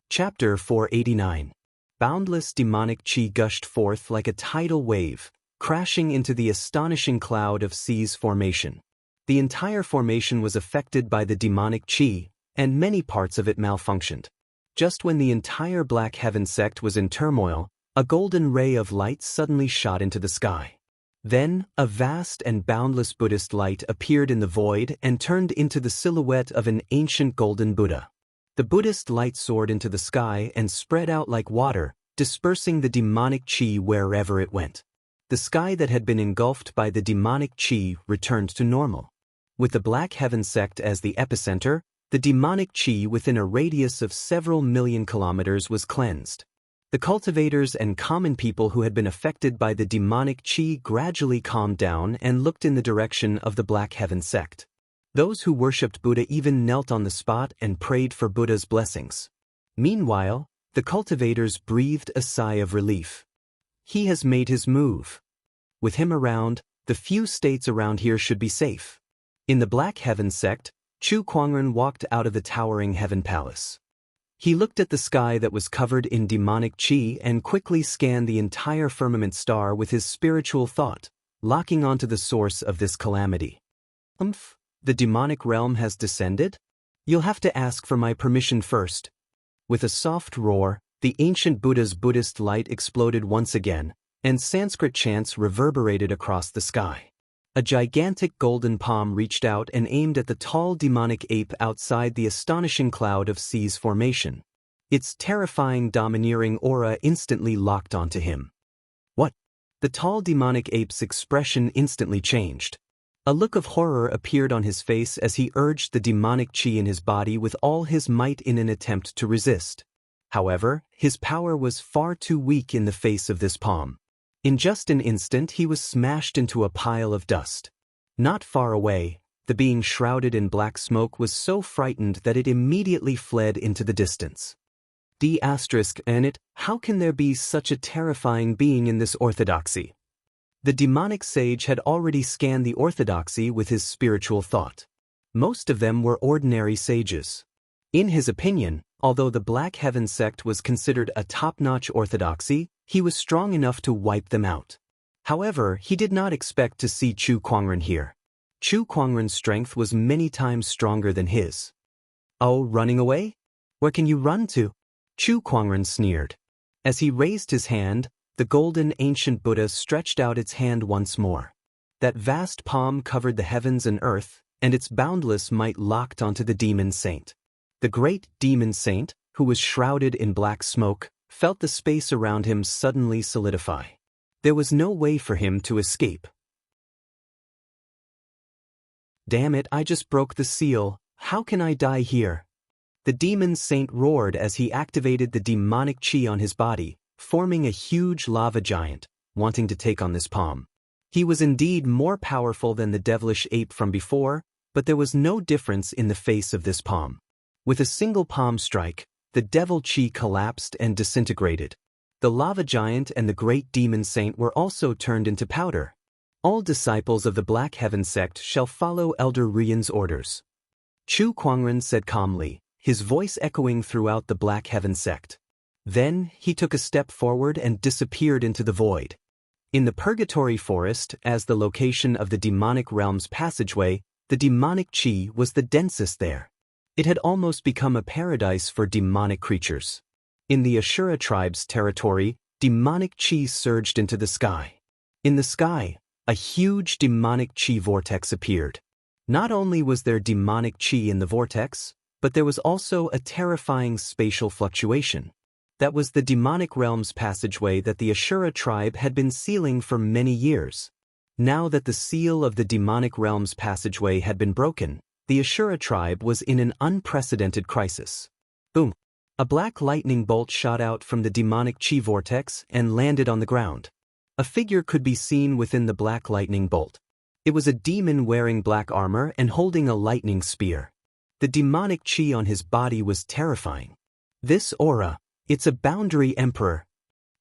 Chapter 489. Boundless demonic chi gushed forth like a tidal wave, crashing into the astonishing cloud of C's formation. The entire formation was affected by the demonic chi, and many parts of it malfunctioned. Just when the entire Black Heaven sect was in turmoil, a golden ray of light suddenly shot into the sky. Then, a vast and boundless Buddhist light appeared in the void and turned into the silhouette of an ancient golden Buddha. The Buddhist light soared into the sky and spread out like water, dispersing the demonic chi wherever it went. The sky that had been engulfed by the demonic chi returned to normal. With the Black Heaven sect as the epicenter, the demonic chi within a radius of several million kilometers was cleansed. The cultivators and common people who had been affected by the demonic chi gradually calmed down and looked in the direction of the Black Heaven sect. Those who worshipped Buddha even knelt on the spot and prayed for Buddha's blessings. Meanwhile, the cultivators breathed a sigh of relief. He has made his move. With him around, the few states around here should be safe. In the Black Heaven sect, Chu Kuangren walked out of the towering Heaven Palace. He looked at the sky that was covered in demonic chi and quickly scanned the entire firmament star with his spiritual thought, locking onto the source of this calamity. The demonic realm has descended? You'll have to ask for my permission first. With a soft roar, the ancient Buddha's Buddhist light exploded once again, and Sanskrit chants reverberated across the sky. A gigantic golden palm reached out and aimed at the tall demonic ape outside the astonishing cloud of C's formation. Its terrifying domineering aura instantly locked onto him. What? The tall demonic ape's expression instantly changed. A look of horror appeared on his face as he urged the demonic chi in his body with all his might in an attempt to resist. However, his power was far too weak in the face of this palm. In just an instant he was smashed into a pile of dust. Not far away, the being shrouded in black smoke was so frightened that it immediately fled into the distance. How can there be such a terrifying being in this orthodoxy? The demonic sage had already scanned the orthodoxy with his spiritual thought. Most of them were ordinary sages. In his opinion, although the Black Heaven sect was considered a top-notch orthodoxy, he was strong enough to wipe them out. However, he did not expect to see Chu Kuangren here. Chu Kuangren's strength was many times stronger than his. Oh, running away? Where can you run to? Chu Kuangren sneered. As he raised his hand, the golden ancient Buddha stretched out its hand once more. That vast palm covered the heavens and earth, and its boundless might locked onto the demon saint. The great demon saint, who was shrouded in black smoke, felt the space around him suddenly solidify. There was no way for him to escape. Damn it, I just broke the seal. How can I die here? The demon saint roared as he activated the demonic chi on his body, forming a huge lava giant, wanting to take on this palm. He was indeed more powerful than the devilish ape from before, but there was no difference in the face of this palm. With a single palm strike, the devil chi collapsed and disintegrated. The lava giant and the great demon saint were also turned into powder. All disciples of the Black Heaven sect shall follow Elder Ruyan's orders. Chu Kuangren said calmly, his voice echoing throughout the Black Heaven sect. Then, he took a step forward and disappeared into the void. In the Purgatory Forest, as the location of the demonic realm's passageway, the demonic chi was the densest there. It had almost become a paradise for demonic creatures. In the Ashura tribe's territory, demonic chi surged into the sky. In the sky, a huge demonic chi vortex appeared. Not only was there demonic chi in the vortex, but there was also a terrifying spatial fluctuation. That was the demonic realm's passageway that the Ashura tribe had been sealing for many years. Now that the seal of the demonic realm's passageway had been broken, the Ashura tribe was in an unprecedented crisis. Boom! A black lightning bolt shot out from the demonic chi vortex and landed on the ground. A figure could be seen within the black lightning bolt. It was a demon wearing black armor and holding a lightning spear. The demonic chi on his body was terrifying. This aura, it's a boundary emperor.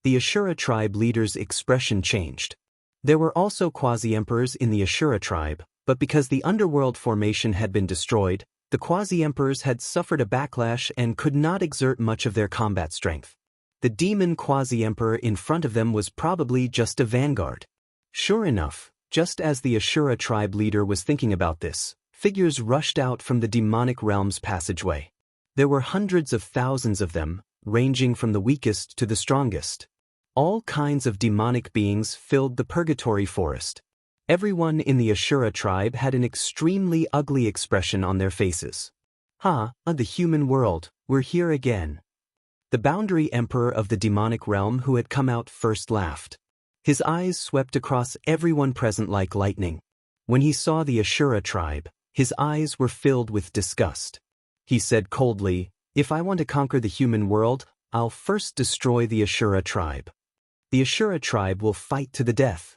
The Ashura tribe leader's expression changed. There were also quasi-emperors in the Ashura tribe, but because the underworld formation had been destroyed, the quasi-emperors had suffered a backlash and could not exert much of their combat strength. The demon quasi-emperor in front of them was probably just a vanguard. Sure enough, just as the Ashura tribe leader was thinking about this, figures rushed out from the demonic realm's passageway. There were hundreds of thousands of them, ranging from the weakest to the strongest. All kinds of demonic beings filled the purgatory forest. Everyone in the Ashura tribe had an extremely ugly expression on their faces. The human world, we're here again. The boundary emperor of the demonic realm who had come out first laughed. His eyes swept across everyone present like lightning. When he saw the Ashura tribe, his eyes were filled with disgust. He said coldly, "If I want to conquer the human world, I'll first destroy the Ashura tribe. The Ashura tribe will fight to the death."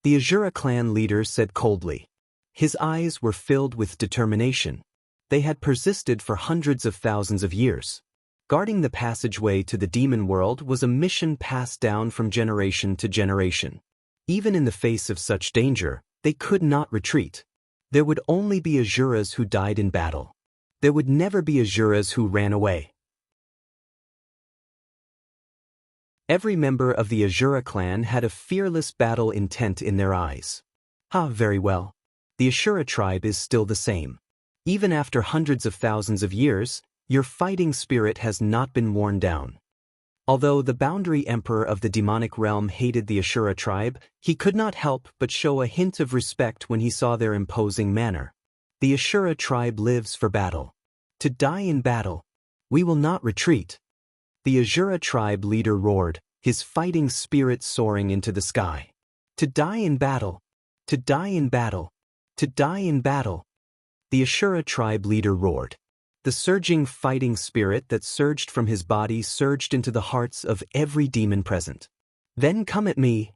The Ashura clan leader said coldly. His eyes were filled with determination. They had persisted for hundreds of thousands of years. Guarding the passageway to the demon world was a mission passed down from generation to generation. Even in the face of such danger, they could not retreat. There would only be Ashuras who died in battle. There would never be Ashuras who ran away. Every member of the Ashura clan had a fearless battle intent in their eyes. Very well. The Ashura tribe is still the same. Even after hundreds of thousands of years, your fighting spirit has not been worn down. Although the boundary emperor of the demonic realm hated the Ashura tribe, he could not help but show a hint of respect when he saw their imposing manner. The Ashura tribe lives for battle. To die in battle. We will not retreat. The Ashura tribe leader roared, his fighting spirit soaring into the sky. To die in battle. To die in battle. To die in battle. The Ashura tribe leader roared. The surging fighting spirit that surged from his body surged into the hearts of every demon present. Then come at me.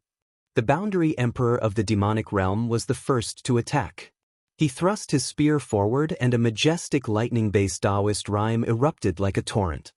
The boundary emperor of the demonic realm was the first to attack. He thrust his spear forward and a majestic lightning-based Taoist rhyme erupted like a torrent.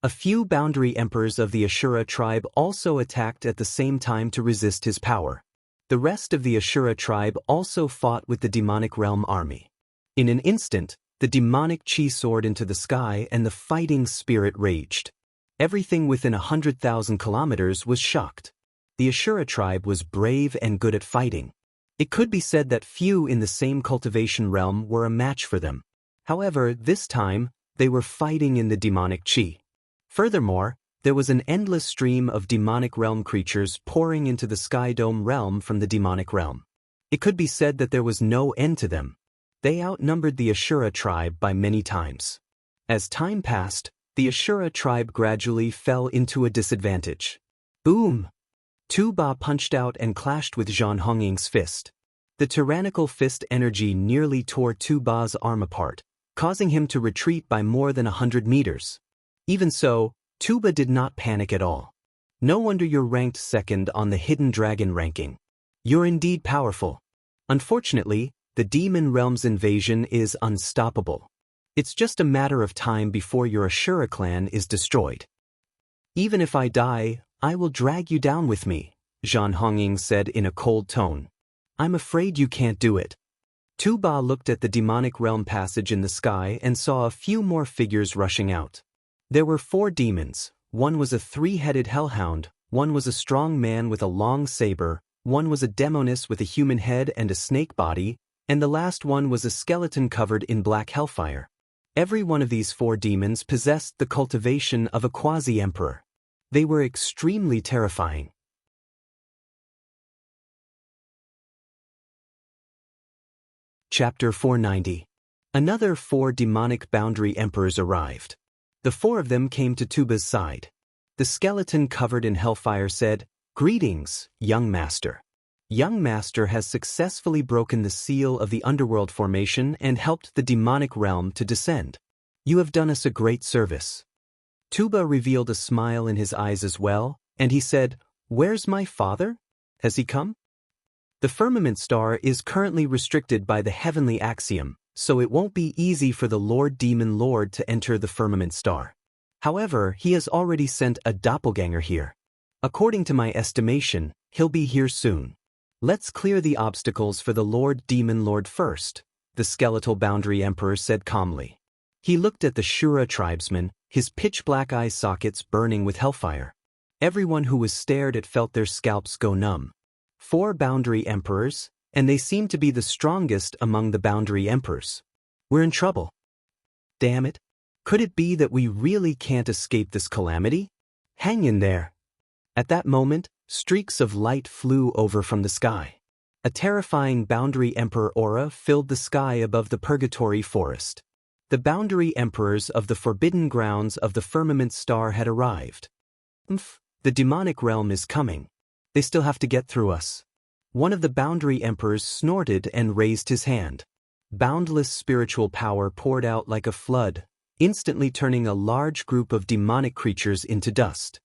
A few boundary emperors of the Ashura tribe also attacked at the same time to resist his power. The rest of the Ashura tribe also fought with the demonic realm army. In an instant, the demonic chi soared into the sky and the fighting spirit raged. Everything within 100,000 kilometers was shocked. The Ashura tribe was brave and good at fighting. It could be said that few in the same cultivation realm were a match for them. However, this time, they were fighting in the demonic chi. Furthermore, there was an endless stream of demonic realm creatures pouring into the Sky Dome realm from the demonic realm. It could be said that there was no end to them. They outnumbered the Ashura tribe by many times. As time passed, the Ashura tribe gradually fell into a disadvantage. Boom! Tu Ba punched out and clashed with Zhan Hongying's fist. The tyrannical fist energy nearly tore Tu Ba's arm apart, causing him to retreat by more than 100 meters. Even so, Tu Ba did not panic at all. No wonder you're ranked second on the Hidden Dragon ranking. You're indeed powerful. Unfortunately, the demon realm's invasion is unstoppable. It's just a matter of time before your Ashura clan is destroyed. Even if I die, I will drag you down with me, Zhan Hongying said in a cold tone. I'm afraid you can't do it. Tu Ba looked at the demonic realm passage in the sky and saw a few more figures rushing out. There were 4 demons. One was a 3-headed hellhound, one was a strong man with a long saber, one was a demoness with a human head and a snake body, and the last one was a skeleton covered in black hellfire. Every one of these 4 demons possessed the cultivation of a quasi-emperor. They were extremely terrifying. Chapter 490. Another 4 demonic boundary emperors arrived. The 4 of them came to Tu Ba's side. The skeleton covered in hellfire said, "Greetings, young master. Young master has successfully broken the seal of the underworld formation and helped the demonic realm to descend. You have done us a great service." Tuba revealed a smile in his eyes as well, and he said, "Where's my father? Has he come?" The firmament star is currently restricted by the heavenly axiom, so it won't be easy for the Lord Demon Lord to enter the firmament star. However, he has already sent a doppelganger here. According to my estimation, he'll be here soon. Let's clear the obstacles for the Lord Demon Lord first, the skeletal boundary emperor said calmly. He looked at the Shura tribesmen, his pitch-black eye sockets burning with hellfire. Everyone who was stared at felt their scalps go numb. 4 boundary emperors, and they seem to be the strongest among the boundary emperors. We're in trouble. Damn it. Could it be that we really can't escape this calamity? Hang in there. At that moment, streaks of light flew over from the sky. A terrifying boundary emperor aura filled the sky above the purgatory forest. The boundary emperors of the forbidden grounds of the firmament star had arrived. The demonic realm is coming. They still have to get through us. One of the boundary emperors snorted and raised his hand. Boundless spiritual power poured out like a flood, instantly turning a large group of demonic creatures into dust.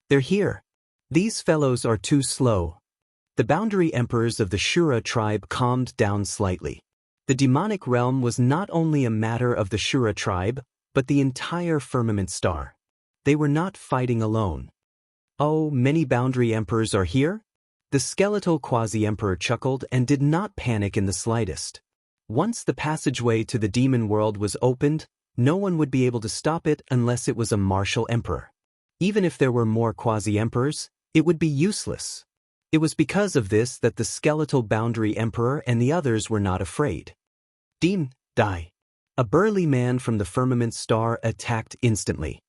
They're here. These fellows are too slow. The boundary emperors of the Shura tribe calmed down slightly. The demonic realm was not only a matter of the Shura tribe, but the entire firmament star. They were not fighting alone. Oh, many boundary emperors are here? The skeletal quasi-emperor chuckled and did not panic in the slightest. Once the passageway to the demon world was opened, no one would be able to stop it unless it was a martial emperor. Even if there were more quasi-emperors, it would be useless. It was because of this that the skeletal boundary emperor and the others were not afraid. Die. A burly man from the firmament star attacked instantly.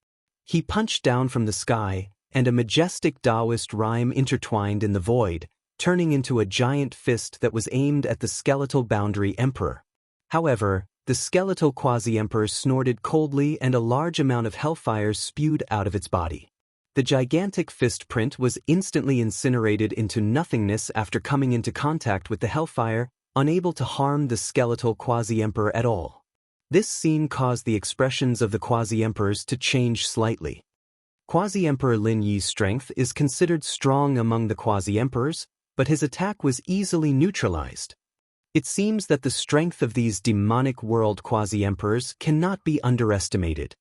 He punched down from the sky, and a majestic Taoist rhyme intertwined in the void, turning into a giant fist that was aimed at the skeletal boundary emperor. However, the skeletal quasi-emperor snorted coldly and a large amount of hellfire spewed out of its body. The gigantic fist print was instantly incinerated into nothingness after coming into contact with the hellfire, unable to harm the skeletal quasi-emperor at all. This scene caused the expressions of the quasi-emperors to change slightly. Quasi-Emperor Lin Yi's strength is considered strong among the quasi-emperors, but his attack was easily neutralized. It seems that the strength of these demonic world quasi-emperors cannot be underestimated.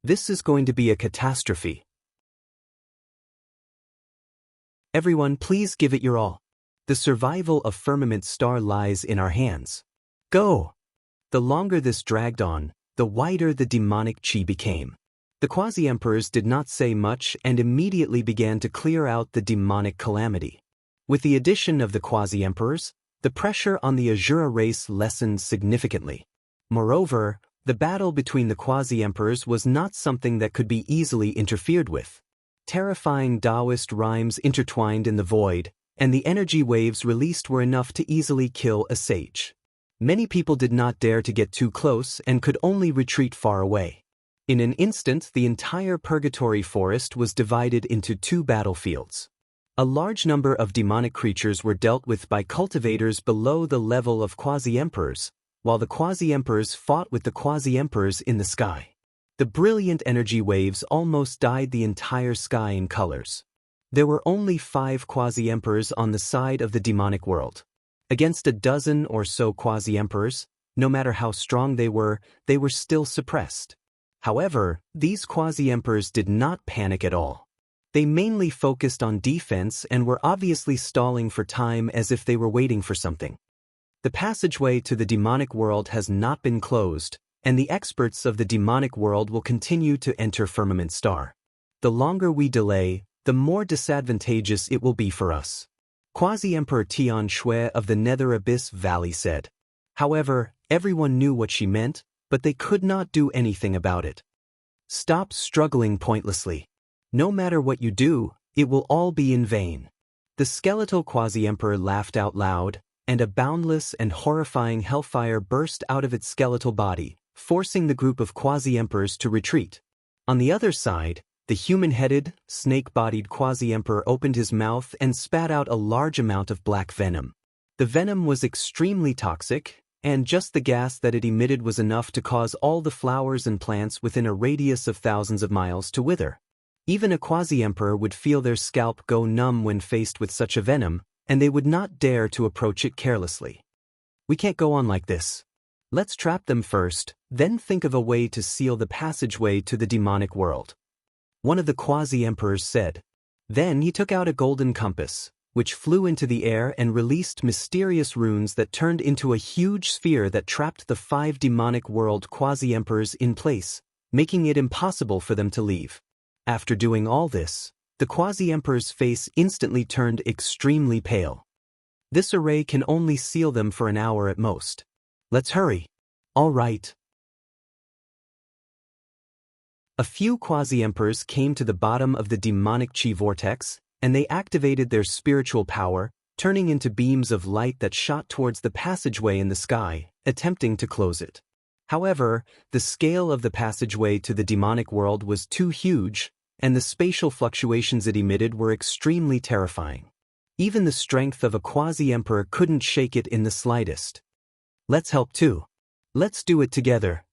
This is going to be a catastrophe. Everyone, please give it your all. The survival of Firmament Star lies in our hands. Go! The longer this dragged on, the wider the demonic chi became. The quasi-emperors did not say much and immediately began to clear out the demonic calamity. With the addition of the quasi-emperors, the pressure on the Azura race lessened significantly. Moreover, the battle between the quasi-emperors was not something that could be easily interfered with. Terrifying Taoist rhymes intertwined in the void, and the energy waves released were enough to easily kill a sage. Many people did not dare to get too close and could only retreat far away. In an instant, the entire purgatory forest was divided into 2 battlefields. A large number of demonic creatures were dealt with by cultivators below the level of quasi-emperors, while the quasi-emperors fought with the quasi-emperors in the sky. The brilliant energy waves almost dyed the entire sky in colors. There were only 5 quasi-emperors on the side of the demonic world. Against a dozen or so quasi-emperors, no matter how strong they were still suppressed. However, these quasi-emperors did not panic at all. They mainly focused on defense and were obviously stalling for time as if they were waiting for something. The passageway to the demonic world has not been closed, and the experts of the demonic world will continue to enter Firmament Star. The longer we delay, the more disadvantageous it will be for us. Quasi-Emperor Tian Shui of the Nether Abyss Valley said. However, everyone knew what she meant, but they could not do anything about it. Stop struggling pointlessly. No matter what you do, it will all be in vain. The skeletal quasi-emperor laughed out loud, and a boundless and horrifying hellfire burst out of its skeletal body, forcing the group of quasi-emperors to retreat. On the other side, the human-headed, snake-bodied quasi-emperor opened his mouth and spat out a large amount of black venom. The venom was extremely toxic, and just the gas that it emitted was enough to cause all the flowers and plants within a radius of thousands of miles to wither. Even a quasi-emperor would feel their scalp go numb when faced with such a venom, and they would not dare to approach it carelessly. We can't go on like this. Let's trap them first, then think of a way to seal the passageway to the demonic world. One of the quasi-emperors said. Then he took out a golden compass, which flew into the air and released mysterious runes that turned into a huge sphere that trapped the 5 demonic world quasi-emperors in place, making it impossible for them to leave. After doing all this, the quasi-emperor's face instantly turned extremely pale. This array can only seal them for an hour at most. Let's hurry. All right. A few quasi-emperors came to the bottom of the demonic chi vortex, and they activated their spiritual power, turning into beams of light that shot towards the passageway in the sky, attempting to close it. However, the scale of the passageway to the demonic world was too huge, and the spatial fluctuations it emitted were extremely terrifying. Even the strength of a quasi-emperor couldn't shake it in the slightest. Let's help too. Let's do it together.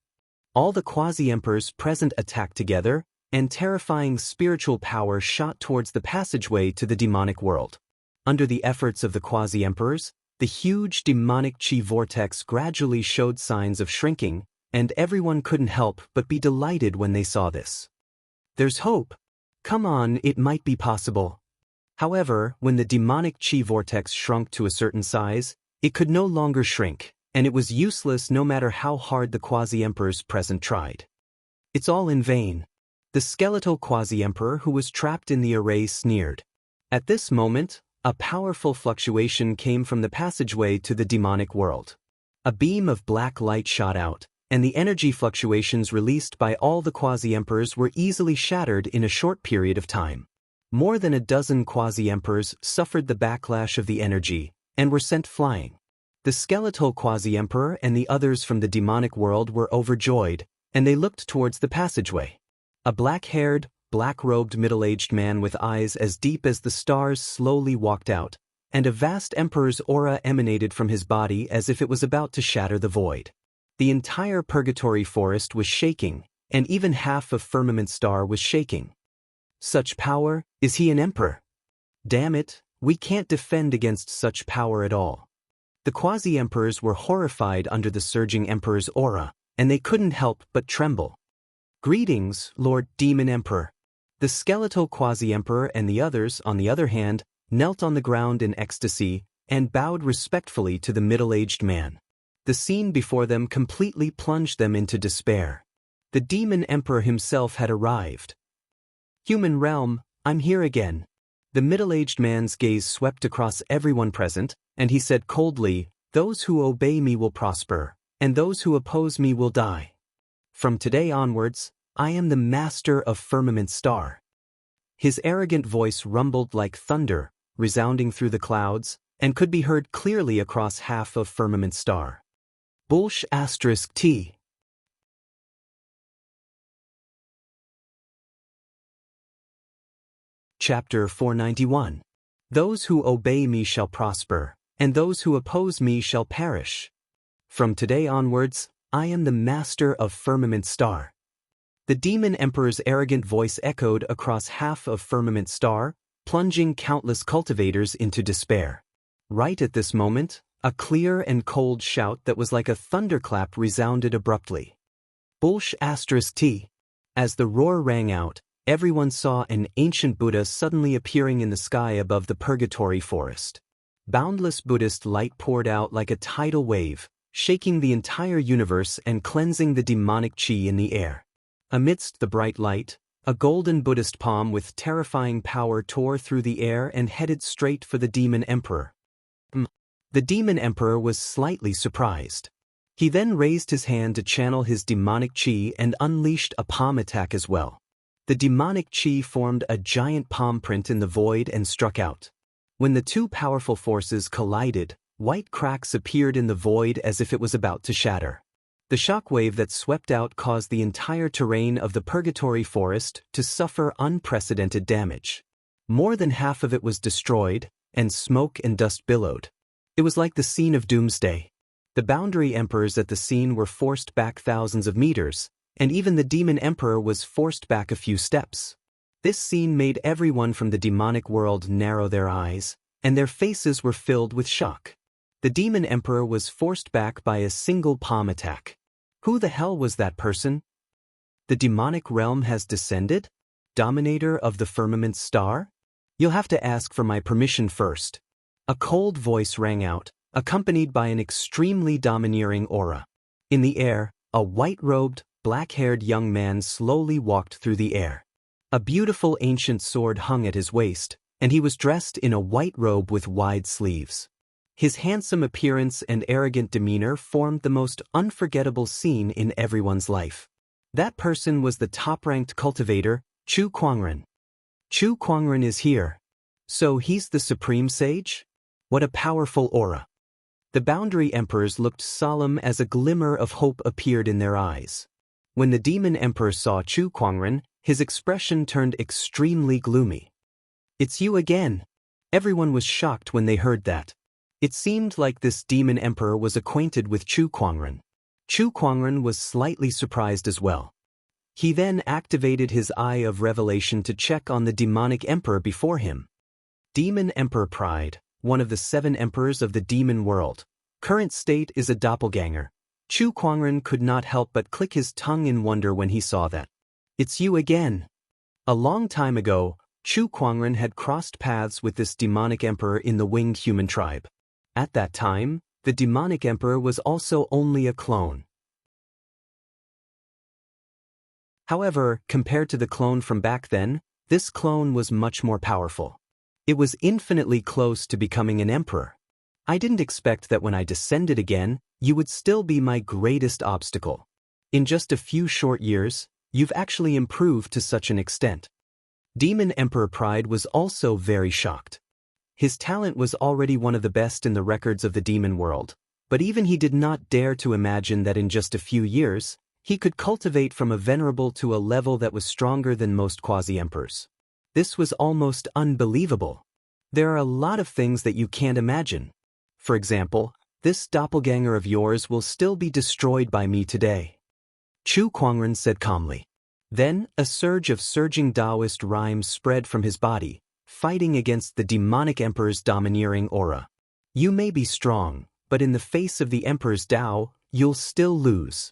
All the quasi-emperors present attacked together, and terrifying spiritual power shot towards the passageway to the demonic world. Under the efforts of the quasi-emperors, the huge demonic chi vortex gradually showed signs of shrinking, and everyone couldn't help but be delighted when they saw this. There's hope. Come on, it might be possible. However, when the demonic chi vortex shrunk to a certain size, it could no longer shrink, and it was useless no matter how hard the quasi-emperors present tried. It's all in vain. The skeletal quasi-emperor who was trapped in the array sneered. At this moment, a powerful fluctuation came from the passageway to the demonic world. A beam of black light shot out, and the energy fluctuations released by all the quasi-emperors were easily shattered in a short period of time. More than a dozen quasi-emperors suffered the backlash of the energy, and were sent flying. The skeletal quasi-emperor and the others from the demonic world were overjoyed, and they looked towards the passageway. A black-haired, black-robed middle-aged man with eyes as deep as the stars slowly walked out, and a vast emperor's aura emanated from his body as if it was about to shatter the void. The entire purgatory forest was shaking, and even half of Firmament Star was shaking. Such power? Is he an emperor? Damn it, we can't defend against such power at all. The quasi-emperors were horrified under the surging emperor's aura, and they couldn't help but tremble. Greetings, Lord Demon Emperor. The skeletal quasi-emperor and the others, on the other hand, knelt on the ground in ecstasy and bowed respectfully to the middle-aged man. The scene before them completely plunged them into despair. The demon emperor himself had arrived. Human realm, I'm here again. The middle-aged man's gaze swept across everyone present, and he said coldly, "Those who obey me will prosper, and those who oppose me will die. From today onwards, I am the master of Firmament Star." His arrogant voice rumbled like thunder, resounding through the clouds, and could be heard clearly across half of Firmament Star. *T. Chapter 491. Those who obey me shall prosper, and those who oppose me shall perish. From today onwards, I am the master of Firmament Star. The demon emperor's arrogant voice echoed across half of Firmament Star, plunging countless cultivators into despair. Right at this moment, a clear and cold shout that was like a thunderclap resounded abruptly. *T. As the roar rang out, everyone saw an ancient Buddha suddenly appearing in the sky above the purgatory forest. Boundless Buddhist light poured out like a tidal wave, shaking the entire universe and cleansing the demonic chi in the air. Amidst the bright light, a golden Buddhist palm with terrifying power tore through the air and headed straight for the demon emperor. The demon emperor was slightly surprised. He then raised his hand to channel his demonic chi and unleashed a palm attack as well. The demonic chi formed a giant palm print in the void and struck out. When the two powerful forces collided, white cracks appeared in the void as if it was about to shatter. The shockwave that swept out caused the entire terrain of the purgatory forest to suffer unprecedented damage. More than half of it was destroyed, and smoke and dust billowed. It was like the scene of doomsday. The boundary emperors at the scene were forced back thousands of meters, and even the demon emperor was forced back a few steps. This scene made everyone from the demonic world narrow their eyes, and their faces were filled with shock. The demon emperor was forced back by a single palm attack. Who the hell was that person? The demonic realm has descended? Dominator of the firmament star? You'll have to ask for my permission first. A cold voice rang out, accompanied by an extremely domineering aura. In the air, a white-robed, black-haired young man slowly walked through the air. A beautiful ancient sword hung at his waist, and he was dressed in a white robe with wide sleeves. His handsome appearance and arrogant demeanor formed the most unforgettable scene in everyone's life. That person was the top-ranked cultivator, Chu Kuangren. Chu Kuangren is here. So he's the supreme sage? What a powerful aura. The boundary emperors looked solemn as a glimmer of hope appeared in their eyes. When the demon emperor saw Chu Kuangren, his expression turned extremely gloomy. It's you again. Everyone was shocked when they heard that. It seemed like this demon emperor was acquainted with Chu Kuangren. Chu Kuangren was slightly surprised as well. He then activated his Eye of Revelation to check on the demonic emperor before him. Demon Emperor Pride, one of the 7 emperors of the demon world. Current state is a doppelganger. Chu Kuangren could not help but click his tongue in wonder when he saw that. It's you again. A long time ago, Chu Kuangren had crossed paths with this demonic emperor in the winged human tribe. At that time, the demonic emperor was also only a clone. However, compared to the clone from back then, this clone was much more powerful. It was infinitely close to becoming an emperor. I didn't expect that when I descended again, you would still be my greatest obstacle. In just a few short years, you've actually improved to such an extent. Demon Emperor Pride was also very shocked. His talent was already one of the best in the records of the demon world, but even he did not dare to imagine that in just a few years, he could cultivate from a venerable to a level that was stronger than most quasi-emperors. This was almost unbelievable. There are a lot of things that you can't imagine. For example, this doppelganger of yours will still be destroyed by me today. Chu Kuangren said calmly. Then, a surge of surging Taoist rhymes spread from his body, fighting against the demonic emperor's domineering aura. You may be strong, but in the face of the emperor's Tao, you'll still lose.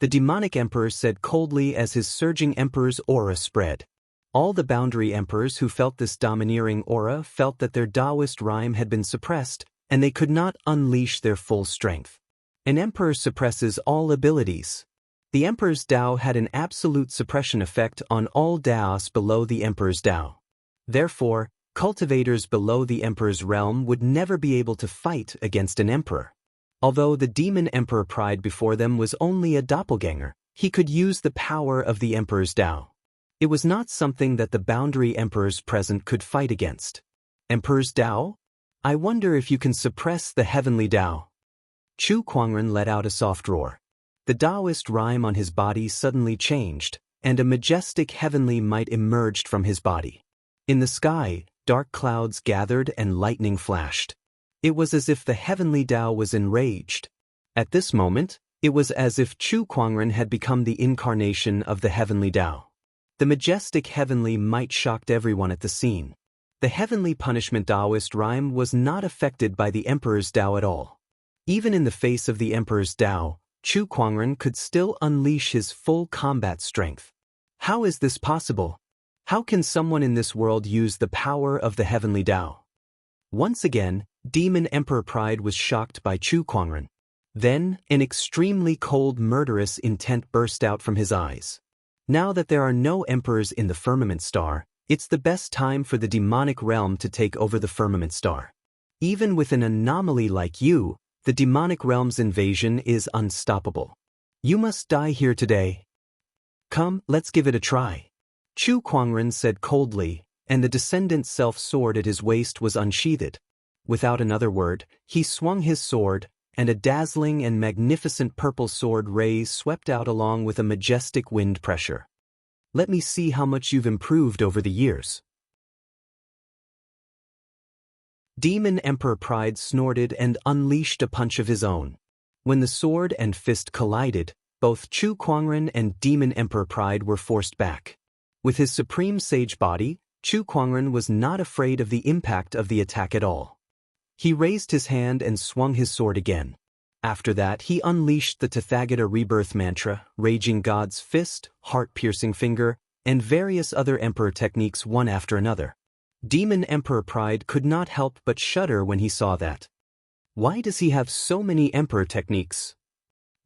The demonic emperor said coldly as his surging emperor's aura spread. All the boundary emperors who felt this domineering aura felt that their Taoist rhyme had been suppressed, and they could not unleash their full strength. An emperor suppresses all abilities. The emperor's Tao had an absolute suppression effect on all Taos below the emperor's Tao. Therefore, cultivators below the emperor's realm would never be able to fight against an emperor. Although the demon emperor Pride before them was only a doppelganger, he could use the power of the emperor's Tao. It was not something that the boundary emperors present could fight against. Emperor's Tao? I wonder if you can suppress the heavenly Tao. Chu Kuangren let out a soft roar. The Taoist rhyme on his body suddenly changed, and a majestic heavenly might emerged from his body. In the sky, dark clouds gathered and lightning flashed. It was as if the heavenly Tao was enraged. At this moment, it was as if Chu Kuangren had become the incarnation of the heavenly Tao. The majestic heavenly might shocked everyone at the scene. The heavenly punishment Taoist rhyme was not affected by the emperor's Tao at all. Even in the face of the emperor's Tao, Chu Kuangren could still unleash his full combat strength. How is this possible? How can someone in this world use the power of the heavenly Tao? Once again, Demon Emperor Pride was shocked by Chu Kuangren. Then, an extremely cold murderous intent burst out from his eyes. Now that there are no emperors in the firmament star, it's the best time for the demonic realm to take over the firmament star. Even with an anomaly like you, the demonic realm's invasion is unstoppable. You must die here today. Come, let's give it a try. Chu Kuangren said coldly, and the descendant's self-sword at his waist was unsheathed. Without another word, he swung his sword, and a dazzling and magnificent purple sword rays swept out along with a majestic wind pressure. Let me see how much you've improved over the years. Demon Emperor Pride snorted and unleashed a punch of his own. When the sword and fist collided, both Chu Kuangren and Demon Emperor Pride were forced back. With his supreme sage body, Chu Kuangren was not afraid of the impact of the attack at all. He raised his hand and swung his sword again. After that, he unleashed the Tathagata rebirth mantra, Raging God's Fist, Heart-Piercing Finger, and various other emperor techniques one after another. Demon Emperor Pride could not help but shudder when he saw that. Why does he have so many emperor techniques?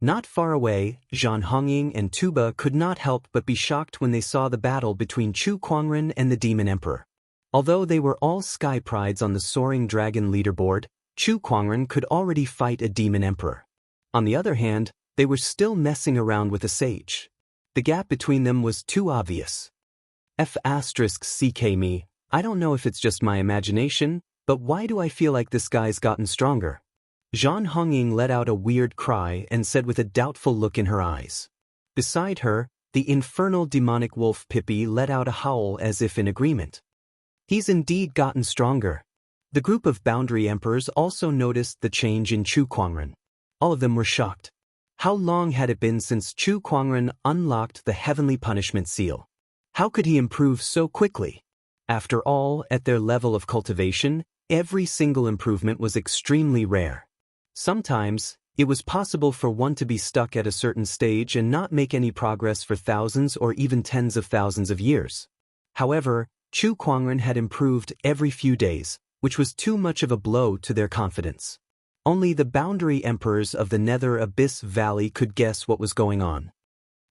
Not far away, Zhan Hongying and Tuba could not help but be shocked when they saw the battle between Chu Kuangren and the Demon Emperor. Although they were all Sky Prides on the Soaring Dragon leaderboard, Chu Kuangren could already fight a Demon Emperor. On the other hand, they were still messing around with a sage. The gap between them was too obvious. F***ck me, I don't know if it's just my imagination, but why do I feel like this guy's gotten stronger? Zhan Hongying let out a weird cry and said with a doubtful look in her eyes. Beside her, the infernal demonic wolf Pippi let out a howl as if in agreement. He's indeed gotten stronger. The group of boundary emperors also noticed the change in Chu Kuangren. All of them were shocked. How long had it been since Chu Kuangren unlocked the heavenly punishment seal? How could he improve so quickly? After all, at their level of cultivation, every single improvement was extremely rare. Sometimes, it was possible for one to be stuck at a certain stage and not make any progress for thousands or even tens of thousands of years. However, Chu Kuangren had improved every few days, which was too much of a blow to their confidence. Only the boundary emperors of the Nether Abyss Valley could guess what was going on.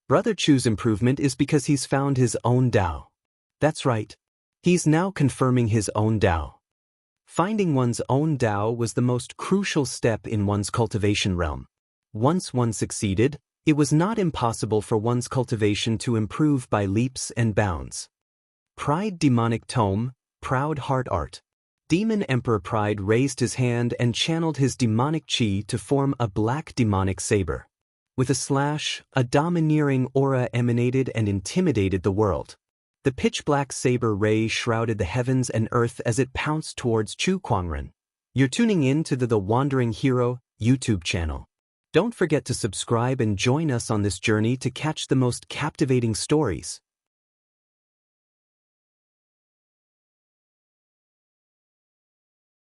Brother Chu's improvement is because he's found his own Tao. That's right. He's now confirming his own Tao. Finding one's own Tao was the most crucial step in one's cultivation realm. Once one succeeded, it was not impossible for one's cultivation to improve by leaps and bounds. Pride Demonic Tome, Proud Heart Art. Demon Emperor Pride raised his hand and channeled his demonic chi to form a black demonic saber. With a slash, a domineering aura emanated and intimidated the world. The pitch-black saber ray shrouded the heavens and earth as it pounced towards Chu Kuangren. You're tuning in to the Wandering Hero YouTube channel. Don't forget to subscribe and join us on this journey to catch the most captivating stories.